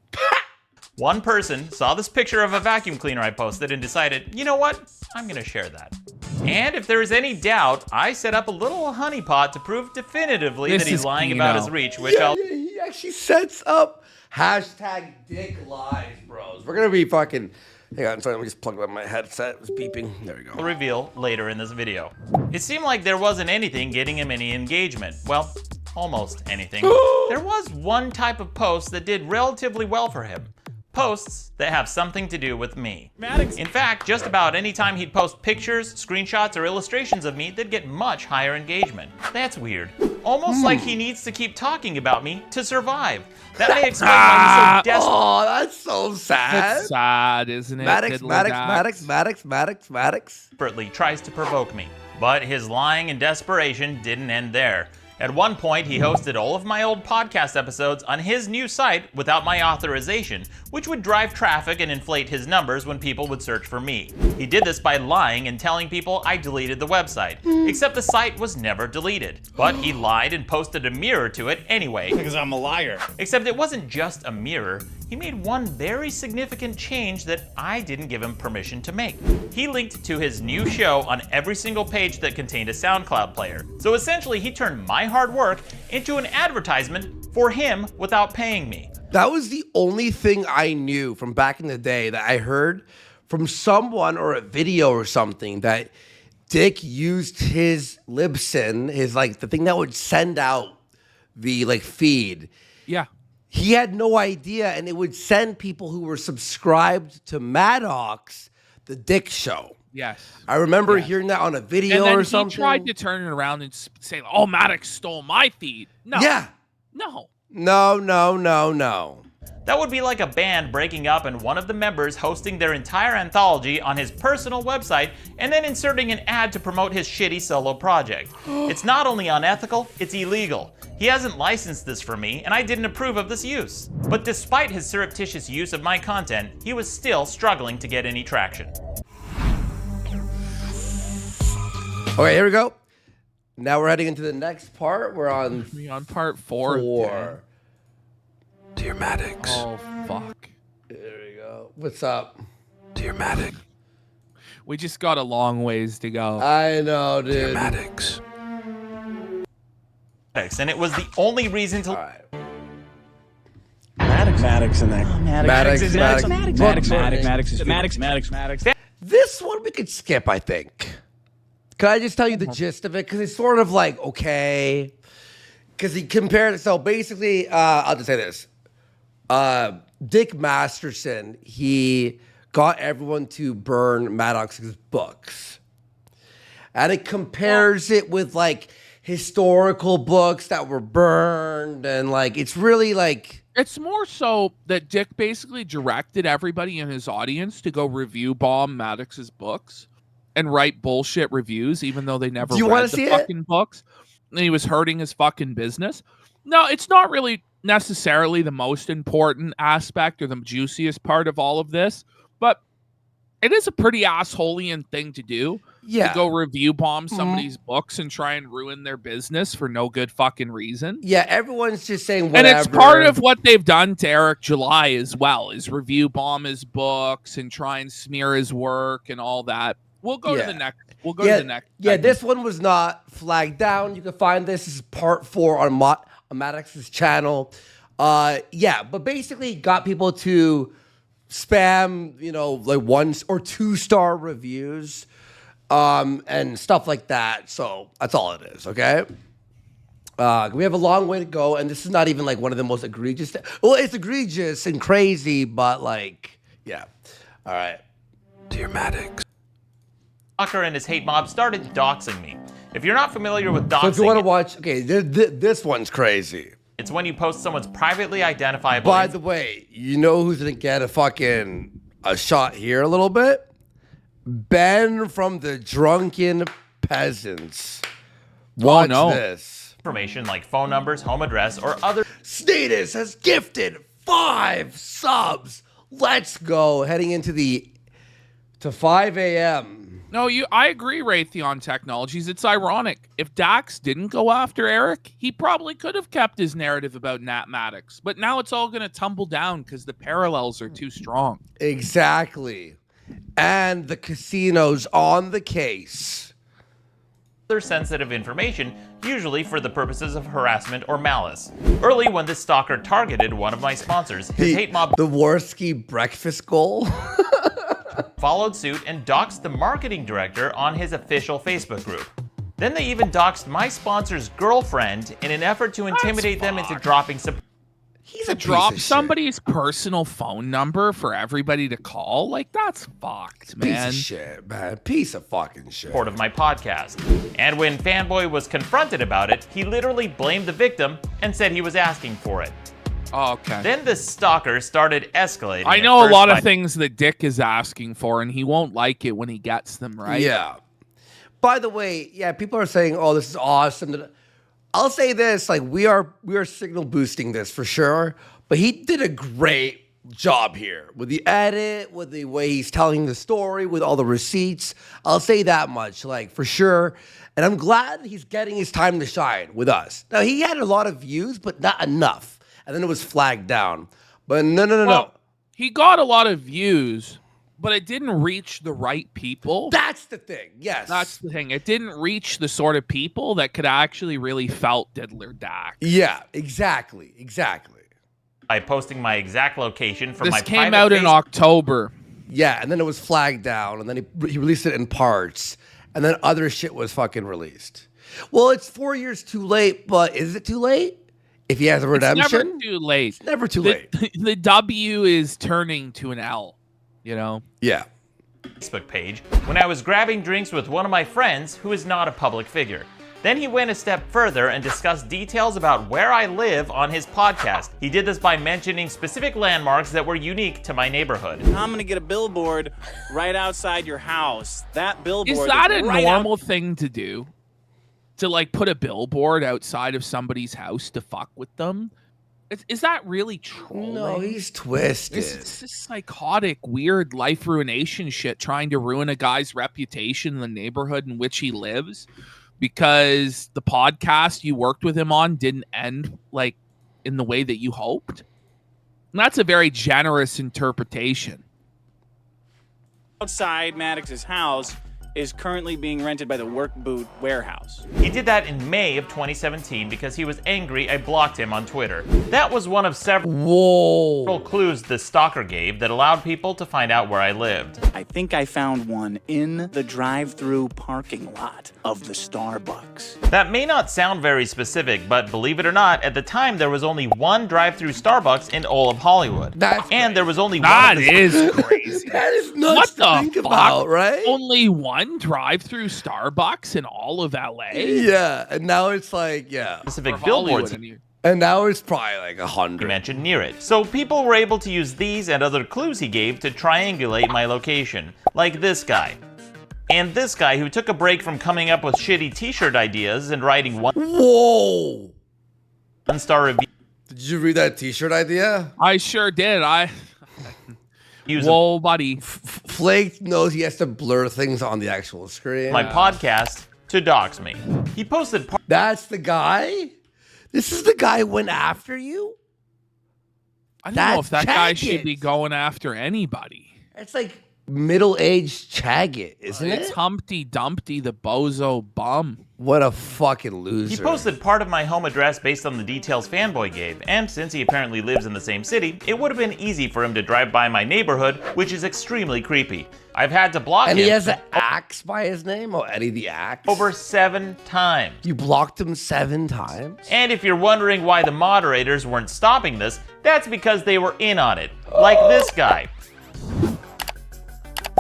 One person saw this picture of a vacuum cleaner I posted and decided, you know what? I'm going to share that. And if there is any doubt, I set up a little honeypot to prove definitively This that he's is lying Kino. about his reach, which I'll He actually sets up hashtag Dick Lies, bros. We're going to be fucking... Hang on, sorry, let me just plug up my headset. It was beeping. There we go. reveal later in this video. It seemed like there wasn't anything getting him any engagement. Well, almost anything. There was one type of post that did relatively well for him. Posts that have something to do with me. Maddox. In fact, just about any time he'd post pictures, screenshots, or illustrations of me, they'd get much higher engagement. That's weird. Almost like he needs to keep talking about me to survive. That may explain why he's so desperate. Oh, that's so sad. It's sad, isn't it? Maddox, Diddly Maddox, Dax? Maddox. Desperately tries to provoke me. But his lying and desperation didn't end there. At one point, he hosted all of my old podcast episodes on his new site without my authorization, which would drive traffic and inflate his numbers when people would search for me. He did this by lying and telling people I deleted the website, except the site was never deleted. But he lied and posted a mirror to it anyway. Because I'm a liar. Except it wasn't just a mirror. He made one very significant change that I didn't give him permission to make. He linked to his new show on every single page that contained a SoundCloud player. So essentially, he turned my hard work into an advertisement for him without paying me. That was the only thing I knew from back in the day that I heard from someone or a video or something that Dick used his Libsyn, his like the thing that would send out the like feed. Yeah. He had no idea, and it would send people who were subscribed to Maddox the Dick Show. Yes. I remember hearing that on a video And then or something. he tried to turn it around and say, "Oh, Maddox stole my feed." No. Yeah. No. No. That would be like a band breaking up and one of the members hosting their entire anthology on his personal website and then inserting an ad to promote his shitty solo project. It's not only unethical, it's illegal. He hasn't licensed this for me, and I didn't approve of this use. But despite his surreptitious use of my content, he was still struggling to get any traction. Okay, here we go. Now we're heading into the next part. We're on part 4. 4. Dear Maddox. Oh, fuck. There we go. What's up? Dear Maddox. We just got a long ways to go. I know, dude. Dear Maddox. And it was the only reason to... All right. Maddox in there. Maddox. This one we could skip, I think. Can I just tell you the gist of it? Because it's sort of like, okay. Because he compared it. So basically, I'll just say this. Dick Masterson, he got everyone to burn Maddox's books. And it compares it with like historical books that were burned. And like, it's really like... It's more so that Dick basically directed everybody in his audience to go review bomb Maddox's books and write bullshit reviews, even though they never read the fucking books. And he was hurting his fucking business. No, it's not really necessarily the most important aspect or the juiciest part of all of this, but it is a pretty assholeian thing to do. Yeah. To go review bomb somebody's books and try and ruin their business for no good fucking reason. Yeah, everyone's just saying whatever. And it's part of what they've done to Eric July as well, is review bomb his books and try and smear his work and all that. We'll go to the next. We'll go to the next. Yeah, segment. this one was not flagged down. You can find this is part 4 on Maddox's channel. Yeah, but basically got people to spam, like 1 or 2 star reviews, and stuff like that. So that's all it is. Okay. We have a long way to go, and this is not even like one of the most egregious. Well, it's egregious and crazy, but like, yeah. All right. Dear Maddox. Stalker and his hate mob started doxing me. If you're not familiar with doxing, So if you want to watch, okay, this one's crazy. it's when you post someone's privately identifiable. By the way, you know who's gonna get a shot here a little bit? Ben from the Drunken Peasants. Watch this. Information like phone numbers, home address, or other. Status has gifted 5 subs. Let's go. Heading to 5 a.m. No, I agree, Raytheon Technologies. It's ironic. If Dax didn't go after Eric, he probably could have kept his narrative about Nat Maddox. But now it's all going to tumble down because the parallels are too strong. Exactly. And the casino's on the case. Other sensitive information, usually for the purposes of harassment or malice. Early, when this stalker targeted one of my sponsors, his hate mob, the Worski breakfast goal, followed suit and doxed the marketing director on his official Facebook group. Then they even doxed my sponsor's girlfriend in an effort to intimidate them into dropping some. He's to drop somebody's personal phone number for everybody to call, like that's fucked, man. Piece of shit, man. Piece of fucking shit. Part of my podcast. And when Fanboy was confronted about it, he literally blamed the victim and said he was asking for it. Oh, okay. Then the stalker started escalating. I know a lot of things that Dick is asking for, and he won't like it when he gets them, right? Yeah. By the way, yeah, people are saying, "Oh, this is awesome." I'll say this: like we are signal boosting this for sure. But he did a great job here with the edit, with the way he's telling the story, with all the receipts. I'll say that much, like for sure. And I'm glad he's getting his time to shine with us. Now he had a lot of views, but not enough. And then it was flagged down. But no. He got a lot of views, but it didn't reach the right people. That's the thing. Yes. That's the thing. It didn't reach the sort of people that could actually really felt Diddler Dax. Yeah, exactly. By posting my exact location from this my came out in October. Yeah, and then it was flagged down, and then he released it in parts, and then other shit was fucking released. Well, it's 4 years too late, but is it too late? If he has a redemption? It's never too late. It's never too late. The W is turning to an L, you know? Yeah. Facebook page when I was grabbing drinks with one of my friends who is not a public figure. Then he went a step further and discussed details about where I live on his podcast. He did this by mentioning specific landmarks that were unique to my neighborhood. I'm gonna get a billboard right outside your house. That billboard is that a normal thing to do? To like put a billboard outside of somebody's house to fuck with them? Is that really trolling? No, he's twisted. It's this psychotic, weird life ruination shit trying to ruin a guy's reputation in the neighborhood in which he lives because the podcast you worked with him on didn't end like in the way that you hoped. And that's a very generous interpretation. Outside Maddox's house is currently being rented by the Work Boot Warehouse. He did that in May of 2017 because he was angry I blocked him on Twitter. That was one of several clues the stalker gave that allowed people to find out where I lived. I think I found one in the drive-through parking lot of the Starbucks. That may not sound very specific, but believe it or not, at the time there was only one drive-through Starbucks in all of Hollywood. There was only one. That is crazy. That is nuts to think about, right? Only one drive-through Starbucks in all of LA? Yeah, and now it's like, specific billboards. And now it's probably like 100. He mentioned near it. So people were able to use these and other clues he gave to triangulate my location. Like this guy. And this guy who took a break from coming up with shitty t-shirt ideas and writing one-star review. Did you read that t-shirt idea? I sure did. Whoa, buddy. Flake knows he has to blur things on the actual screen. My podcast to dox me. He posted That's the guy? This is the guy who went after you? I don't know if that guy should be going after anybody. It's like middle-aged Chaggit, isn't it? It's Humpty Dumpty, the bozo bum. What a fucking loser. He posted part of my home address based on the details Fanboy gave, and since he apparently lives in the same city, it would have been easy for him to drive by my neighborhood, which is extremely creepy. I've had to block him. And he has an axe by his name? Oh, Eddie the Axe? Over 7 times. You blocked him 7 times? And if you're wondering why the moderators weren't stopping this, that's because they were in on it. Like this guy.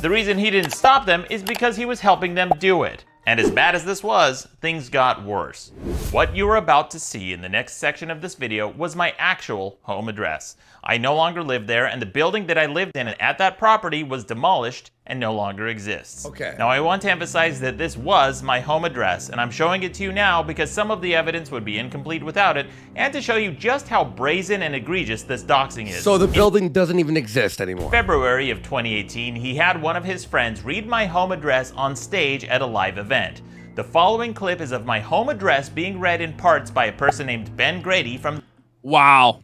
The reason he didn't stop them is because he was helping them do it. And as bad as this was, things got worse. What you are about to see in the next section of this video was my actual home address. I no longer live there, and the building that I lived in at that property was demolished and no longer exists. Okay. Now I want to emphasize that this was my home address, and I'm showing it to you now because some of the evidence would be incomplete without it, and to show you just how brazen and egregious this doxing is. So the building doesn't even exist anymore. February of 2018, he had one of his friends read my home address on stage at a live event. The following clip is of my home address being read in parts by a person named Ben Grady from... Wow.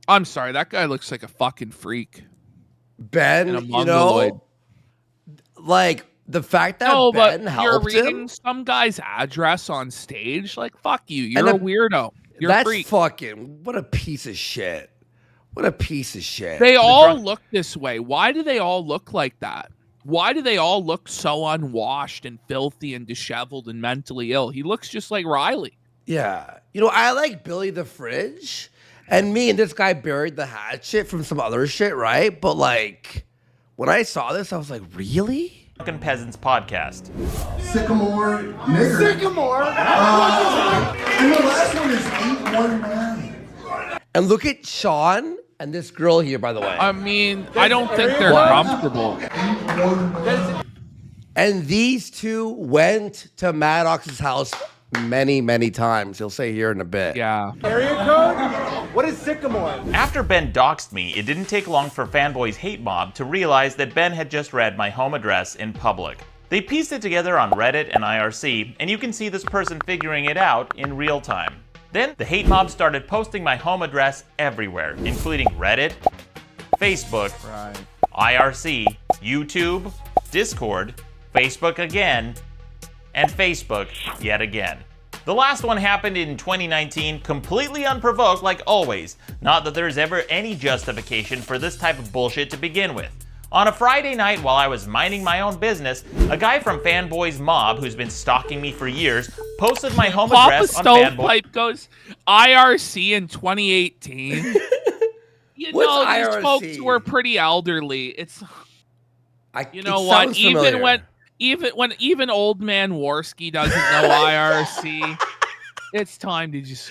I'm sorry, that guy looks like a fucking freak. Ben, you know, like the fact that Ben helped you're reading him, some guy's address on stage, like fuck you, you're a weirdo. You're a freak. Fucking what a piece of shit. What a piece of shit. They all look this way. Why do they all look like that? Why do they all look so unwashed and filthy and disheveled and mentally ill? He looks just like Riley. Yeah, you know, I like Billy the Fridge. And me and this guy buried the hatchet from some other shit, right? But like, when I saw this, I was like, really? Drunken Peasants podcast. Sycamore nigger. Sycamore? And the last one is 819. And look at Sean and this girl here, by the way. I mean, I don't think they're comfortable. And these two went to Maddox's house many times. He'll say here in a bit. Yeah. Area code? What is Sycamore? After Ben doxed me, it didn't take long for Fanboy's hate mob to realize that Ben had just read my home address in public. They pieced it together on Reddit and IRC, and you can see this person figuring it out in real time. Then the hate mob started posting my home address everywhere, including Reddit, Facebook, IRC, YouTube, Discord, Facebook again, and Facebook yet again. The last one happened in 2019, completely unprovoked like always. Not that there's ever any justification for this type of bullshit to begin with. On a Friday night while I was minding my own business, a guy from Fanboy's mob who's been stalking me for years posted my home address on Fanboy. Stovepipe goes IRC in 2018. You know, these folks were pretty elderly. It's, you know what? Even old man Warski doesn't know IRC. It's time to just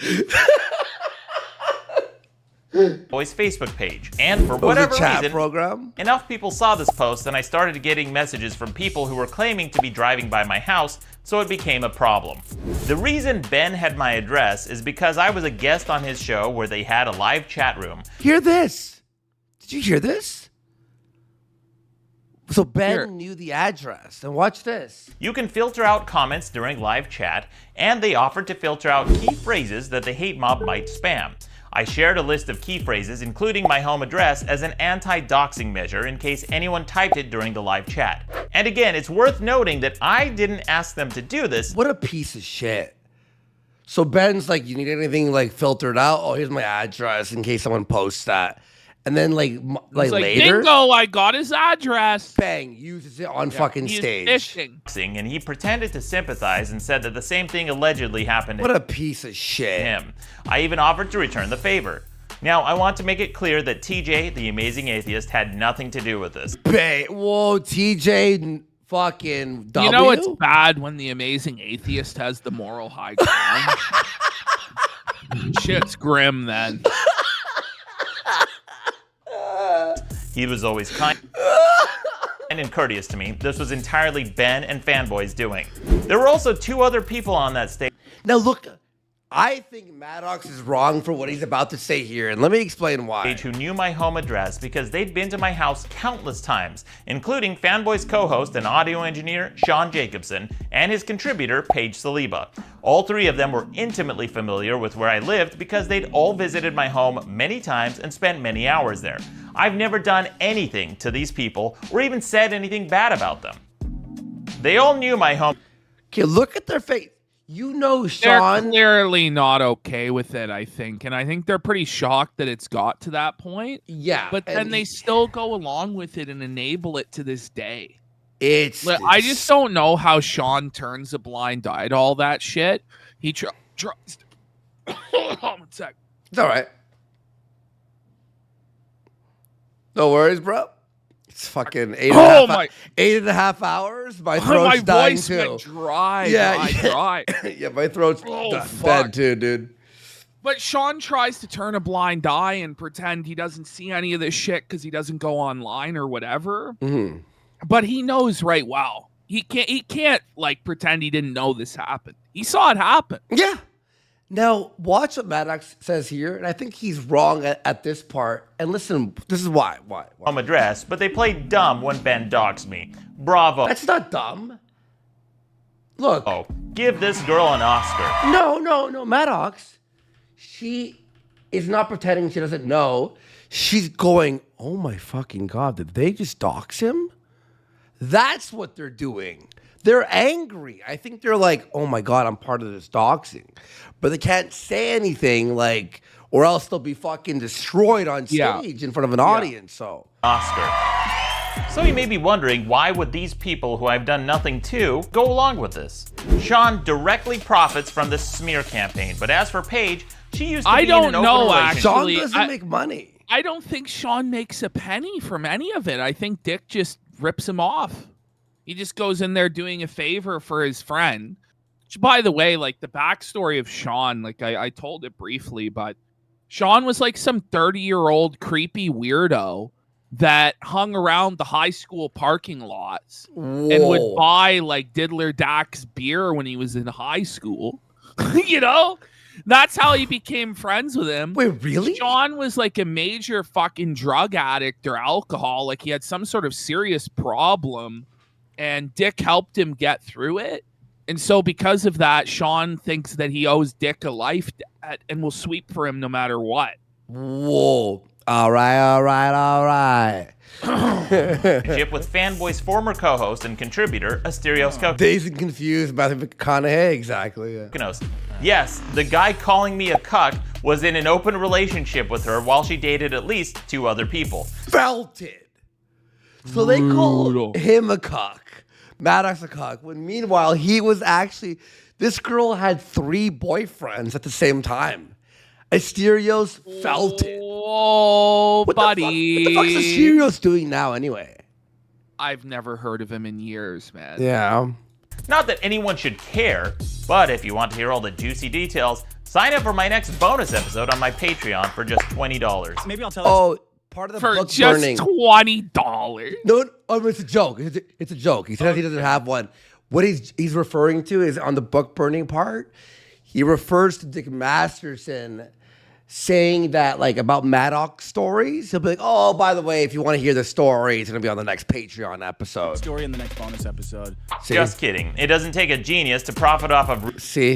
Boy's Facebook page. And for whatever reason, program? Enough people saw this post and I started getting messages from people who were claiming to be driving by my house, so it became a problem. The reason Ben had my address is because I was a guest on his show where they had a live chat room. Hear this. Did you hear this? So Ben knew the address, and watch this. You can filter out comments during live chat, and they offered to filter out key phrases that the hate mob might spam. I shared a list of key phrases, including my home address, as an anti-doxing measure in case anyone typed it during the live chat. And again, it's worth noting that I didn't ask them to do this. What a piece of shit. So Ben's like, you need anything like filtered out? Oh, here's my address in case someone posts that. And then like later, bingo, I got his address. Bang, uses it on fucking stage. Fishing. And he pretended to sympathize and said that the same thing allegedly happened to What a piece of shit. him. I even offered to return the favor. Now, I want to make it clear that TJ, the amazing atheist, had nothing to do with this. Whoa, TJ fucking W? You know it's bad when the amazing atheist has the moral high ground. Shit's grim then. He was always kind and courteous to me. This was entirely Ben and Fanboy's doing. There were also 2 other people on that stage. Now look, I think Maddox is wrong for what he's about to say here, and let me explain why. Who knew my home address because they'd been to my house countless times, including Fanboy's co-host and audio engineer Sean Jacobson and his contributor Paige Saliba. All three of them were intimately familiar with where I lived because they'd all visited my home many times and spent many hours there. I've never done anything to these people or even said anything bad about them. They all knew my home. Okay, look at their face. You know, They're Sean. clearly not okay with it, I think. And I think they're pretty shocked that it's got to that point. Yeah. But then they still go along with it and enable it to this day. I just don't know how Sean turns a blind eye to all that shit. He tries to... Hold on 1 sec. It's all right. No worries, bro. It's fucking 8.5 hours. My throat's dying voice too. went dry. Yeah. My throat's dead too, dude. But Sean tries to turn a blind eye and pretend he doesn't see any of this shit because he doesn't go online or whatever. Mm-hmm. But he knows right well. He can't like pretend he didn't know this happened. He saw it happen. Yeah. Now, watch what Maddox says here, and I think he's wrong at this part. And listen, this is why. Home address, but they played dumb when Ben doxed me. Bravo. That's not dumb. Look. Oh, give this girl an Oscar. No, Maddox. She is not pretending she doesn't know. She's going, oh my fucking God, did they just dox him? That's what they're doing. They're angry. I think they're like, oh my God, I'm part of this doxing. But they can't say anything, like, or else they'll be fucking destroyed on stage in front of an audience. So Oscar. So you may be wondering, why would these people who I've done nothing to go along with this? Sean directly profits from this smear campaign. But as for Paige, she used to be in an open relationship. Sean doesn't make money. I don't think Sean makes a penny from any of it. I think Dick just rips him off. He just goes in there doing a favor for his friend. Which, by the way, like the backstory of Sean, like I told it briefly, but Sean was like some 30-year-old creepy weirdo that hung around the high school parking lots and would buy like Diddler Dax beer when he was in high school. You know? That's how he became friends with him. Wait, really? Sean was like a major fucking drug addict or alcohol. Like he had some sort of serious problem. And Dick helped him get through it. And so because of that, Sean thinks that he owes Dick a life debt and will sweep for him no matter what. Whoa. All right. Chip with Fanboy's former co-host and contributor, Asterios Kokkinos. Dazed and confused, Matthew McConaughey, exactly. Yeah. Yes, the guy calling me a cuck was in an open relationship with her while she dated at least 2 other people. Felt it. So they call him a cuck, Maddox a cuck, when meanwhile he was actually, this girl had 3 boyfriends at the same time. Asterios felt it. Oh, buddy. What the fuck is Asterios doing now anyway? I've never heard of him in years, man. Yeah. Not that anyone should care, but if you want to hear all the juicy details, sign up for my next bonus episode on my Patreon for just $20. Maybe I'll tell you. Part of the for book just burning. $20. No, it's a joke. It's a joke. He says he doesn't have one. What he's referring to is on the book burning part. He refers to Dick Masterson saying that like about Maddox stories. He'll be like, oh, by the way, if you want to hear the story, it's gonna be on the next Patreon episode. Story in the next bonus episode. See? Just kidding. It doesn't take a genius to profit off of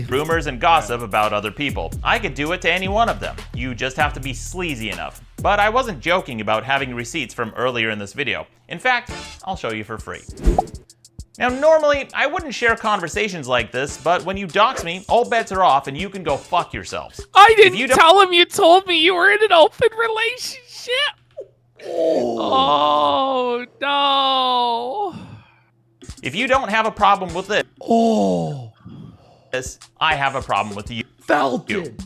rumors and gossip about other people. I could do it to any one of them. You just have to be sleazy enough. But I wasn't joking about having receipts from earlier in this video. In fact, I'll show you for free. Now, normally, I wouldn't share conversations like this, but when you dox me, all bets are off and you can go fuck yourselves. I didn't tell him you told me you were in an open relationship. Oh, no. If you don't have a problem with it, I have a problem with you. Felt it.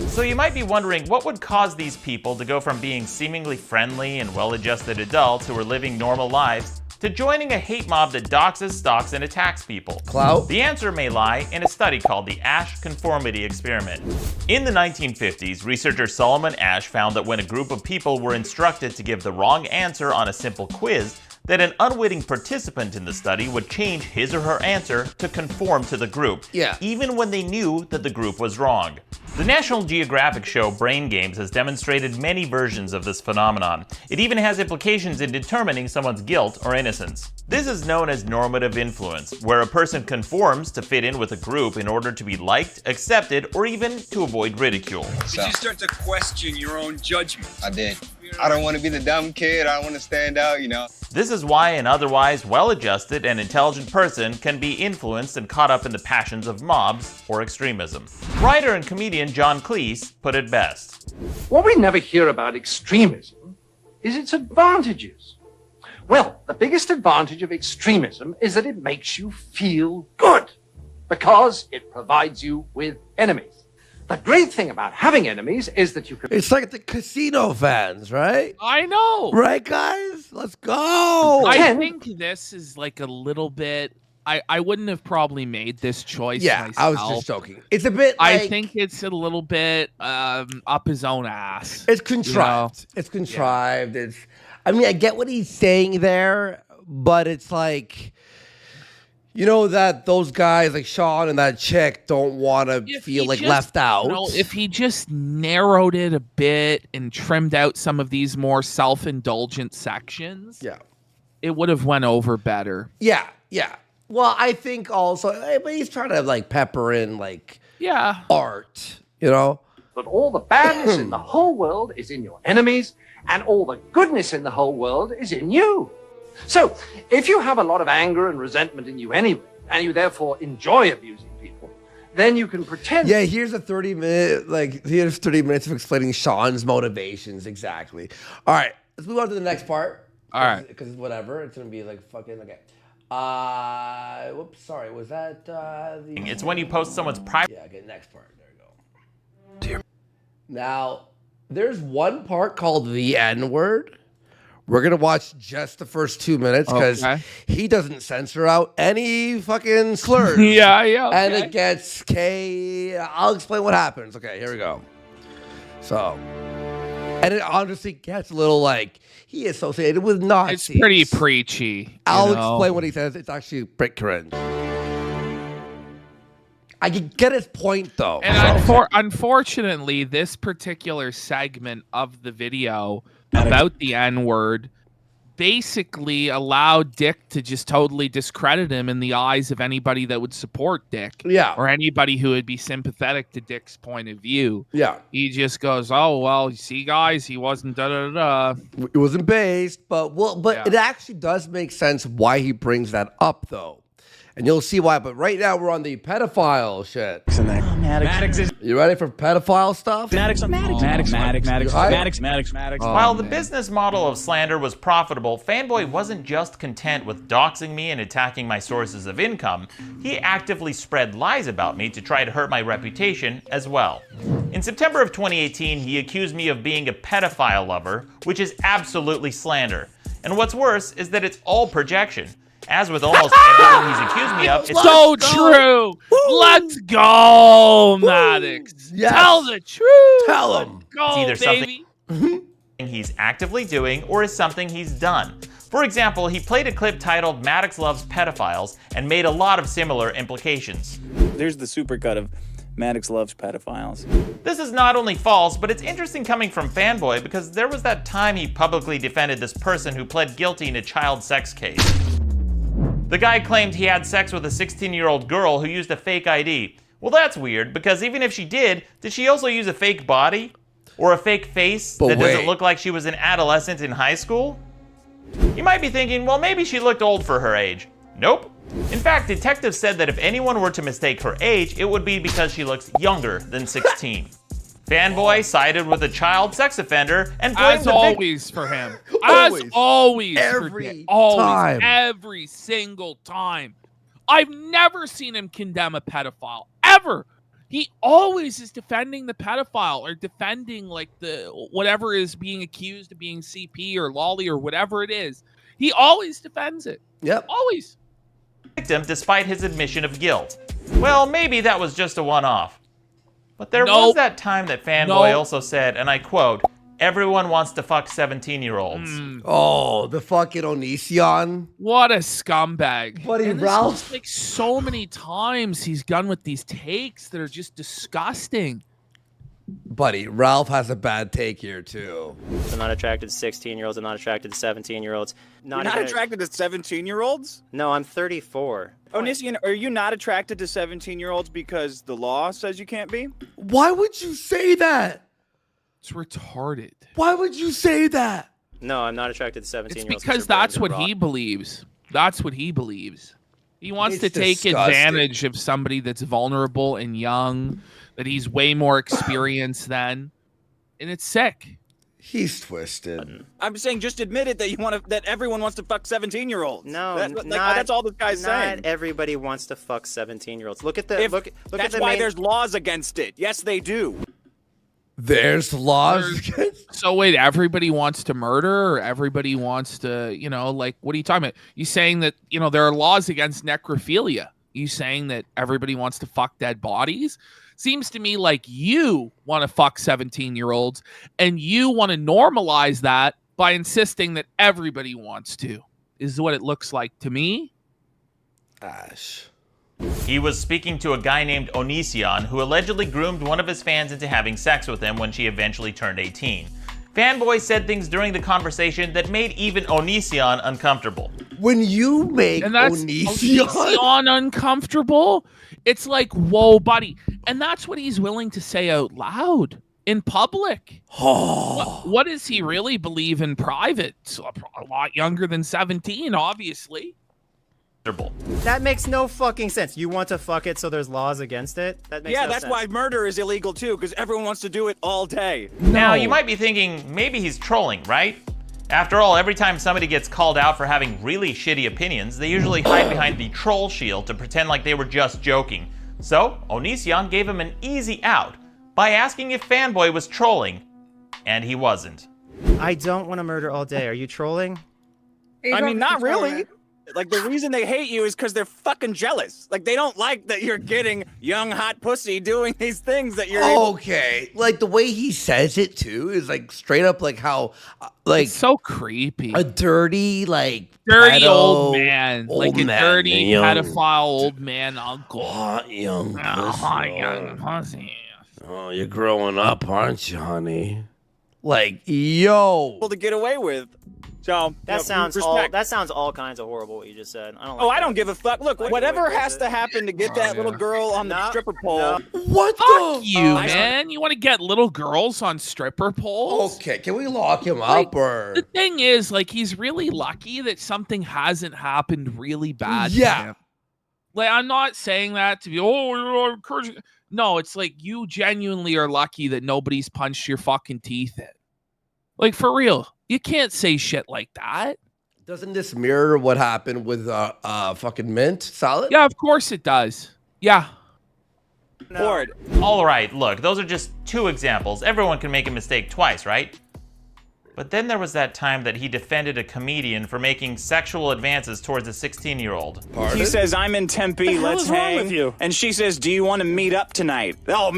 So you might be wondering, what would cause these people to go from being seemingly friendly and well-adjusted adults who are living normal lives to joining a hate mob that doxes, stalks, and attacks people? Clout? The answer may lie in a study called the Ash Conformity Experiment. In the 1950s, researcher Solomon Ash found that when a group of people were instructed to give the wrong answer on a simple quiz, that an unwitting participant in the study would change his or her answer to conform to the group, even when they knew that the group was wrong. The National Geographic show Brain Games has demonstrated many versions of this phenomenon. It even has implications in determining someone's guilt or innocence. This is known as normative influence, where a person conforms to fit in with a group in order to be liked, accepted, or even to avoid ridicule. Did you start to question your own judgment? I did. I don't want to be the dumb kid. I don't want to stand out, you know. This is why an otherwise well-adjusted and intelligent person can be influenced and caught up in the passions of mobs or extremism. Writer and comedian John Cleese put it best. What we never hear about extremism is its advantages. Well, the biggest advantage of extremism is that it makes you feel good because it provides you with enemies. The great thing about having enemies is that you can... It's like the Casino fans, right? I know. Right, guys? Let's go. I think this is like a little bit... I wouldn't have probably made this choice myself. I was just joking. It's a bit like... I think it's a little bit up his own ass. It's contrived. You know? It's contrived. It's... I mean, I get what he's saying there, but it's like... You know that those guys like Sean and that chick don't want to feel like left out. You know, if he just narrowed it a bit and trimmed out some of these more self-indulgent sections, it would have went over better. Yeah. Well, I think also, but he's trying to like pepper in like art, you know. But all the badness in the whole world is in your enemies, and all the goodness in the whole world is in you. So, if you have a lot of anger and resentment in you anyway, and you therefore enjoy abusing people, then you can pretend... Yeah, here's 30 minutes of explaining Sean's motivations, exactly. All right, let's move on to the next part. All right. Because whatever, it's going to be like fucking, okay. Whoops, sorry, was that It's when you post someone's private... Yeah, okay, next part, there we go. Now, there's one part called the N-word. We're going to watch just the first 2 minutes because he doesn't censor out any fucking slurs. Okay. And it gets I'll explain what happens. Okay, here we go. So, and it honestly gets a little like he associated with Nazis. It's pretty preachy. I'll explain what he says. It's actually a bit cringe. I can get his point though. And unfortunately, this particular segment of the video about the N-word basically allowed Dick to just totally discredit him in the eyes of anybody that would support Dick. Yeah. Or anybody who would be sympathetic to Dick's point of view. Yeah. He just goes, oh, well, you see, guys, he wasn't da-da-da-da. It wasn't based, but it actually does make sense why he brings that up, though. And you'll see why. But right now, we're on the pedophile shit. Maddox is... You ready for pedophile stuff? Maddox. While the business model of slander was profitable, Fanboy wasn't just content with doxing me and attacking my sources of income. He actively spread lies about me to try to hurt my reputation as well. In September of 2018, he accused me of being a pedophile lover, which is absolutely slander. And what's worse is that it's all projection. As with almost everything he's accused me of, it's so true. Woo. Let's go, Maddox. Yes. Tell the truth. Tell him. Go, it's either baby. something he's actively doing or is something he's done. For example, he played a clip titled Maddox Loves Pedophiles and made a lot of similar implications. There's the supercut of Maddox Loves Pedophiles. This is not only false, but it's interesting coming from Fanboy because there was that time he publicly defended this person who pled guilty in a child sex case. The guy claimed he had sex with a 16-year-old girl who used a fake ID. Well, that's weird, because even if she did she also use a fake body? Or a fake face that doesn't look like she was an adolescent in high school? You might be thinking, well, maybe she looked old for her age. Nope. In fact, detectives said that if anyone were to mistake her age, it would be because she looks younger than 16. Fanboy sided with a child sex offender and blamed as always for him. As always, every time, every single time. I've never seen him condemn a pedophile ever. He always is defending the pedophile or defending like the whatever is being accused of being CP or lolly or whatever it is. He always defends it. Yep. Always. Victim despite his admission of guilt. Well, maybe that was just a one-off. But there was that time that Fanboy also said, and I quote, Everyone wants to fuck 17-year-olds. Oh, the fucking Onision. What a scumbag. Buddy, and Ralph. This is like so many times he's gone with these takes that are just disgusting. Buddy, Ralph has a bad take here, too. I'm not attracted to 16-year-olds. I'm not attracted to 17-year-olds. You're not attracted to 17-year-olds? No, I'm 34. Onision, are you not attracted to 17-year-olds because the law says you can't be? Why would you say that? It's retarded. Why would you say that? No, I'm not attracted to 17-year-olds. It's because that's what he believes. That's what he believes. He wants to take disgusting. advantage of somebody that's vulnerable and young, that he's way more experienced than, and it's sick. He's twisted. I'm saying just admit it that you want to, that everyone wants to fuck 17-year-olds. No, that's all this guy's saying. Not everybody wants to fuck 17-year-olds. Look at the look that's at the why main... there's laws against it. Yes, they do. There's laws. So wait, everybody wants to murder, or everybody wants to, like, what are you talking about? You saying that, there are laws against necrophilia? You saying that everybody wants to fuck dead bodies? Seems to me like you want to fuck 17-year-olds, and you want to normalize that by insisting that everybody wants to, is what it looks like to me. Ash. He was speaking to a guy named Onision who allegedly groomed one of his fans into having sex with him when she eventually turned 18. Fanboy said things during the conversation that made even Onision uncomfortable. When you make Onision uncomfortable, it's like, whoa, buddy. And that's what he's willing to say out loud in public. What does he really believe in private? So a lot younger than 17, obviously. That makes no fucking sense. You want to fuck it, so there's laws against it? That makes no that's sense. why murder is illegal too, because everyone wants to do it all day. Now, you might be thinking, maybe he's trolling, right? After all, every time somebody gets called out for having really shitty opinions, they usually hide behind the troll shield to pretend like they were just joking. So, Onision gave him an easy out by asking if Fanboy was trolling, and he wasn't. I don't want to murder all day. Are you trolling? I mean, not really. Like, the reason they hate you is because they're fucking jealous. Like, they don't like that you're getting young, hot pussy doing these things that you're Okay. Like, the way he says it, too, is, like, straight up, like, how, like... It's so creepy. A dirty, like... Dirty pedo, old man. old Like a man, dirty young, pedophile old man uncle. Hot young pussy. Hot young pussy. Oh, you're growing up, aren't you, honey? Like, yo. To get away with. So that sounds all kinds of horrible what you just said. I don't like I don't give a fuck. Look, whatever has to happen to get that little girl on the stripper pole. What Fuck you, man. You want to get little girls on stripper poles? Okay, can we lock him up or? The thing is, like, he's really lucky that something hasn't happened really bad to Yeah. him. Like, I'm not saying that to be, you're encouraging. No, it's like you genuinely are lucky that nobody's punched your fucking teeth in. Like, for real. You can't say shit like that. Doesn't this mirror what happened with fucking mint salad? Yeah, of course it does. Yeah. Ford. All right, look, those are just two examples. Everyone can make a mistake twice, right? But then there was that time that he defended a comedian for making sexual advances towards a 16-year-old. He says, I'm in Tempe, let's hang. With you? And she says, do you want to meet up tonight? Oh,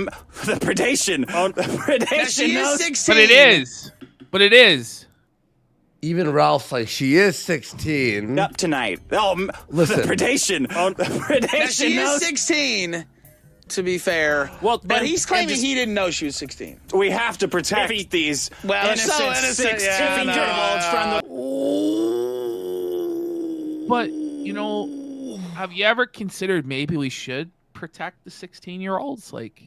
the predation. Oh, the predation. She is 16. But it is. But it is. Even Ralph's like, she is 16. Up tonight. Oh, listen. The predation. Oh, the predation. She is 16, to be fair. Well, but he's claiming he didn't know she was 16. We have to protect these innocent 16-year-olds from the... But, have you ever considered maybe we should protect the 16-year-olds? Like,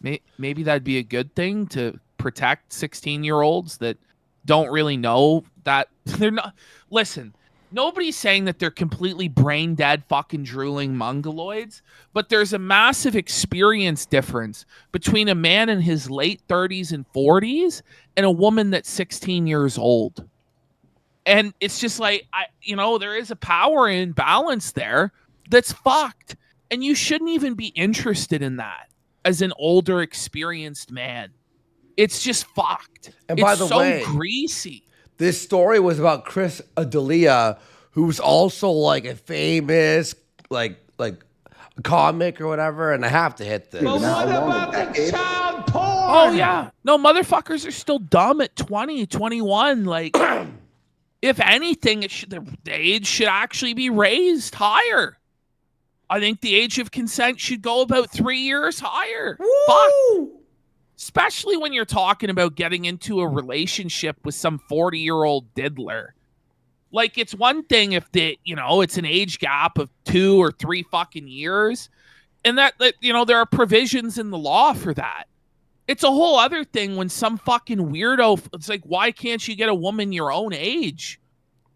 maybe that'd be a good thing to protect 16-year-olds that don't really know that they're not. Listen, nobody's saying that they're completely brain dead, fucking drooling mongoloids, but there's a massive experience difference between a man in his late 30s and 40s and a woman that's 16 years old. And it's just like, there is a power imbalance there that's fucked. And you shouldn't even be interested in that as an older, experienced man. It's just fucked. And by the way, greasy. This story was about Chris D'Elia, who's also like a famous, like a comic or whatever, and I have to hit this. But what about the child porn? Oh, yeah. No, motherfuckers are still dumb at 20, 21. Like, if anything, the age should actually be raised higher. I think the age of consent should go about 3 years higher. Fuck. Especially when you're talking about getting into a relationship with some 40-year-old diddler. Like, it's one thing if it's an age gap of 2 or 3 fucking years, and that there are provisions in the law for that. It's a whole other thing when some fucking weirdo, it's like, why can't you get a woman your own age?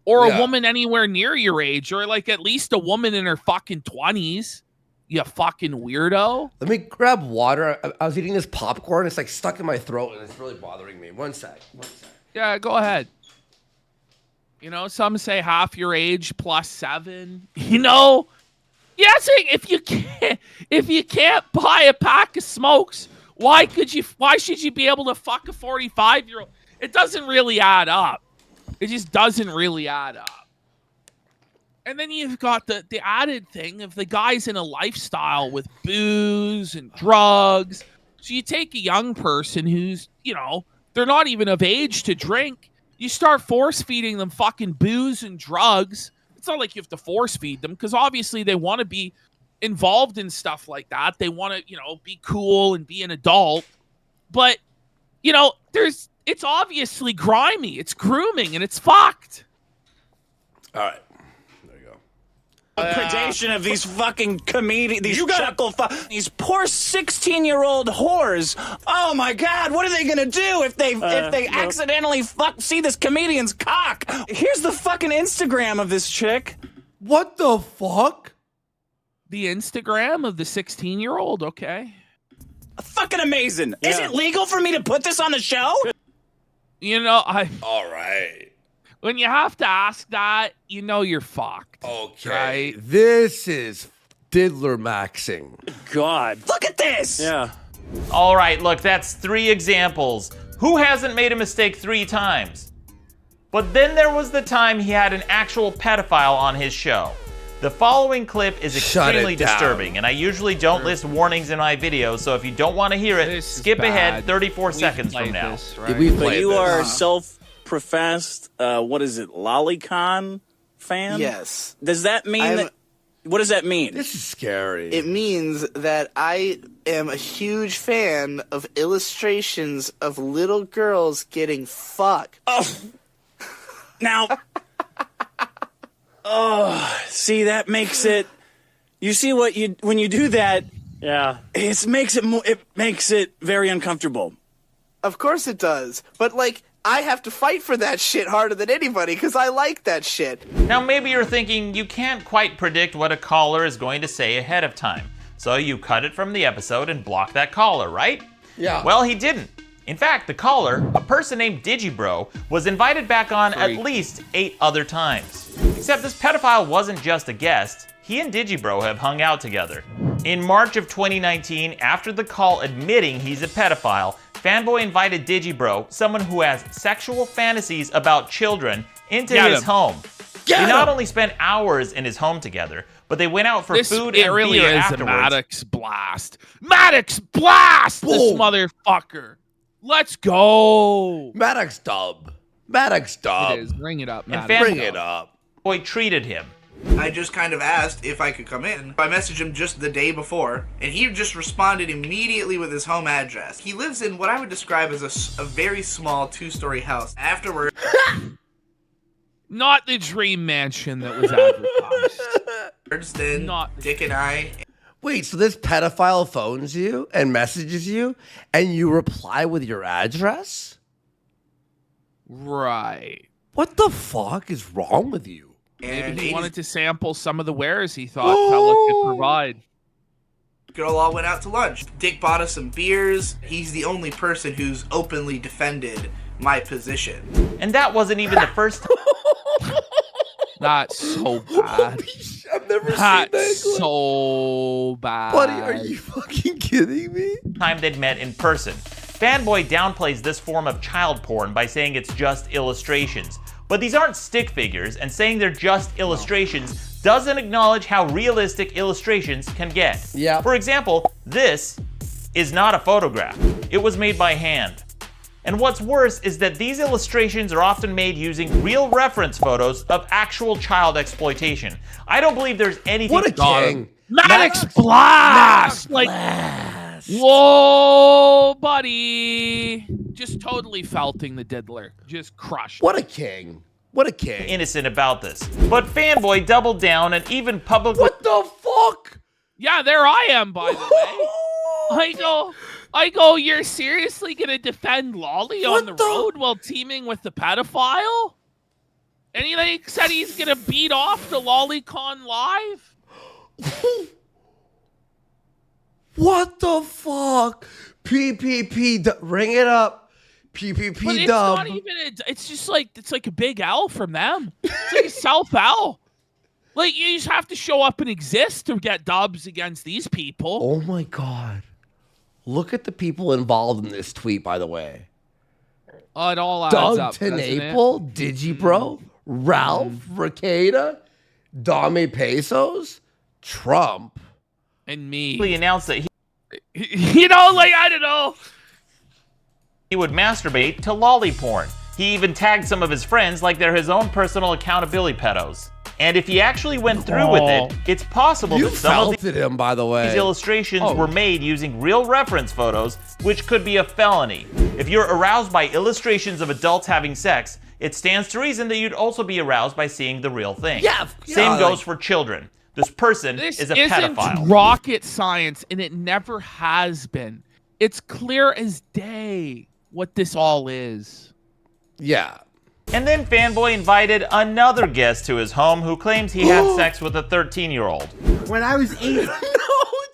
Or a woman anywhere near your age, or like at least a woman in her fucking 20s. You fucking weirdo. Let me grab water. I was eating this popcorn. It's like stuck in my throat and it's really bothering me. One sec. Yeah, go ahead. Some say half your age plus 7. Yeah, it's like if you can't buy a pack of smokes, why should you be able to fuck a 45-year-old? It doesn't really add up. It just doesn't really add up. And then you've got the added thing of the guy's in a lifestyle with booze and drugs. So you take a young person who's, they're not even of age to drink. You start force feeding them fucking booze and drugs. It's not like you have to force feed them because obviously they want to be involved in stuff like that. They want to, be cool and be an adult. But, it's obviously grimy. It's grooming and it's fucked. All right. Predation of these fucking comedians, these these poor 16-year-old whores. Oh my God, what are they gonna do if they accidentally see this comedian's cock? Here's the fucking Instagram of this chick. What the fuck? The Instagram of the 16-year-old, okay. Fucking amazing. Yeah. Is it legal for me to put this on the show? All right. When you have to ask that, you're fucked. Okay. Right? This is diddler maxing. God. Look at this! Yeah. All right, look, that's 3 examples. Who hasn't made a mistake 3 times? But then there was the time he had an actual pedophile on his show. The following clip is extremely disturbing, and I usually don't list warnings in my videos, so if you don't want to hear it, skip ahead 34 seconds from now. This, right? But you are self-professed, what is it, lolicon fan? Yes. Does that mean what does that mean? This is scary. It means that I am a huge fan of illustrations of little girls getting fucked. Oh. Now, see, that makes it. You see when you do that, yeah, it makes it very uncomfortable. Of course it does, but I have to fight for that shit harder than anybody because I like that shit. Now maybe you're thinking you can't quite predict what a caller is going to say ahead of time, so you cut it from the episode and block that caller, right? Yeah. Well, he didn't. In fact, the caller, a person named Digibro, was invited back on at least 8 other times. Except this pedophile wasn't just a guest. He and Digibro have hung out together. In March of 2019, after the call admitting he's a pedophile, Fanboy invited Digibro, someone who has sexual fantasies about children, into his home. They not only spent hours in his home together, but they went out for food and beer really is afterwards. A Maddox blast. Maddox blast! Boom. This motherfucker. Let's go. Maddox dub. Maddox dub. It is. Bring it up, And Bring it up. Fanboy treated him. I just kind of asked if I could come in. I messaged him just the day before, and he just responded immediately with his home address. He lives in what I would describe as a very small 2-story house. Afterward, not the dream mansion that was advertised. Then Dick and I. Wait, so this pedophile phones you and messages you, and you reply with your address? Right. What the fuck is wrong with you? Maybe he wanted to sample some of the wares he thought fella could provide. Girl all went out to lunch. Dick bought us some beers. He's the only person who's openly defended my position. And that wasn't even the first time. That's so bad. I've never seen That's that. so bad. Buddy, are you fucking kidding me? Time they'd met in person. Fanboy downplays this form of child porn by saying it's just illustrations. But these aren't stick figures, and saying they're just illustrations doesn't acknowledge how realistic illustrations can get. Yeah. For example, this is not a photograph. It was made by hand. And what's worse is that these illustrations are often made using real reference photos of actual child exploitation. I don't believe there's anything. What a king! Maddox blast! Like, whoa, buddy! Just totally felting the diddler. Just crushed. What a king! What a king! Innocent about this. But Fanboy doubled down and even publicly. What the fuck? Yeah, there I am, by the way. I go, you're seriously gonna defend Lolly on the road while teaming with the pedophile? And he said he's gonna beat off the LollyCon live? What the fuck? PPP, ring it up. PPP But it's dub. not even, it's just like, it's like a big L from them. It's like a self-L. Like, you just have to show up and exist to get dubs against these people. Oh my God. Look at the people involved in this tweet, by the way. Oh, it all adds Doug up, doesn't it? Tenaple, Digibro, Ralph, Ricada, Dame Pesos, Trump. And me. He announced that you know, like, I don't know. He would masturbate to lolly porn. He even tagged some of his friends like they're his own personal accountability pedos. And if he actually went through with it, it's possible You that some of felted him, by the way. these illustrations were made using real reference photos, which could be a felony. If you're aroused by illustrations of adults having sex, it stands to reason that you'd also be aroused by seeing the real thing. Yeah. Same goes for children. This person is a pedophile. Isn't rocket science, and it never has been. It's clear as day what this all is. Yeah. And then Fanboy invited another guest to his home who claims he had sex with a 13-year-old. When I was 8. No,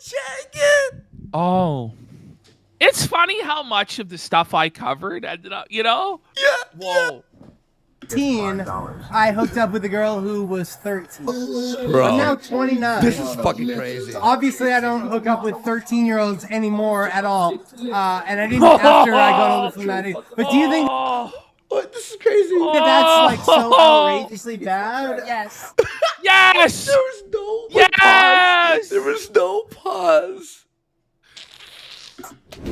check it. Oh. It's funny how much of the stuff I covered ended up, you know? Yeah. Whoa. I hooked up with a girl who was 13. Bro, I'm now 29. This is fucking crazy. So obviously, I don't hook up with 13-year-olds anymore at all. And I didn't after I got older from that age. But do you think What? This is crazy. that that's like so outrageously bad? Yes. Yes! There was no Yes! pause. There was no pause.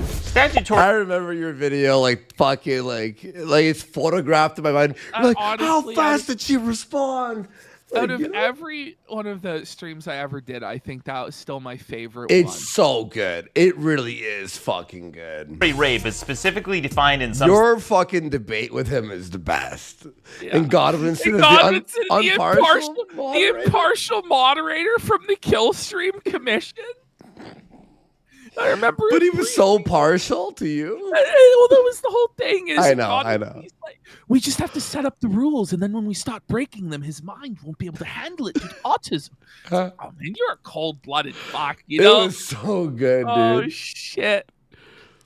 Statutory. I remember your video, like fucking, like it's photographed in my mind. You're like, honestly, how fast did she respond? Out Like, of every one of the streams I ever did, I think that was still my favorite it's one. so good. It really is fucking good. Rape is specifically defined in some. Your fucking debate with him is the best. Yeah. And Godwinson is Godwinson, the the impartial moderator from the Kill Stream Commission. I remember, but he was so partial to you. Well, that was the whole thing. Is I know. He's like, we just have to set up the rules, and then when we start breaking them, his mind won't be able to handle it due to autism. Oh man, you're a cold-blooded fuck. You know, It was so good, dude. Oh shit.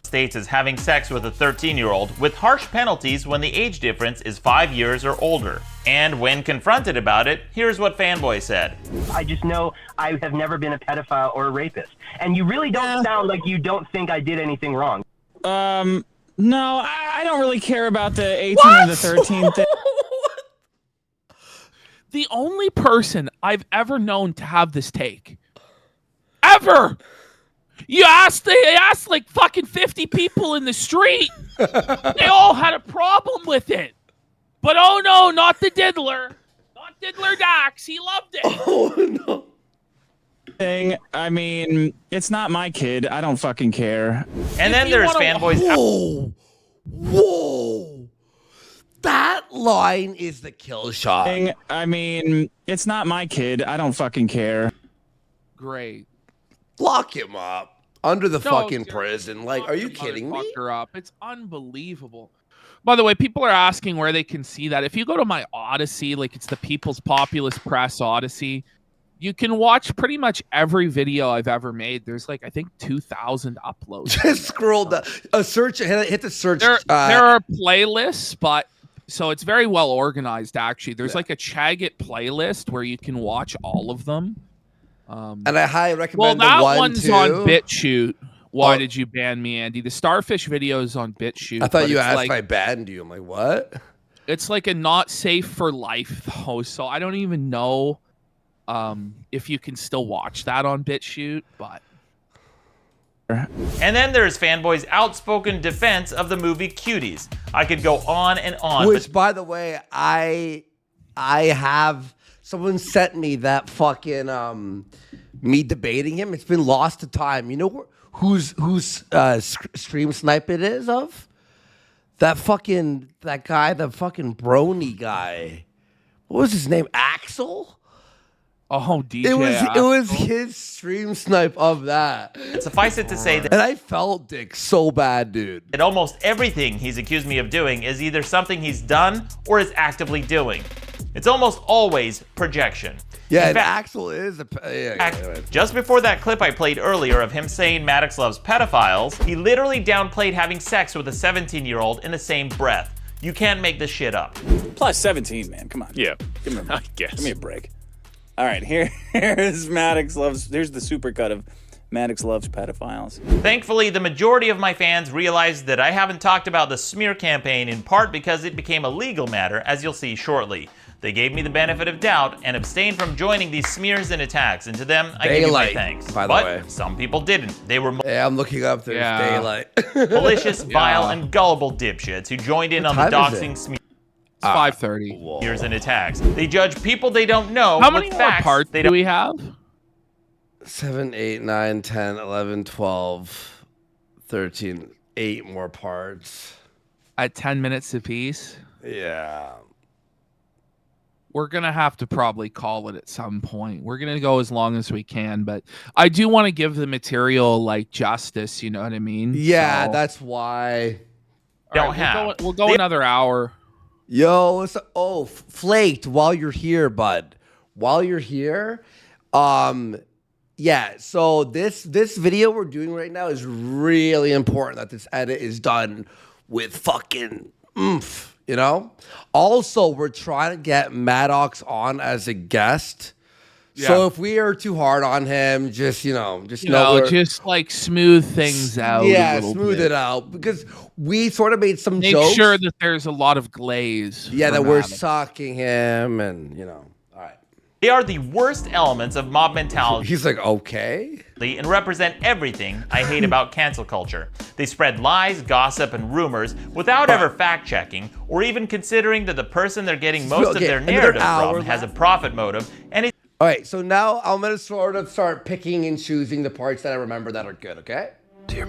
States as having sex with a 13-year-old with harsh penalties when the age difference is 5 years or older. And when confronted about it, here's what Fanboy said. I just know I have never been a pedophile or a rapist. And you really don't sound like you don't think I did anything wrong. No, I don't really care about the 18 or the 13 thing. The only person I've ever known to have this take, ever. You asked, they asked like fucking 50 people in the street. They all had a problem with it. But oh no, not the diddler. Not Diddler Dax. He loved it. Oh no. I mean, it's not my kid. I don't fucking care. And then there's Fanboy's. Whoa. That line is the kill shot. I mean, it's not my kid. I don't fucking care. Great. Lock him up under the No, fucking seriously, prison. Like, are you the kidding me? motherfucker up. It's unbelievable. By the way, people are asking where they can see that. If you go to my Odyssey, like it's the People's Populist Press Odyssey, you can watch pretty much every video I've ever made. There's like, I think 2,000 uploads. Just scroll down. Hit the search. There are playlists, but so it's very well organized, actually. There's like a Chagget playlist where you can watch all of them. And I highly recommend that the one one's too. on BitChute. Why did you ban me, Andy? The Starfish video is on BitChute. I thought you asked like, if I banned you. I'm like, what? It's like a not safe for life, though. So I don't even know if you can still watch that on BitChute, but. And then there's Fanboy's outspoken defense of the movie Cuties. I could go on and on. Which, by the way, I have someone sent me that fucking me debating him. It's been lost to time. You know whose stream snipe it is of? That guy, the fucking brony guy. What was his name? Axel? Oh, DJ. It was his stream snipe of that. Suffice it to say that, and I felt Dick so bad, dude. that almost everything he's accused me of doing is either something he's done or is actively doing. It's almost always projection. Yeah, In fact, Axel is a. just before that clip I played earlier of him saying Maddox loves pedophiles, he literally downplayed having sex with a 17-year-old in the same breath. You can't make this shit up. Plus 17, man. Come on. Yeah, Give me I guess. Give me a break. All right, here's Maddox loves. There's the supercut of Maddox loves pedophiles. Thankfully, the majority of my fans realized that I haven't talked about the smear campaign in part because it became a legal matter, as you'll see shortly. They gave me the benefit of doubt and abstained from joining these smears and attacks, and to them, I give you my thanks. By the way. But some people didn't. They were Yeah, I'm looking up. There's daylight. malicious, vile, and gullible dipshits who joined in on the doxing smear. It's 5:30. Smears and attacks. They judge people they don't know How with many more facts parts they do don't. we have? 7, 8, 9, 10, 11, 12, 13, 8 more parts. At 10 minutes apiece? Yeah. We're going to have to probably call it at some point. We're going to go as long as we can, but I do want to give the material like justice, you know what I mean? Yeah, So- that's why. Don't All right, have. We'll go another hour. Yo, Flaked, while you're here, bud. While you're here, yeah, so this video we're doing right now is really important that this edit is done with fucking oomph, you know? Also, we're trying to get Maddox on as a guest. Yeah. So if we are too hard on him, just, You know know, just like smooth things out. yeah, a little smooth bit. it out. Because we sort of made some Make jokes. sure that there's a lot of glaze. Yeah, for that we're Maddox. sucking him and, all right. They are the worst elements of mob mentality. He's like, okay. And represent everything I hate about cancel culture. They spread lies, gossip, and rumors without ever fact-checking or even considering that the person they're getting most of Okay, their another narrative hour from has a profit motive, and it All right, so now I'm going to sort of start picking and choosing the parts that I remember that are good, okay?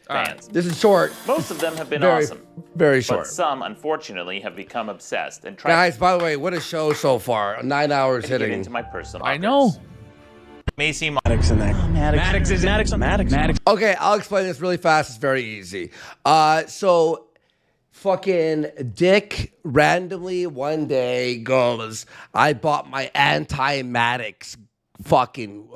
fans. This is short. Most of them have been Very- awesome. very But short. some, unfortunately, have become obsessed and tried Guys, by the way, what a show so far. 9 hours to get hitting. into my personal I know. may seem Maddox in there. Maddox. Okay, I'll explain this really fast. It's very easy. So fucking Dick randomly one day goes, I bought my anti-Maddox fucking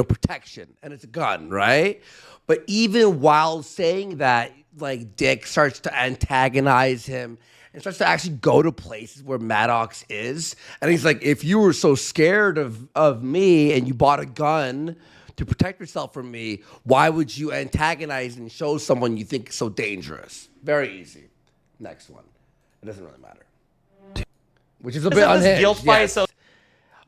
protection, and it's a gun, right? But even while saying that, like, Dick starts to antagonize him and starts to actually go to places where Maddox is. And he's like, if you were so scared of me and you bought a gun to protect yourself from me, why would you antagonize and show someone you think is so dangerous? Very easy. Next one. It doesn't really matter. Which is a bit Isn't this unhinged. guilt by yes. association?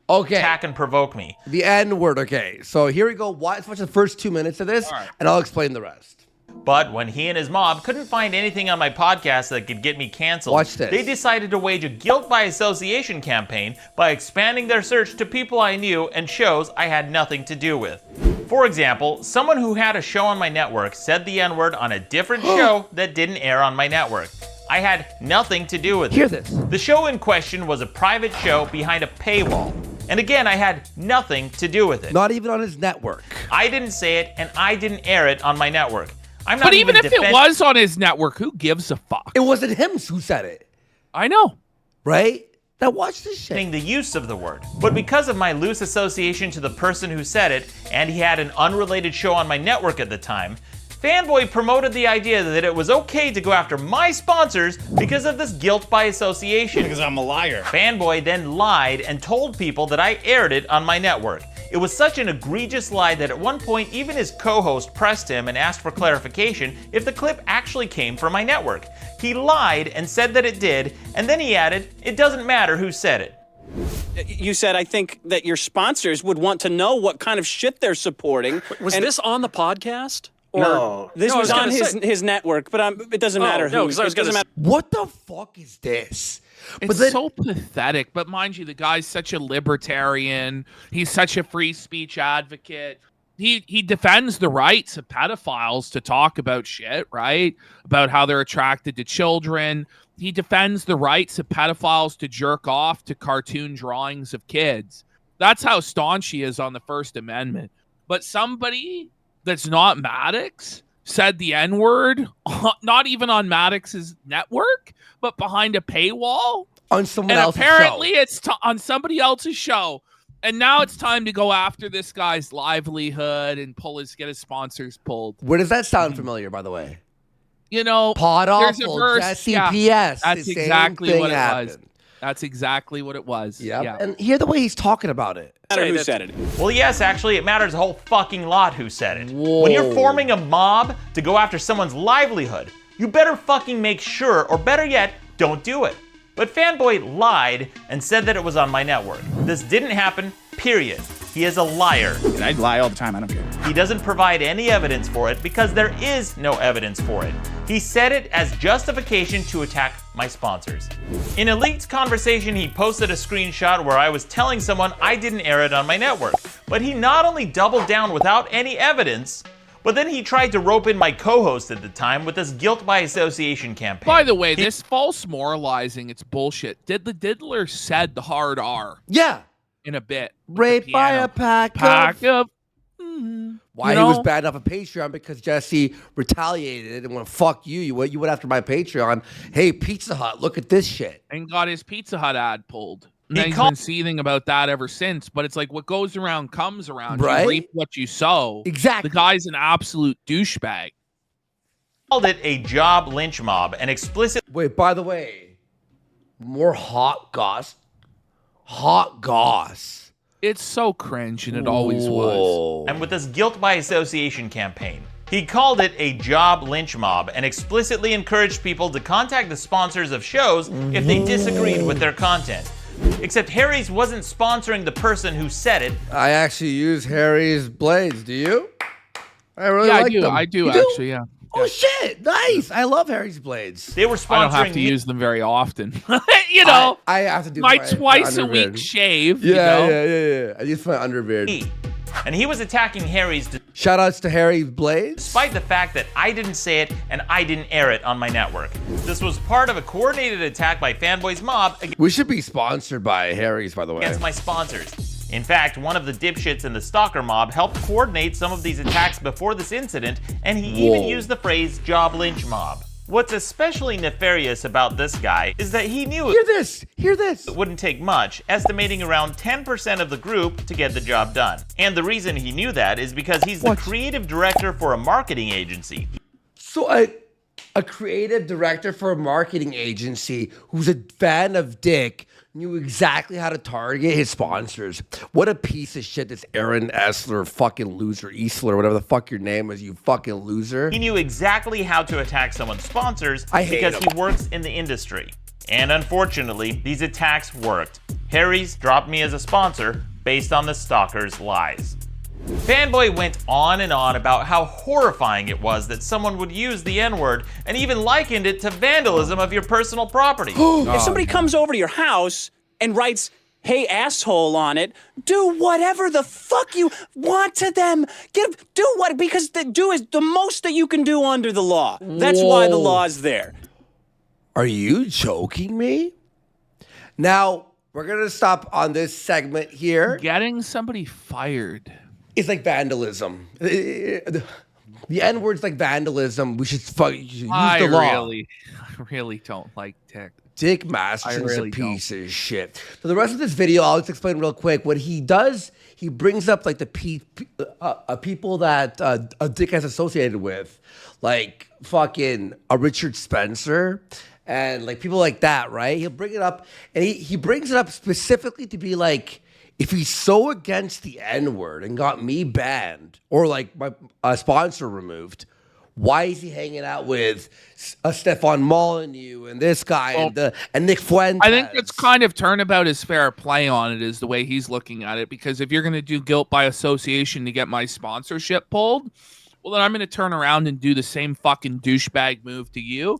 Okay. Attack and provoke me. The N word, okay. So here we go. Let's watch the first 2 minutes of this, and I'll explain the rest. But when he and his mob couldn't find anything on my podcast that could get me canceled, Watch this. they decided to wage a guilt by association campaign by expanding their search to people I knew and shows I had nothing to do with. For example, someone who had a show on my network said the N-word on a different show that didn't air on my network. I had nothing to do with it. Hear this. The show in question was a private show behind a paywall. And again, I had nothing to do with it. Not even on his network. I didn't say it, and I didn't air it on my network. I'm not But even if it defend- was on his network, who gives a fuck? It wasn't him who said it. I know. Right? Now watch this shit. The use of the word. But because of my loose association to the person who said it, and he had an unrelated show on my network at the time, Fanboy promoted the idea that it was okay to go after my sponsors because of this guilt by association. Because I'm a liar. Fanboy then lied and told people that I aired it on my network. It was such an egregious lie that at one point even his co-host pressed him and asked for clarification if the clip actually came from my network. He lied and said that it did, and then he added, it doesn't matter who said it. you said, I think that your sponsors would want to know what kind of shit they're supporting. Was this on the podcast? No, this was on his network, but it doesn't matter. No, because I was going to say. What the fuck is this? It's so pathetic. But mind you, the guy's such a libertarian. He's such a free speech advocate. He defends the rights of pedophiles to talk about shit, right? About how they're attracted to children. He defends the rights of pedophiles to jerk off to cartoon drawings of kids. That's how staunch he is on the First Amendment. But somebody that's not Maddox said the N-word, not even on Maddox's network, but behind a paywall on someone and else's apparently show. it's on somebody else's show. And now it's time to go after this guy's livelihood and get his sponsors pulled. Where does that sound familiar, by the way? You know, Pod there's a Awful, verse. Jesse Yeah, PS. that's the same exactly thing what it was. happened. That's exactly what it was. Yep. Yeah. And hear the way he's talking about it. Who said it? Well, yes, actually, it matters a whole fucking lot who said it. When you're forming a mob to go after someone's livelihood, you better fucking make sure, or better yet, don't do it. But Fanboy lied and said that it was on my network. This didn't happen, period. He is a liar. And I lie all the time, I don't care. He doesn't provide any evidence for it because there is no evidence for it. He said it as justification to attack my sponsors. In a leaked conversation, he posted a screenshot where I was telling someone I didn't air it on my network. But he not only doubled down without any evidence, but then he tried to rope in my co-host at the time with this guilt by association campaign. By the way, this false moralizing, it's bullshit. The Diddler said the hard R. Yeah. In a bit. Raped by a pack of... Why he was banned off of Patreon because Jesse retaliated and went, fuck you. You went after my Patreon. Hey, Pizza Hut, look at this shit. And got his Pizza Hut ad pulled. And he's been seething about that ever since. But it's like what goes around comes around. Right? You reap what you sow. Exactly. The guy's an absolute douchebag. Called it a job lynch mob and explicit. Wait, by the way, more hot goss. Hot goss. It's so cringe, and it always was. And with this guilt by association campaign. He called it a job lynch mob and explicitly encouraged people to contact the sponsors of shows if they disagreed with their content. Except Harry's wasn't sponsoring the person who said it. I actually use Harry's blades. Do you? I really like them. I do You actually, yeah. Oh, shit. Nice. I love Harry's blades. They were sponsoring I don't have to use them very often. You know, I have to do my my twice a underbeard. week shave. Yeah, you know? yeah. I use my underbeard. And he was attacking Harry's Shout outs to Harry's blades. despite the fact that I didn't say it and I didn't air it on my network. This was part of a coordinated attack by Fanboy's mob We should be sponsored by Harry's, by the way. against my sponsors. In fact, one of the dipshits in the stalker mob helped coordinate some of these attacks before this incident, and he even used the phrase job lynch mob. What's especially nefarious about this guy is that he knew Hear this. it wouldn't take much, estimating around 10% of the group to get the job done. And the reason he knew that is because he's the creative director for a marketing agency. So a creative director for a marketing agency who's a fan of Dick knew exactly how to target his sponsors. What a piece of shit this Aaron Essler fucking loser, Easler, whatever the fuck your name is, you fucking loser. He knew exactly how to attack someone's sponsors because he works in the industry. And unfortunately, these attacks worked. Harry's dropped me as a sponsor based on the stalker's lies. Fanboy went on and on about how horrifying it was that someone would use the N-word and even likened it to vandalism of your personal property. If somebody comes over to your house and writes, "Hey asshole" on it, do whatever the fuck you want to them. Do what, because do is the most that you can do under the law. That's why the law is there. Are you joking me? Now, we're going to stop on this segment here. Getting somebody fired. It's like vandalism. The N-word's like vandalism. We should use the law. I really don't like Dick. Dick Masterson's really a piece of shit. So the rest of this video, I'll just explain real quick. What he does, he brings up like the people that Dick has associated with, like fucking a Richard Spencer and like people like that, right? He'll bring it up, and he brings it up specifically to be like, if he's so against the N-word and got me banned or like my sponsor removed, Why is he hanging out with Stefan Molyneux and this guy and Nick Fuentes? I think it's kind of turnabout his fair play on it is the way he's looking at it. Because if you're going to do guilt by association to get my sponsorship pulled, well, then I'm going to turn around and do the same fucking douchebag move to you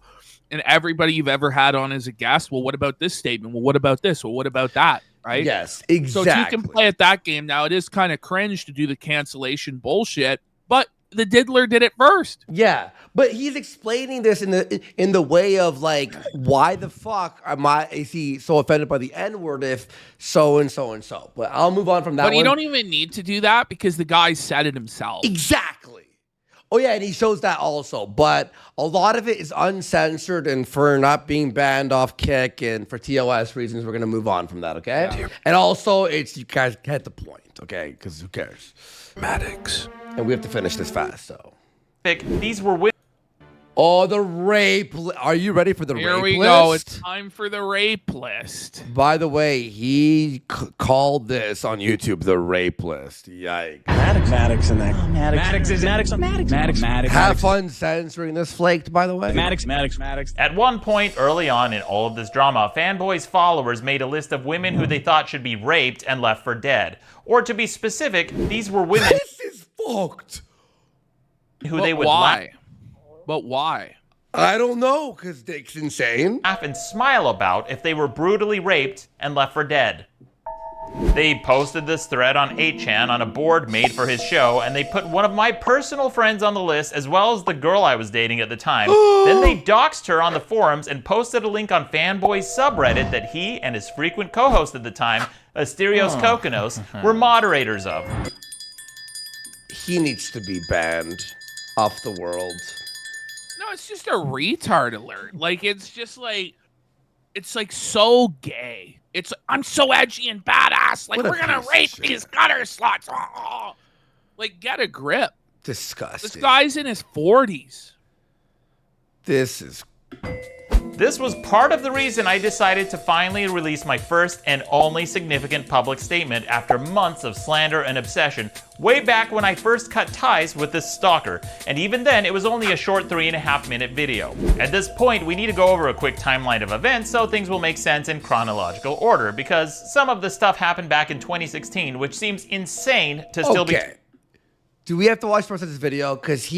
and everybody you've ever had on as a guest. Well, what about this statement? Well, what about this? Well, what about that? Right? Yes, exactly. So if you can play at that game now, it is kind of cringe to do the cancellation bullshit, but the diddler did it first. Yeah, but he's explaining this in the way of like, why the fuck is he so offended by the N-word if so and so and so? But I'll move on from that. But you don't even need to do that because the guy said it himself. Exactly. Oh yeah, and he shows that also. But a lot of it is uncensored, and for not being banned off Kick and for TOS reasons, we're gonna move on from that. Okay. Yeah. And also, you guys get the point. Okay, because who cares? Maddox. And we have to finish this fast, so. These were women. Oh, the rape. Are you ready for the rape list? Here we go. It's time for the rape list. By the way, he called this on YouTube the rape list. Yikes. Maddox in that. Oh, Maddox. Have fun censoring this flaked, by the way. Maddox. At one point early on in all of this drama, Fanboy's followers made a list of women who they thought should be raped and left for dead. Or to be specific, these were women. This is fucked. Who they would why? But why? I don't know, because Dick's insane. Laugh and smile about if they were brutally raped and left for dead. They posted this thread on 8chan on a board made for his show, and they put one of my personal friends on the list as well as the girl I was dating at the time. Then they doxed her on the forums and posted a link on Fanboy's subreddit that he and his frequent co-host at the time, Asterios Kokonos, were moderators of. He needs to be banned off the world. No, it's just a retard alert. Like, it's just like, it's like so gay. It's, I'm so edgy and badass. Like, we're going to rape these gutter sluts. Oh. Like, get a grip. Disgusting. This guy's in his 40s. This was part of the reason I decided to finally release my first and only significant public statement after months of slander and obsession, way back when I first cut ties with this stalker, and even then it was only a short 3.5-minute video. At this point, we need to go over a quick timeline of events so things will make sense in chronological order, because some of the stuff happened back in 2016, which seems insane to still be... Do we have to watch the rest of this video? Because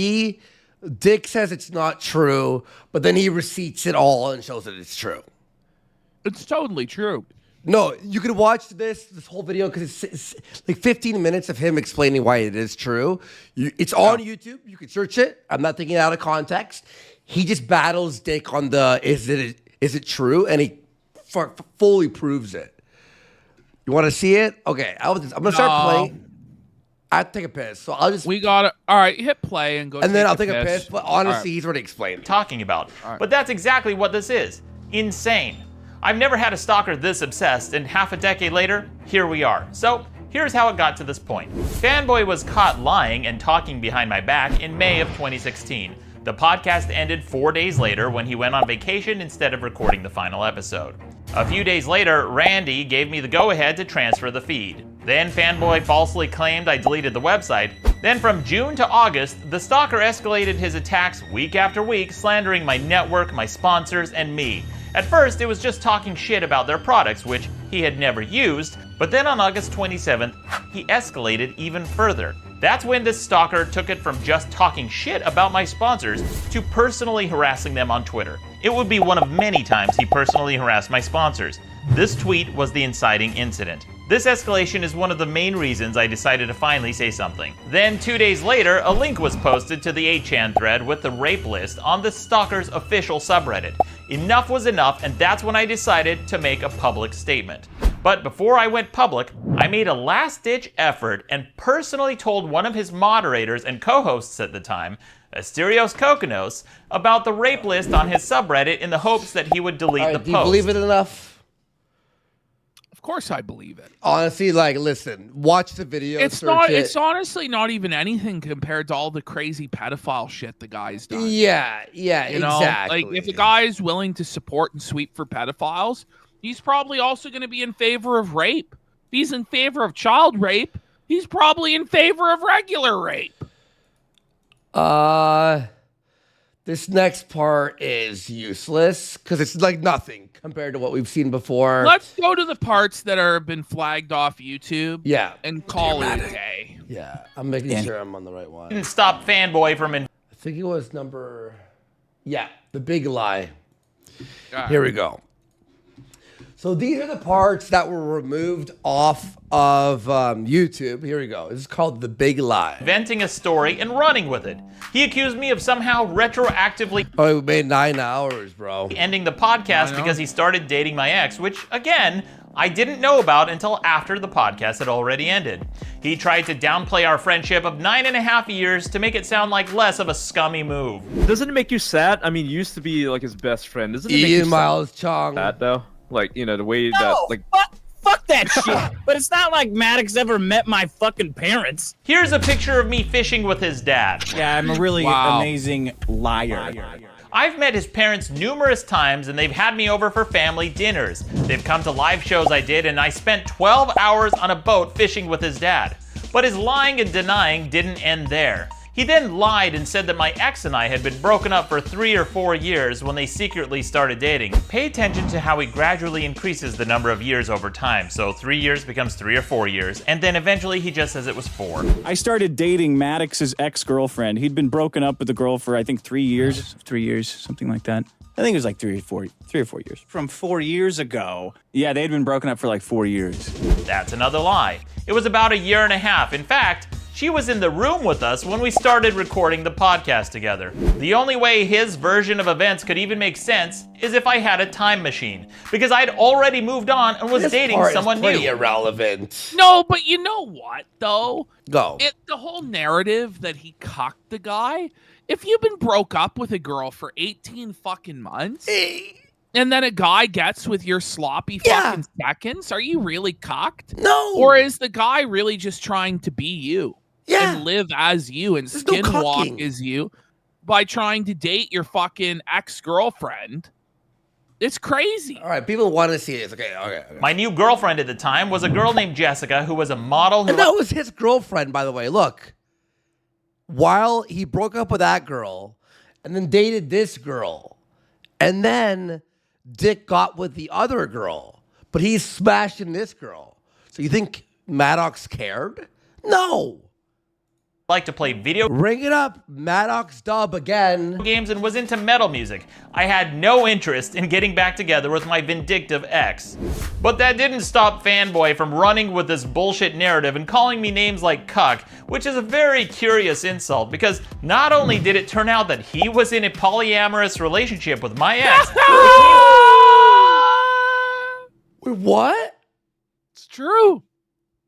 Dick says it's not true, but then he receipts it all and shows that it's true. It's totally true. No, you can watch this whole video because it's like 15 minutes of him explaining why it is true. It's on YouTube. You can search it. I'm not taking it out of context. He just battles Dick on the is it true, and he fully proves it. You want to see it? Okay, I'm gonna start playing. I have to take a piss, so I'll just... We got it. All right, hit play and go. And then I'll take a piss, but honestly, he's already explained. Talking about. But that's exactly what this is. Insane. I've never had a stalker this obsessed, and half a decade later, here we are. So, here's how it got to this point. Fanboy was caught lying and talking behind my back in May of 2016. The podcast ended 4 days later when he went on vacation instead of recording the final episode. A few days later, Randy gave me the go-ahead to transfer the feed. Then Fanboy falsely claimed I deleted the website. Then from June to August, the stalker escalated his attacks week after week, slandering my network, my sponsors, and me. At first, it was just talking shit about their products, which he had never used, but then on August 27th, he escalated even further. That's when this stalker took it from just talking shit about my sponsors to personally harassing them on Twitter. It would be one of many times he personally harassed my sponsors. This tweet was the inciting incident. This escalation is one of the main reasons I decided to finally say something. Then 2 days later, a link was posted to the 8chan thread with the rape list on the stalker's official subreddit. Enough was enough, and that's when I decided to make a public statement. But before I went public, I made a last-ditch effort and personally told one of his moderators and co-hosts at the time, Asterios Kokonos, about the rape list on his subreddit in the hopes that he would delete the post. Do you believe it enough? Of course I believe it. Honestly, like, listen, watch the video. It's honestly not even anything compared to all the crazy pedophile shit the guy's done. Yeah, you know? exactly. Like, if the guy is willing to support and sweep for pedophiles, he's probably also going to be in favor of rape. If he's in favor of child rape, he's probably in favor of regular rape. This next part is useless because it's like nothing compared to what we've seen before. Let's go to the parts that are been flagged off YouTube. Yeah. And call it a day. Yeah, I'm making sure I'm on the right one. Didn't stop fanboy from I think it was number... Yeah, the big lie. Right. Here we go. So these are the parts that were removed off of YouTube. Here we go. This is called The Big Lie. inventing a story and running with it. He accused me of somehow retroactively Oh, we made 9 hours, bro. ending the podcast because he started dating my ex, which, again, I didn't know about until after the podcast had already ended. He tried to downplay our friendship of 9.5 years to make it sound like less of a scummy move. Doesn't it make you sad? I mean, you used to be like his best friend. Doesn't it make Ian you Miles Chong. sad though? Like, you know, the way that, like... Fuck that shit. But it's not like Maddox ever met my fucking parents. Here's a picture of me fishing with his dad. Yeah, I'm a really amazing liar. I've met his parents numerous times and they've had me over for family dinners. They've come to live shows I did and I spent 12 hours on a boat fishing with his dad. But his lying and denying didn't end there. He then lied and said that my ex and I had been broken up for 3 or 4 years when they secretly started dating. Pay attention to how he gradually increases the number of years over time. So 3 years becomes 3 or 4 years, and then eventually he just says it was 4. I started dating Maddox's ex-girlfriend. He'd been broken up with the girl for, I think, 3 years. 3 years, something like that. I think it was like 3 or 4 years. From 4 years ago. Yeah, they'd been broken up for like 4 years. That's another lie. It was about 1.5 years. In fact, she was in the room with us when we started recording the podcast together. The only way his version of events could even make sense is if I had a time machine, because I'd already moved on and was dating someone pretty new. irrelevant. No, but you know what, though? Go. The whole narrative that he cocked the guy, if you've been broke up with a girl for 18 fucking months, and then a guy gets with your sloppy fucking seconds, are you really cocked? No. Or is the guy really just trying to be you? And live as you and skinwalk as you by trying to date your fucking ex-girlfriend? It's crazy. All right, people want to see this. Okay. My new girlfriend at the time was a girl named Jessica who was a model who... And that was his girlfriend, by the way. Look, while he broke up with that girl and then dated this girl, and then Dick got with the other girl, but he's smashing this girl. So you think Maddox cared? No. Like to play video Ring it up, Maddox dub again. games and was into metal music. I had no interest in getting back together with my vindictive ex. But that didn't stop fanboy from running with this bullshit narrative and calling me names like cuck, which is a very curious insult because not only did it turn out that he was in a polyamorous relationship with my ex. Wait, what? It's true.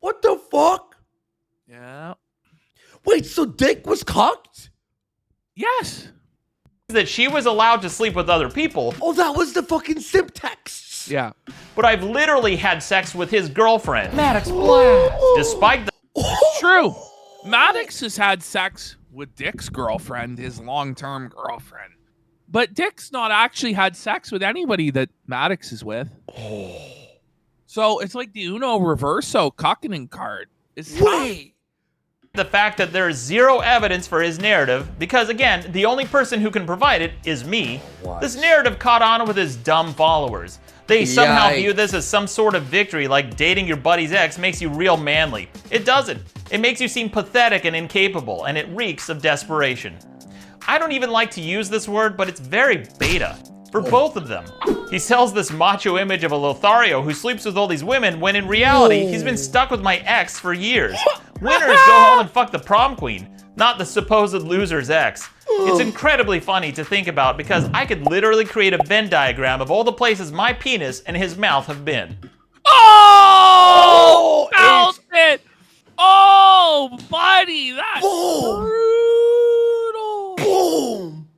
What the fuck? Yeah. Wait, so Dick was cocked? Yes. That she was allowed to sleep with other people. Oh, that was the fucking simp texts. Yeah. But I've literally had sex with his girlfriend. Maddox Blast. Despite the... It's true. Maddox has had sex with Dick's girlfriend, his long-term girlfriend. But Dick's not actually had sex with anybody that Maddox is with. So it's like the Uno Reverso cockening card. Wait. The fact that there is zero evidence for his narrative, because again, the only person who can provide it is me. What? This narrative caught on with his dumb followers. They somehow Yikes. view this as some sort of victory, like dating your buddy's ex makes you real manly. It doesn't. It makes you seem pathetic and incapable, and it reeks of desperation. I don't even like to use this word, but it's very beta. For both of them. He sells this macho image of a Lothario who sleeps with all these women when in reality, he's been stuck with my ex for years. Winners go home and fuck the prom queen, not the supposed loser's ex. It's incredibly funny to think about because I could literally create a Venn diagram of all the places my penis and his mouth have been. Oh! Found it! Oh, buddy, that's brutal. Boom!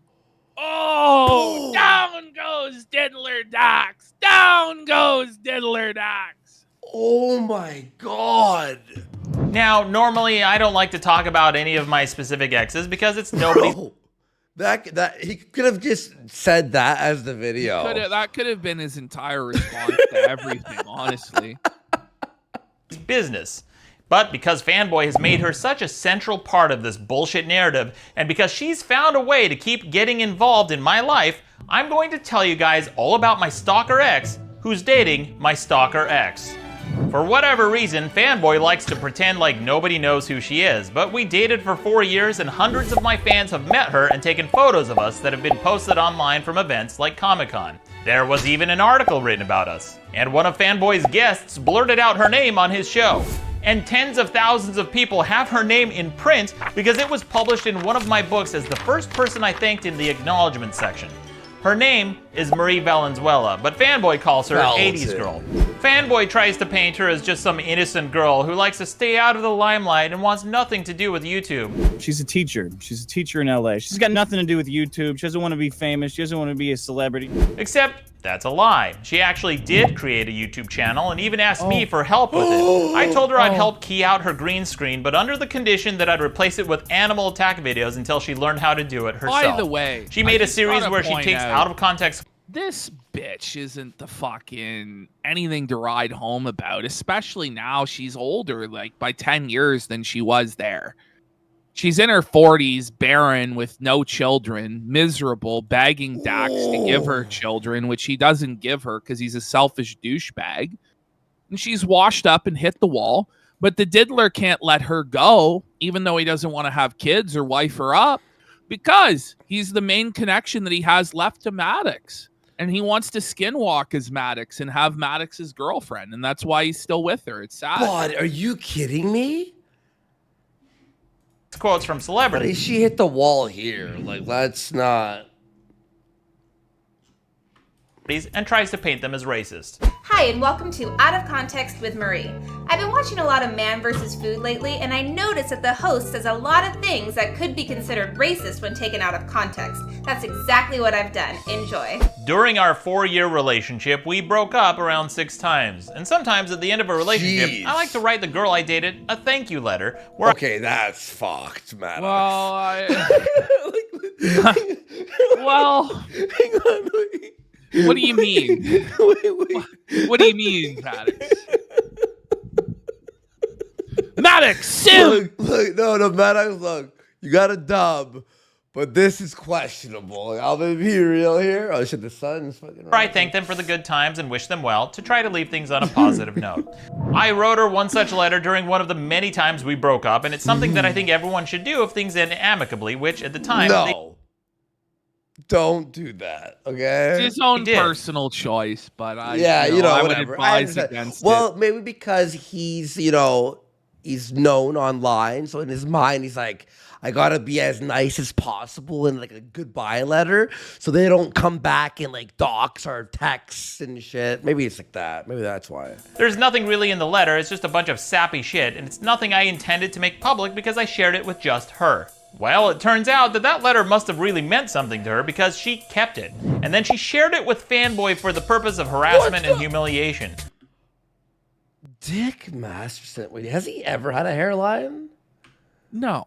Oh, down goes Diddler Dax. Down goes Diddler Dax. Oh my god. Now, normally I don't like to talk about any of my specific exes because it's nobody. That he could have just said that as the video. That could have been his entire response to everything, honestly. Business. But because Fanboy has made her such a central part of this bullshit narrative, and because she's found a way to keep getting involved in my life, I'm going to tell you guys all about my stalker ex, who's dating my stalker ex. For whatever reason, Fanboy likes to pretend like nobody knows who she is, but we dated for 4 years and hundreds of my fans have met her and taken photos of us that have been posted online from events like Comic-Con. There was even an article written about us, and one of Fanboy's guests blurted out her name on his show. And tens of thousands of people have her name in print because it was published in one of my books as the first person I thanked in the acknowledgement section. Her name is Marie Valenzuela, but Fanboy calls her 80s girl. Fanboy tries to paint her as just some innocent girl who likes to stay out of the limelight and wants nothing to do with YouTube. She's a teacher. She's a teacher in LA. She's got nothing to do with YouTube. She doesn't want to be famous. She doesn't want to be a celebrity. Except that's a lie. She actually did create a YouTube channel and even asked me for help with it. I told her I'd help key out her green screen, but under the condition that I'd replace it with animal attack videos until she learned how to do it herself. By the way, she made a series where she takes out of context. This bitch isn't the fucking anything to ride home about, especially now she's older, like by 10 years than she was there. She's in her 40s, barren, with no children, miserable, begging Dax to give her children, which he doesn't give her because he's a selfish douchebag. And she's washed up and hit the wall, but the diddler can't let her go, even though he doesn't want to have kids or wife her up, because he's the main connection that he has left to Maddox. And he wants to skinwalk as Maddox and have Maddox's girlfriend, and that's why he's still with her. It's sad. God, are you kidding me? Quotes from celebrities. But she hit the wall here. Like, that's not. And tries to paint them as racist. Hi, and welcome to Out of Context with Marie. I've been watching a lot of Man vs. Food lately, and I noticed that the host says a lot of things that could be considered racist when taken out of context. That's exactly what I've done. Enjoy. During our 4-year relationship, we broke up around 6 times. And sometimes at the end of a relationship, I like to write the girl I dated a thank you letter. Where okay, that's fucked, man. Well, well, what do you mean? What do you mean, Maddox? Maddox, Sim! Look, no, Maddox, look. You got a dub, but this is questionable. I'll be real here. Oh, shit, the sun's fucking I thank them for the good times and wish them well to try to leave things on a positive note. I wrote her one such letter during one of the many times we broke up, and it's something that I think everyone should do if things end amicably, which at the time... Don't do that, okay? It's his own personal choice, but I, I would whatever. advise against it. Well, maybe because he's, he's known online, so in his mind, he's like, I gotta be as nice as possible in like a goodbye letter, so they don't come back and like dox or texts and shit. Maybe it's like that. Maybe that's why. There's nothing really in the letter. It's just a bunch of sappy shit, and it's nothing I intended to make public because I shared it with just her. Well, it turns out that letter must have really meant something to her because she kept it. And then she shared it with Fanboy for the purpose of harassment and humiliation. Dick Masterson. Wait, has he ever had a hairline? No.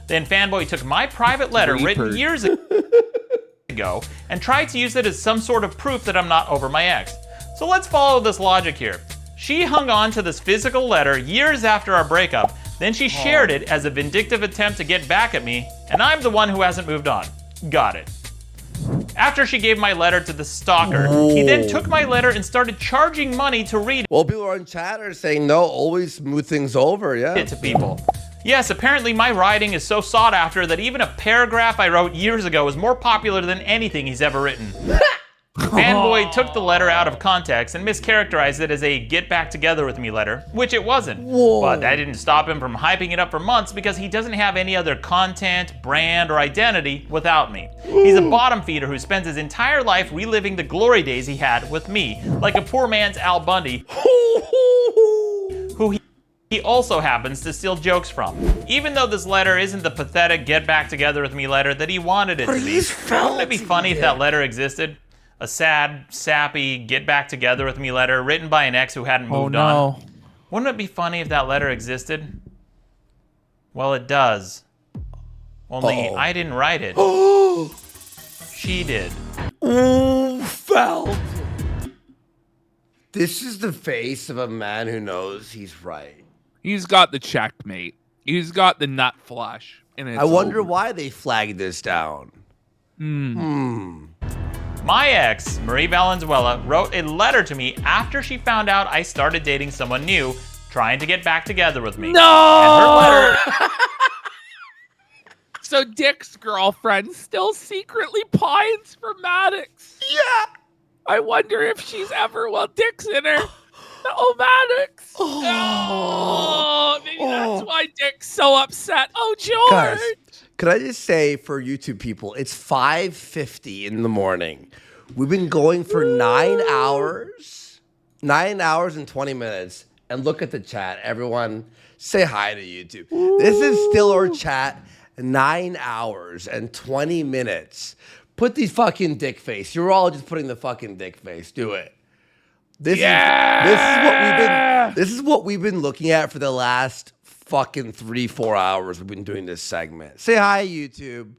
Then Fanboy took my private letter written years ago and tried to use it as some sort of proof that I'm not over my ex. So let's follow this logic here. She hung on to this physical letter years after our breakup. Then she shared it as a vindictive attempt to get back at me, and I'm the one who hasn't moved on. Got it. After she gave my letter to the stalker, he then took my letter and started charging money to read Well, people on chat are saying, no, always smooth things over, yeah. it to people. Yes, apparently my writing is so sought after that even a paragraph I wrote years ago is more popular than anything he's ever written. Fanboy took the letter out of context and mischaracterized it as a get back together with me letter, which it wasn't. Whoa. But that didn't stop him from hyping it up for months because he doesn't have any other content, brand, or identity without me. He's a bottom feeder who spends his entire life reliving the glory days he had with me, like a poor man's Al Bundy, who he also happens to steal jokes from. Even though this letter isn't the pathetic get back together with me letter that he wanted it to be, wouldn't it be funny if that letter existed? A sad, sappy, get back together with me letter written by an ex who hadn't moved on. Wouldn't it be funny if that letter existed? Well, it does. Only I didn't write it. She did. Ooh, felt. This is the face of a man who knows he's right. He's got the checkmate. He's got the nut flush. And it's I wonder over. why they flagged this down. My ex, Marie Valenzuela, wrote a letter to me after she found out I started dating someone new, trying to get back together with me. No! And her letter... So Dick's girlfriend still secretly pines for Maddox. Yeah. I wonder if she's ever, well, Dick's in her. Oh, Maddox. Oh, maybe that's why Dick's so upset. Oh, George. Guys, could I just say for YouTube people, it's 5:50 in the morning. We've been going for 9 hours. 9 hours and 20 minutes. And look at the chat. Everyone, say hi to YouTube. This is still our chat. 9 hours and 20 minutes. Put the fucking dick face. You're all just putting the fucking dick face. Do it. This is what we've been looking at for the last fucking 3-4 hours. We've been doing this segment. Say hi, YouTube.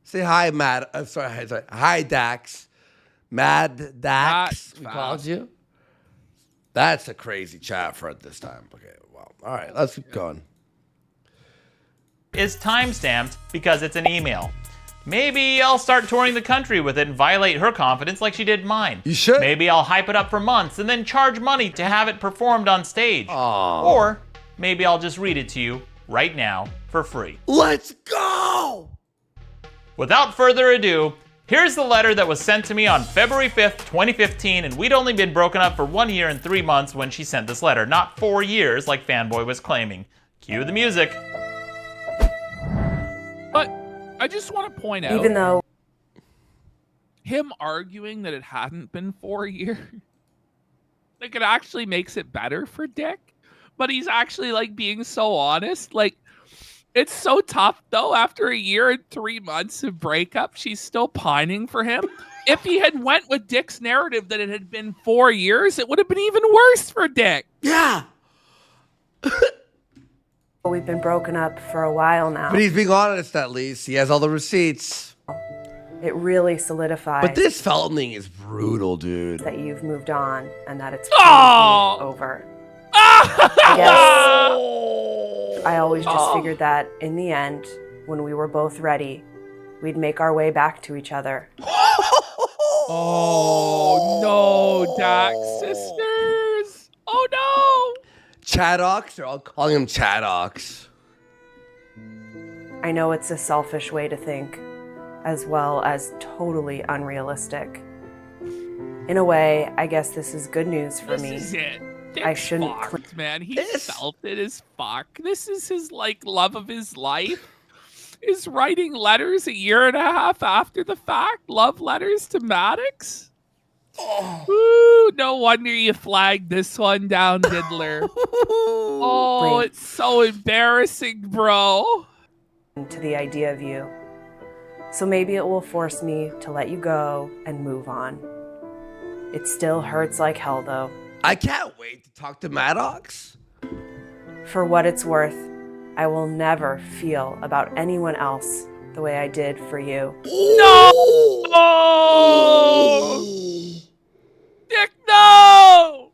Say hi, Matt. I'm sorry. Hi, Dax. Mad Dax. We called you. That's a crazy chat for at this time. Okay. Well, all right. Let's keep going. Is timestamped because it's an email. Maybe I'll start touring the country with it and violate her confidence like she did mine. You should. Maybe I'll hype it up for months and then charge money to have it performed on stage. Aww. Or maybe I'll just read it to you right now for free. Let's go! Without further ado, here's the letter that was sent to me on February 5th, 2015, and we'd only been broken up for 1 year and 3 months when she sent this letter, not 4 years like Fanboy was claiming. Cue the music. But I just want to point out, even though him arguing that it hadn't been 4 years, like it actually makes it better for Dick. But he's actually like being so honest. Like it's so tough though. After 1 year and 3 months of breakup, she's still pining for him. If he had went with Dick's narrative that it had been 4 years, it would have been even worse for Dick. Yeah. we've been broken up for a while now, But he's being honest at least. He has all the receipts. it really solidifies But this felony is brutal, dude. that you've moved on and that it's Oh! over. I guess I always just figured that in the end, when we were both ready, we'd make our way back to each other. Oh no, Dax sisters. Oh no. Chaddox? They're all calling him Chaddox. I know it's a selfish way to think, as well as totally unrealistic. In a way, I guess this is good news for me. This is it. I shouldn't fucked, man. He felt it as fuck. This is his like love of his life. Is writing letters 1.5 years after the fact. Love letters to Maddox. Ooh, no wonder you flagged this one down, Diddler. Oh, it's so embarrassing, bro. to the idea of you. So maybe it will force me to let you go and move on. It still hurts like hell, though. I can't wait to talk to Maddox. For what it's worth, I will never feel about anyone else the way I did for you. No! Oh! Dick, no!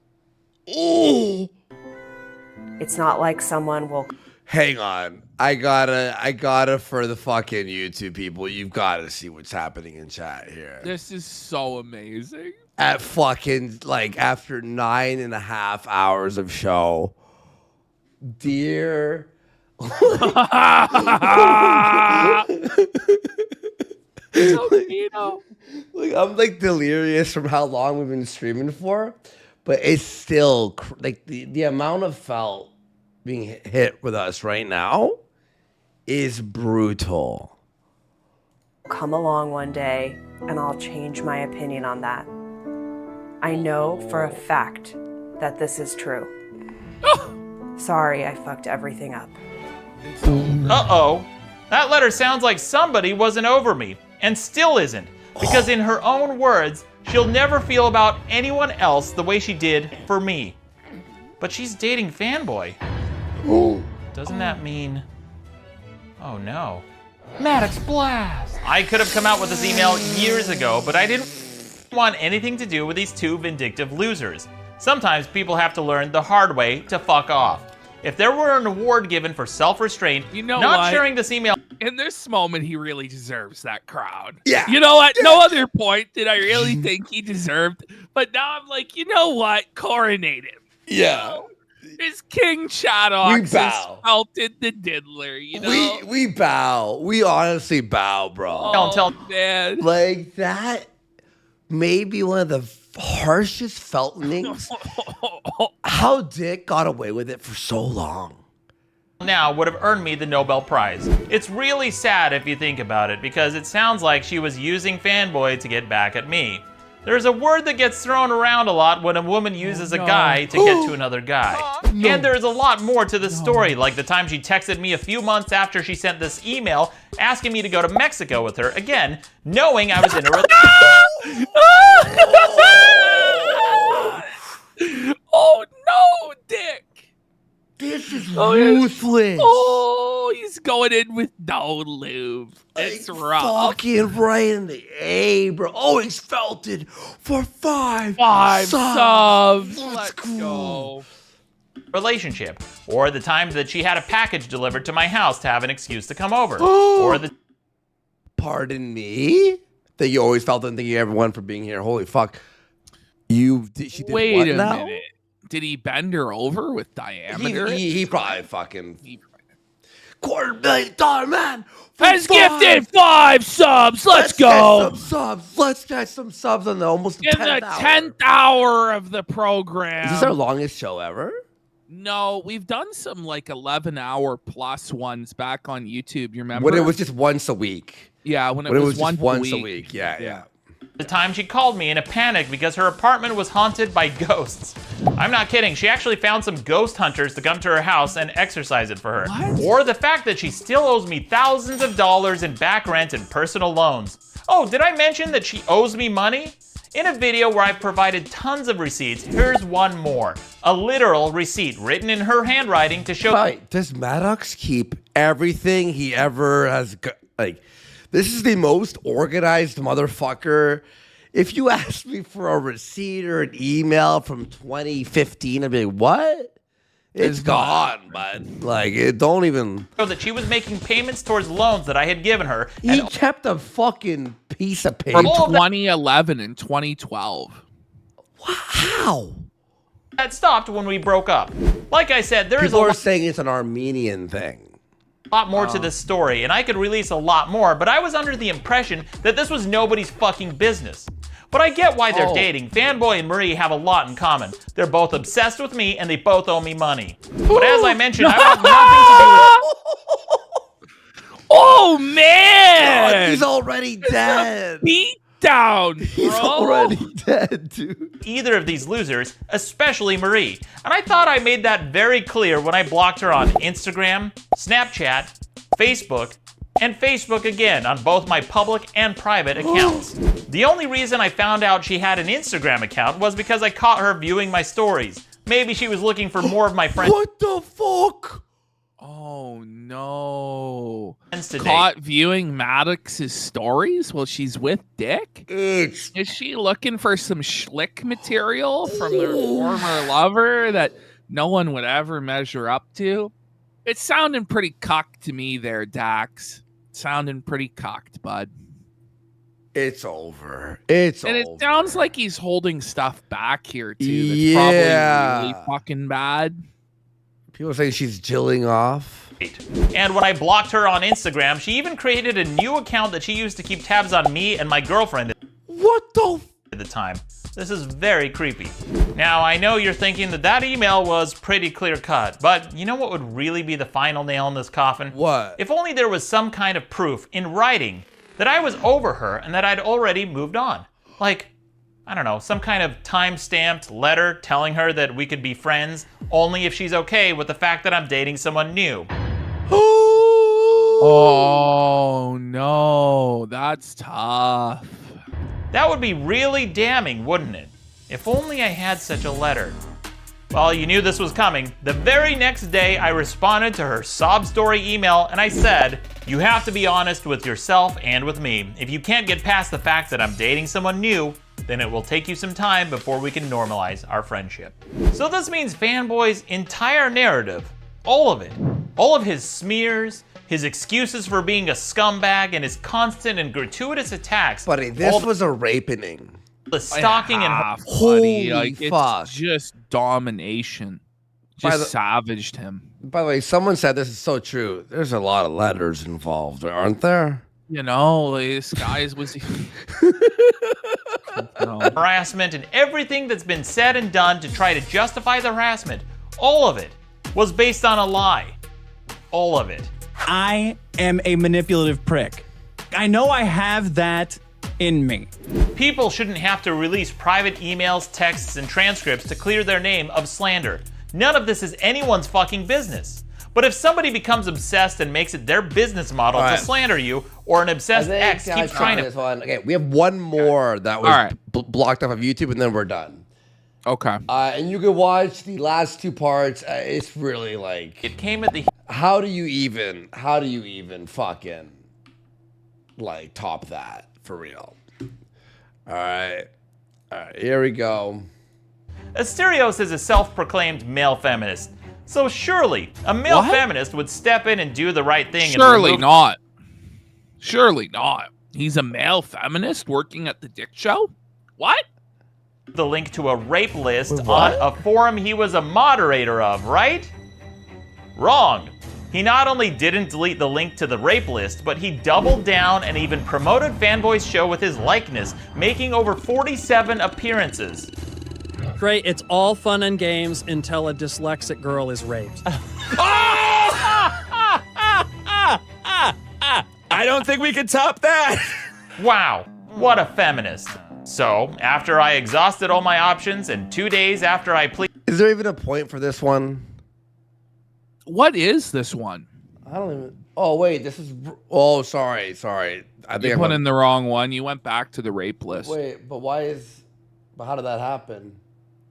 It's not like someone will... Hang on. I gotta for the fucking YouTube people, you've gotta see what's happening in chat here. This is so amazing. At fucking, like, after 9.5 hours of show, dear... So Kino. Like, I'm like delirious from how long we've been streaming for, but it's still like the amount of felt being hit with us right now is brutal. come along one day and I'll change my opinion on that. I know for a fact that this is true. Sorry I fucked everything up. Uh-oh. That letter sounds like somebody wasn't over me, and still isn't, because in her own words, she'll never feel about anyone else the way she did for me. But she's dating Fanboy. Doesn't that mean... Oh no. Maddox Blast! I could have come out with this email years ago, but I didn't want anything to do with these two vindictive losers. Sometimes people have to learn the hard way to fuck off. If there were an award given for self-restraint, You know not what? sharing this email... In this moment, he really deserves that crowd. Yeah. You know what? No other point did I really think he deserved. But now I'm like, you know what? Coronate him. Yeah. His King Maddox We has bow. melted the diddler, you know? We bow. We honestly bow, bro. Oh, man. Like that may be one of the harshest feltonings. How Dick got away with it for so long. now would have earned me the Nobel Prize. It's really sad if you think about it, because it sounds like she was using Fanboy to get back at me. There's a word that gets thrown around a lot when a woman uses a guy to get to another guy. And there's a lot more to the story, like the time she texted me a few months after she sent this email asking me to go to Mexico with her, again, knowing I was in a Oh no, Dick! This is ruthless. Oh, he's going in with no lube. It's rough. Fucking right in the A, bro. Oh, he's felted for five subs. Let's go. relationship, or the time that she had a package delivered to my house to have an excuse to come over, or the... Pardon me? That you always felt and thank you everyone for being here. Holy fuck. She did Wait what a now? minute. Did he bend her over with diameter? He probably fucking... $250,000 man has gifted 5 subs. Let's Get go. some subs. Let's get some subs on the almost In the 10th hour of the program. Is this our longest show ever? No, we've done some like 11-hour plus ones back on YouTube. You remember? When it was just once a week. Yeah, when it just was once a week. Yeah. The time she called me in a panic because her apartment was haunted by ghosts. I'm not kidding, she actually found some ghost hunters to come to her house and exorcise it for her. What? Or the fact that she still owes me thousands of dollars in back rent and personal loans. Oh, did I mention that she owes me money? In a video where I've provided tons of receipts, here's one more. A literal receipt written in her handwriting to show... Right. Does Maddox keep everything he ever has... Like, this is the most organized motherfucker. If you ask me for a receipt or an email from 2015, I'd be like, what? It's gone, bud. Like, it don't even... So that she was making payments towards loans that I had given her. He kept a fucking piece of paper. From 2011 and 2012. How? That stopped when we broke up. Like I said, there is People a are saying it's an Armenian thing. lot more to this story, and I could release a lot more, but I was under the impression that this was nobody's fucking business. But I get why they're dating. Fanboy and Marie have a lot in common. They're both obsessed with me, and they both owe me money. But as I mentioned, I want nothing to do with... Oh, man! God, he's already dead. Beat down, bro. He's already dead, dude. Either of these losers, especially Marie. And I thought I made that very clear when I blocked her on Instagram, Snapchat, Facebook, and Facebook again on both my public and private accounts. The only reason I found out she had an Instagram account was because I caught her viewing my stories. Maybe she was looking for more of my friends. What the fuck? Oh, no. Today. Caught viewing Maddox's stories while she's with Dick? Is she looking for some schlick material from their former lover that no one would ever measure up to? It's sounding pretty cocked to me there, Dax. Sounding pretty cocked, bud. It's over. It's and over. It sounds like he's holding stuff back here, too. That's probably really fucking bad. People say she's jilling off. And when I blocked her on Instagram, she even created a new account that she used to keep tabs on me and my girlfriend What the at the time. This is very creepy. Now, I know you're thinking that that email was pretty clear-cut, but you know what would really be the final nail in this coffin? What? If only there was some kind of proof in writing that I was over her and that I'd already moved on. Like, I don't know, some kind of time-stamped letter telling her that we could be friends only if she's okay with the fact that I'm dating someone new. Oh, no. That's tough. That would be really damning, wouldn't it? If only I had such a letter. Well, you knew this was coming. The very next day, I responded to her sob story email and I said, you have to be honest with yourself and with me. If you can't get past the fact that I'm dating someone new, then it will take you some time before we can normalize our friendship. So this means Fanboy's entire narrative, all of it, all of his smears, his excuses for being a scumbag, and his constant and gratuitous attacks. Buddy, this was a rapening. The stalking and holy like, fuck. It's just domination. Just savaged him. By the way, someone said this is so true. There's a lot of letters involved, aren't there? You know, this guy's was harassment and everything that's been said and done to try to justify the harassment. All of it was based on a lie. All of it. I am a manipulative prick. I know I have that in me. People shouldn't have to release private emails, texts, and transcripts to clear their name of slander. None of this is anyone's fucking business. But if somebody becomes obsessed and makes it their business model to slander you, or an obsessed ex keeps trying to... Okay, we have one more that was blocked off of YouTube, and then we're done. Okay. And you can watch the last two parts. It's really like... It came at the... How do you even fucking, like, top that, for real? All right, here we go. Asterios is a self-proclaimed male feminist. So surely, a male feminist would step in and do the right thing. Surely not. Surely not. He's a male feminist working at the Dick Show? What? The link to a rape list on a forum he was a moderator of, right? Wrong. He not only didn't delete the link to the rape list, but he doubled down and even promoted Fanboy's show with his likeness, making over 47 appearances. Great, it's all fun and games until a dyslexic girl is raped. I don't think we could top that. Wow, what a feminist. So, after I exhausted all my options and 2 days after I pleaded... Is there even a point for this one? What is this one? I don't even... Oh, wait, this is... Oh, sorry. I think you put in the wrong one. You went back to the rape list. Wait, but why is... But how did that happen?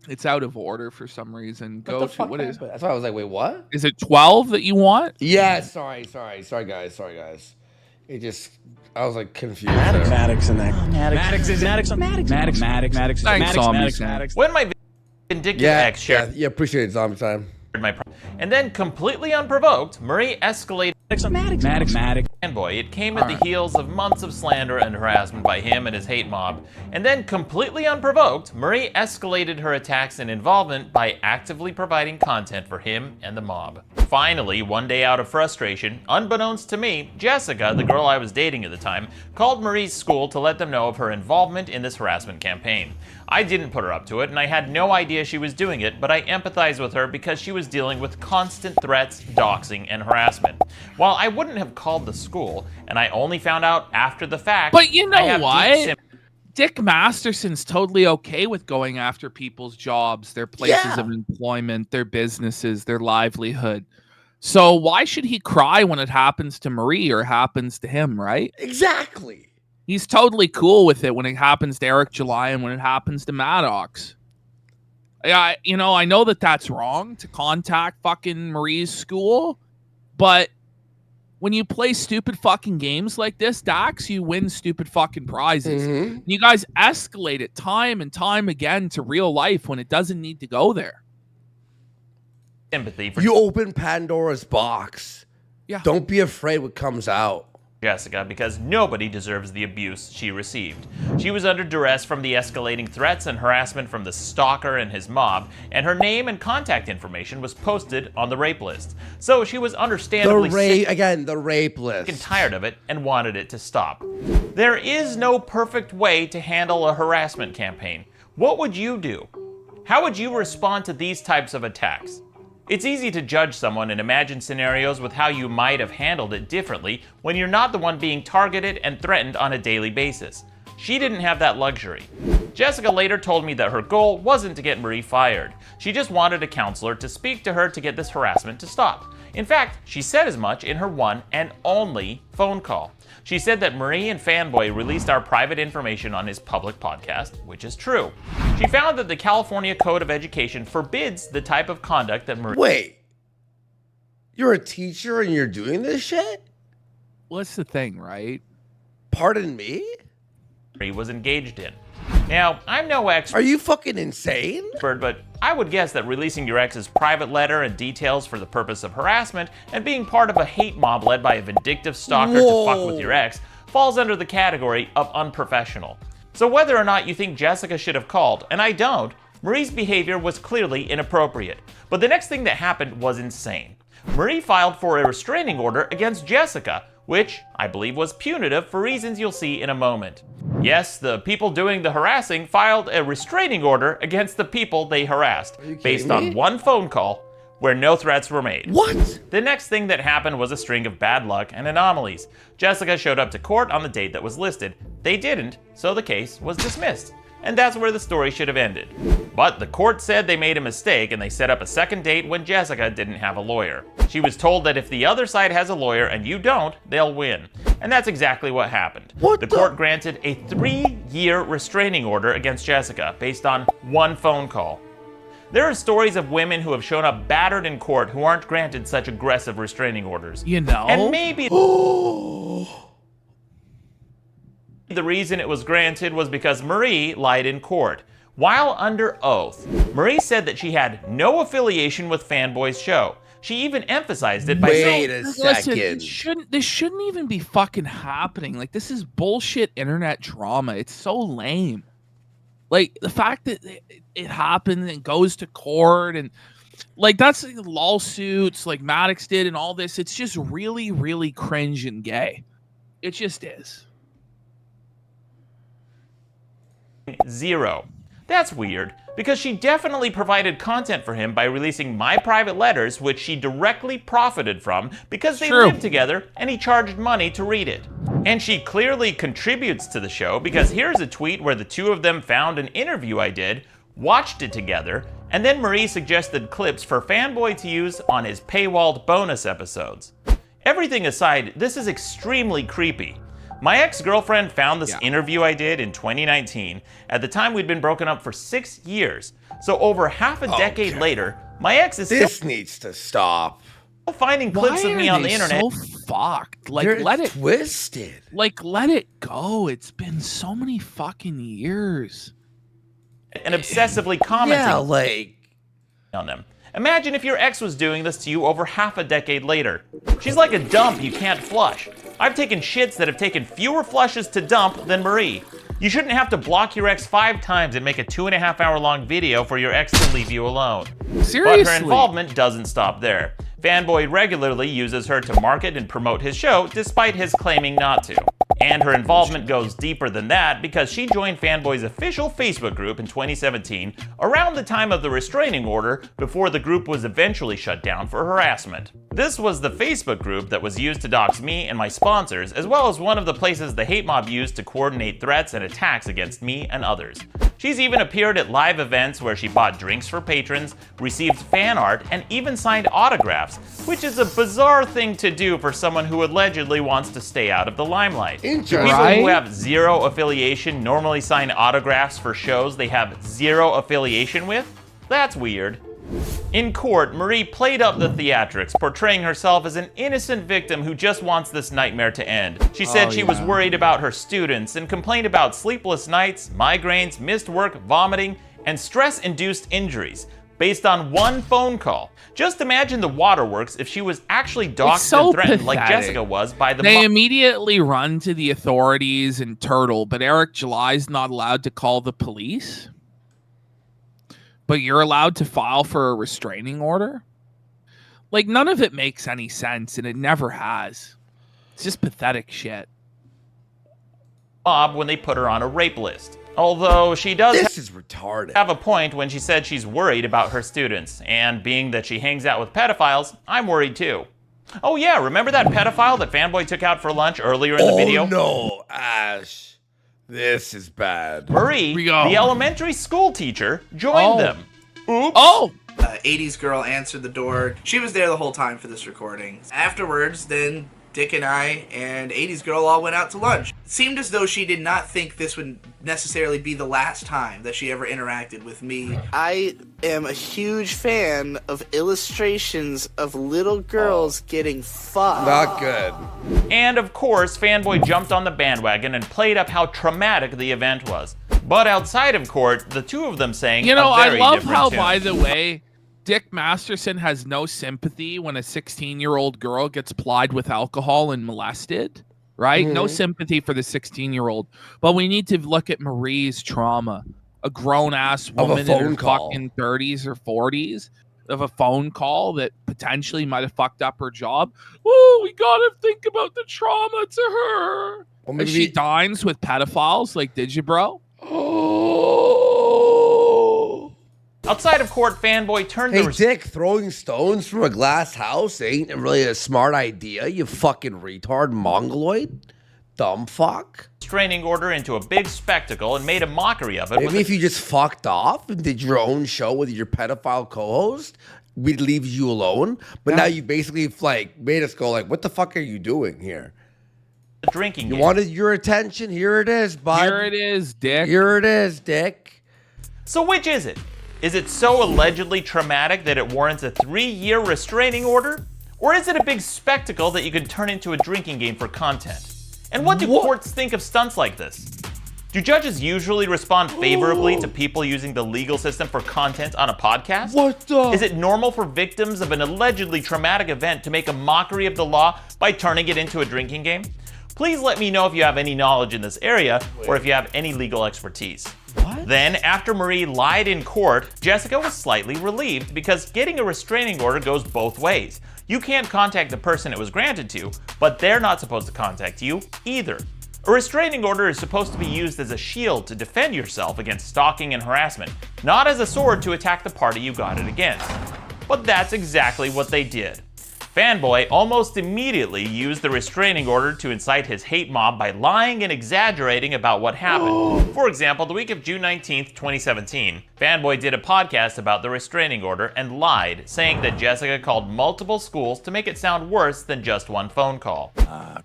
It's out of order for some reason. Go to... What is... That's why I was like, wait, what? Is it 12 that you want? Yeah, sorry, guys. It just... I was like confused. Maddox in that. Maddox. Thanks, Zombie Sam. When my vindictive ex shared... Yeah, appreciate it, Zombie Time. And then, completely unprovoked, Murray escalated Fanboy. It came at the heels of months of slander and harassment by him and his hate mob. And then, completely unprovoked, Murray escalated her attacks and involvement by actively providing content for him and the mob. Finally, one day out of frustration, unbeknownst to me, Jessica, the girl I was dating at the time, called Murray's school to let them know of her involvement in this harassment campaign. I didn't put her up to it, and I had no idea she was doing it, but I empathized with her because she was dealing with constant threats, doxing, and harassment. While I wouldn't have called the school, and I only found out after the fact... But you know what? Dick Masterson's totally okay with going after people's jobs, their places of employment, their businesses, their livelihood. So why should he cry when it happens to Marie or happens to him, right? Exactly. He's totally cool with it when it happens to Eric July and when it happens to Maddox. I know that that's wrong to contact fucking Marie's school, but when you play stupid fucking games like this, Dax, you win stupid fucking prizes. Mm-hmm. You guys escalate it time and time again to real life when it doesn't need to go there. Sympathy for you open Pandora's box. Yeah. Don't be afraid what comes out. Jessica, because nobody deserves the abuse she received. She was under duress from the escalating threats and harassment from the stalker and his mob, and her name and contact information was posted on the rape list. So she was understandably the rape list. And tired of it and wanted it to stop. There is no perfect way to handle a harassment campaign. What would you do? How would you respond to these types of attacks? It's easy to judge someone and imagine scenarios with how you might have handled it differently when you're not the one being targeted and threatened on a daily basis. She didn't have that luxury. Jessica later told me that her goal wasn't to get Marie fired. She just wanted a counselor to speak to her to get this harassment to stop. In fact, she said as much in her one and only phone call. She said that Marie and Fanboy released our private information on his public podcast, which is true. She found that the California Code of Education forbids the type of conduct that Marie... Wait. You're a teacher and you're doing this shit? Well, that's the thing, right? Pardon me? ...was engaged in. Now, I'm no expert. Are you fucking insane? But I would guess that releasing your ex's private letter and details for the purpose of harassment and being part of a hate mob led by a vindictive stalker to fuck with your ex falls under the category of unprofessional. So whether or not you think Jessica should have called, and I don't, Marie's behavior was clearly inappropriate. But the next thing that happened was insane. Marie filed for a restraining order against Jessica, which I believe was punitive for reasons you'll see in a moment. Yes, the people doing the harassing filed a restraining order against the people they harassed, based on one phone call where no threats were made. What? The next thing that happened was a string of bad luck and anomalies. Jessica showed up to court on the date that was listed. They didn't, so the case was dismissed. And that's where the story should have ended. But the court said they made a mistake and they set up a second date when Jessica didn't have a lawyer. She was told that if the other side has a lawyer and you don't, they'll win. And that's exactly what happened. The court granted a 3-year restraining order against Jessica based on one phone call. There are stories of women who have shown up battered in court who aren't granted such aggressive restraining orders. You know? And maybe the reason it was granted was because Marie lied in court. While under oath, Marie said that she had no affiliation with Fanboy's show. She even emphasized it by saying, Listen, this shouldn't even be fucking happening. Like, this is bullshit internet drama. It's so lame. Like, the fact that it happened and goes to court and, like, that's like, lawsuits like Maddox did and all this. It's just really, really cringe and gay. It just is. 0. That's weird, because she definitely provided content for him by releasing my private letters, which she directly profited from because they lived together and he charged money to read it. And she clearly contributes to the show because here's a tweet where the two of them found an interview I did, watched it together, and then Marie suggested clips for Fanboy to use on his paywalled bonus episodes. Everything aside, this is extremely creepy. My ex-girlfriend found this interview I did in 2019. At the time, we'd been broken up for 6 years. So over half a decade later, my ex is This needs to stop. still finding clips of me on the internet. So fucked. Like, They're let it twisted. Like, let it go. It's been so many fucking years. And obsessively commenting on them. Imagine if your ex was doing this to you over half a decade later. She's like a dump you can't flush. I've taken shits that have taken fewer flushes to dump than Marie. You shouldn't have to block your ex 5 times and make a 2.5-hour long video for your ex to leave you alone. Seriously? But her involvement doesn't stop there. Fanboy regularly uses her to market and promote his show, despite his claiming not to. And her involvement goes deeper than that because she joined Fanboy's official Facebook group in 2017, around the time of the restraining order, before the group was eventually shut down for harassment. This was the Facebook group that was used to dox me and my sponsors, as well as one of the places the hate mob used to coordinate threats and attacks against me and others. She's even appeared at live events where she bought drinks for patrons, received fan art, and even signed autographs, which is a bizarre thing to do for someone who allegedly wants to stay out of the limelight. Do people who have zero affiliation normally sign autographs for shows they have zero affiliation with? That's weird. In court, Marie played up the theatrics, portraying herself as an innocent victim who just wants this nightmare to end. She said she was worried about her students and complained about sleepless nights, migraines, missed work, vomiting, and stress-induced injuries, based on one phone call. Just imagine the waterworks if she was actually doxxed and threatened like Jessica was by the They immediately run to the authorities and turtle, but Eric July's not allowed to call the police? But you're allowed to file for a restraining order? Like, none of it makes any sense, and it never has. It's just pathetic shit. Mob when they put her on a rape list. Although she does retarded. Have a point when she said she's worried about her students, and being that she hangs out with pedophiles, I'm worried too. Oh yeah, remember that pedophile that Fanboy took out for lunch earlier in the video? Oh no, Ash. This is bad. Marie, the elementary school teacher, joined them. Oops. Oh! 80s girl answered the door. She was there the whole time for this recording. Afterwards, then Dick and I and 80s girl all went out to lunch. It seemed as though she did not think this would necessarily be the last time that she ever interacted with me. I am a huge fan of illustrations of little girls getting fucked. Not good. And of course, Fanboy jumped on the bandwagon and played up how traumatic the event was. But outside of court, the two of them sang You know, a I very love different how, tune. by the way, Dick Masterson has no sympathy when a 16-year-old girl gets plied with alcohol and molested, right? No sympathy for the 16-year-old. But we need to look at Marie's trauma. A grown-ass woman in her fucking 30s or 40s of a phone call that potentially might have fucked up her job. Oh, we gotta think about the trauma to her. Well, And maybe- she dines with pedophiles. Like, did you, bro? Outside of court, Fanboy turned Hey, the Dick, throwing stones from a glass house ain't really a smart idea, you fucking retard mongoloid. Dumb fuck. restraining order into a big spectacle and made a mockery of it. Maybe if you just fucked off and did your own show with your pedophile co-host, we'd leave you alone. But now you basically like made us go like, what the fuck are you doing here? Drinking You game. wanted your attention? Here it is, bud. Here it is, Dick. Here it is, Dick. So which is it? Is it so allegedly traumatic that it warrants a 3-year restraining order? Or is it a big spectacle that you can turn into a drinking game for content? And what do courts think of stunts like this? Do judges usually respond favorably to people using the legal system for content on a podcast? What the? Is it normal for victims of an allegedly traumatic event to make a mockery of the law by turning it into a drinking game? Please let me know if you have any knowledge in this area or if you have any legal expertise. What? Then, after Marie lied in court, Jessica was slightly relieved because getting a restraining order goes both ways. You can't contact the person it was granted to, but they're not supposed to contact you either. A restraining order is supposed to be used as a shield to defend yourself against stalking and harassment, not as a sword to attack the party you got it against. But that's exactly what they did. Fanboy almost immediately used the restraining order to incite his hate mob by lying and exaggerating about what happened. For example, the week of June 19th, 2017, Fanboy did a podcast about the restraining order and lied, saying that Jessica called multiple schools to make it sound worse than just one phone call.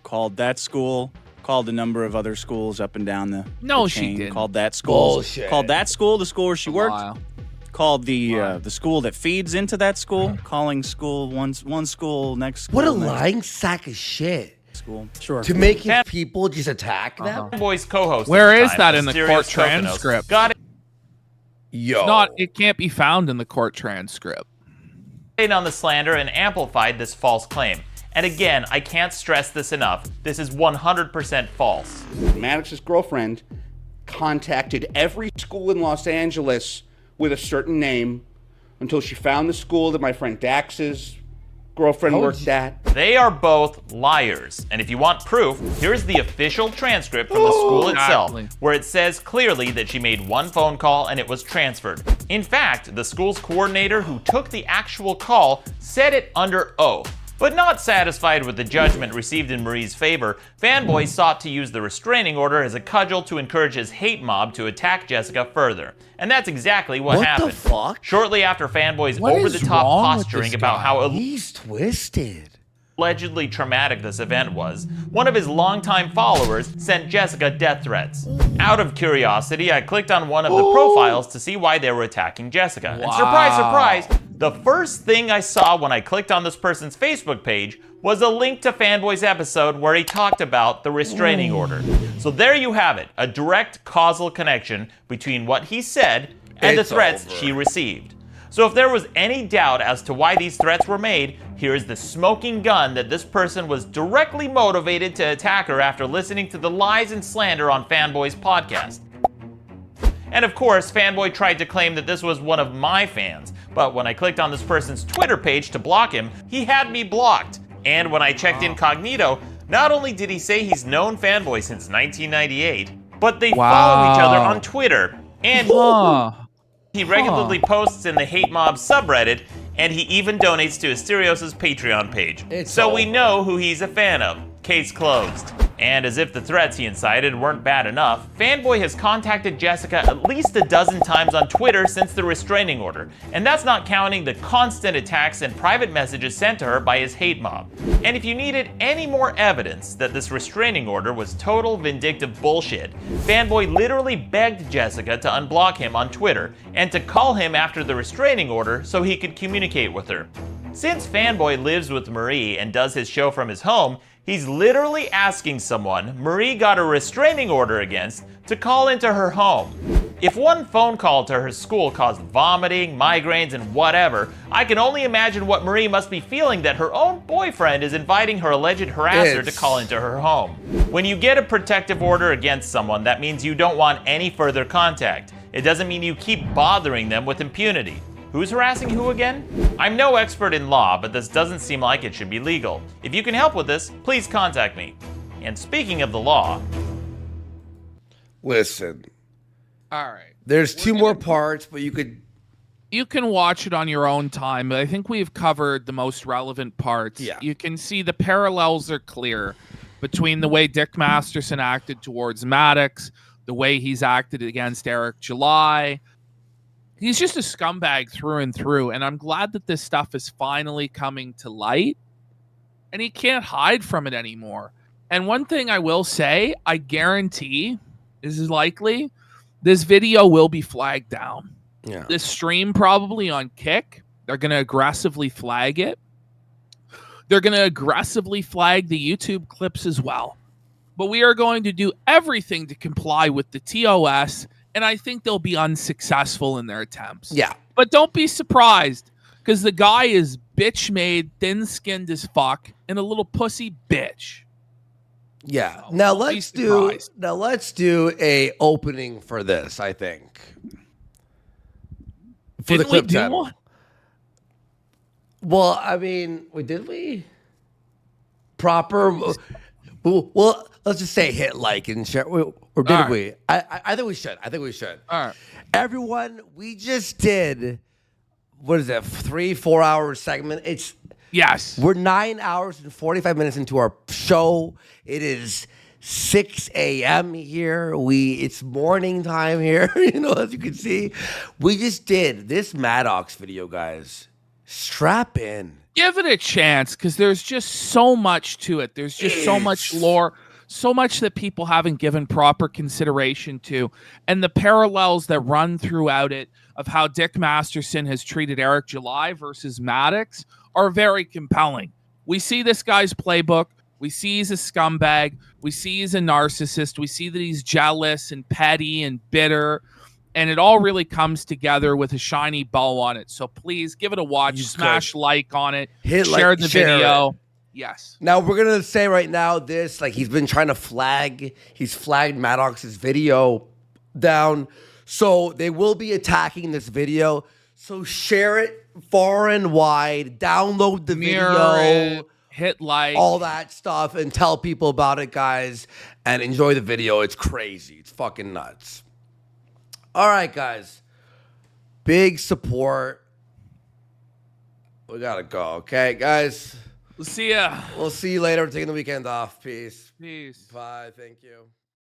Called that school, called a number of other schools up and down the No, chain. she didn't. Called that school. Bullshit. Called that school the school where she worked. Wow. Called the school that feeds into that school. Calling school one school next school. What a next lying sack of shit. school. Sure. To make his people just attack them? Fanboy's co-host. Where at the is time, that in the Mysterious court Kokonos, transcript? Got it Yo. It can't be found in the court transcript. on the slander and amplified this false claim. And again, I can't stress this enough. This is 100% false. Maddox's girlfriend contacted every school in Los Angeles with a certain name until she found the school that my friend Dax's girlfriend worked at. They are both liars. And if you want proof, here's the official transcript from the school itself, Exactly. where it says clearly that she made one phone call and it was transferred. In fact, the school's coordinator who took the actual call said it under oath. But not satisfied with the judgment received in Marie's favor, Fanboy sought to use the restraining order as a cudgel to encourage his hate mob to attack Jessica further. And that's exactly what happened. the fuck? Shortly after Fanboy's What is over-the-top wrong with posturing this about guy? how He's twisted. allegedly traumatic this event was, one of his longtime followers sent Jessica death threats. Out of curiosity, I clicked on one of the profiles to see why they were attacking Jessica. And surprise, surprise, the first thing I saw when I clicked on this person's Facebook page was a link to Fanboy's episode where he talked about the restraining order. So there you have it, a direct causal connection between what he said and the It's threats over. she received. So if there was any doubt as to why these threats were made, here's the smoking gun that this person was directly motivated to attack her after listening to the lies and slander on Fanboy's podcast. And of course, Fanboy tried to claim that this was one of my fans, but when I clicked on this person's Twitter page to block him, he had me blocked. And when I checked incognito, not only did he say he's known Fanboy since 1998, but they follow each other on Twitter. And he regularly posts in the Hate Mob subreddit, and he even donates to Asterios' Patreon page. So we know who he's a fan of. Case closed. And as if the threats he incited weren't bad enough, Fanboy has contacted Jessica at least a dozen times on Twitter since the restraining order. And that's not counting the constant attacks and private messages sent to her by his hate mob. And if you needed any more evidence that this restraining order was total vindictive bullshit, Fanboy literally begged Jessica to unblock him on Twitter and to call him after the restraining order so he could communicate with her. Since Fanboy lives with Marie and does his show from his home, he's literally asking someone Marie got a restraining order against to call into her home. If one phone call to her school caused vomiting, migraines, and whatever, I can only imagine what Marie must be feeling that her own boyfriend is inviting her alleged harasser to call into her home. When you get a protective order against someone, that means you don't want any further contact. It doesn't mean you keep bothering them with impunity. Who's harassing who again? I'm no expert in law, but this doesn't seem like it should be legal. If you can help with this, please contact me. And speaking of the law... Listen. All right. There's two more parts, but you can watch it on your own time, but I think we've covered the most relevant parts. Yeah. You can see the parallels are clear between the way Dick Masterson acted towards Maddox, the way he's acted against Eric July. He's just a scumbag through and through, and I'm glad that this stuff is finally coming to light, and he can't hide from it anymore. And one thing I will say, I guarantee, is likely, this video will be flagged down. Yeah. This stream probably on Kick, they're going to aggressively flag it. They're going to aggressively flag the YouTube clips as well. But we are going to do everything to comply with the TOS, and I think they'll be unsuccessful in their attempts. Yeah. But don't be surprised, because the guy is bitch-made, thin-skinned as fuck, and a little pussy bitch. Yeah. So Now don't be let's do a opening for this, I think. For the Didn't we clip do channel. one? Well, I mean, did we? Proper. Well, let's just say hit like and share. Or did All right. we? I think we should. I think we should. All right. Everyone, we just did, what is it, 3-4 hour segment? Yes. We're 9 hours and 45 minutes into our show. It is 6 a.m. here. It's morning time here, as you can see. We just did this Maddox video, guys. Strap in. Give it a chance, because there's just so much to it. There's just so much lore, so much that people haven't given proper consideration to. And the parallels that run throughout it of how Dick Masterson has treated Eric July versus Maddox are very compelling. We see this guy's playbook. We see he's a scumbag. We see he's a narcissist. We see that he's jealous and petty and bitter. And it all really comes together with a shiny bow on it. So please give it a watch. Smash like on it. Share the video. Yes. Now, we're going to say right now this, he's been trying to he's flagged Maddox's video down. So they will be attacking this video. So share it far and wide. Download the video. Hit like. All that stuff. And tell people about it, guys. And enjoy the video. It's crazy. It's fucking nuts. All right, guys. Big support. We got to go. Okay, guys. We'll see ya. We'll see you later. We're taking the weekend off. Peace. Peace. Bye. Thank you.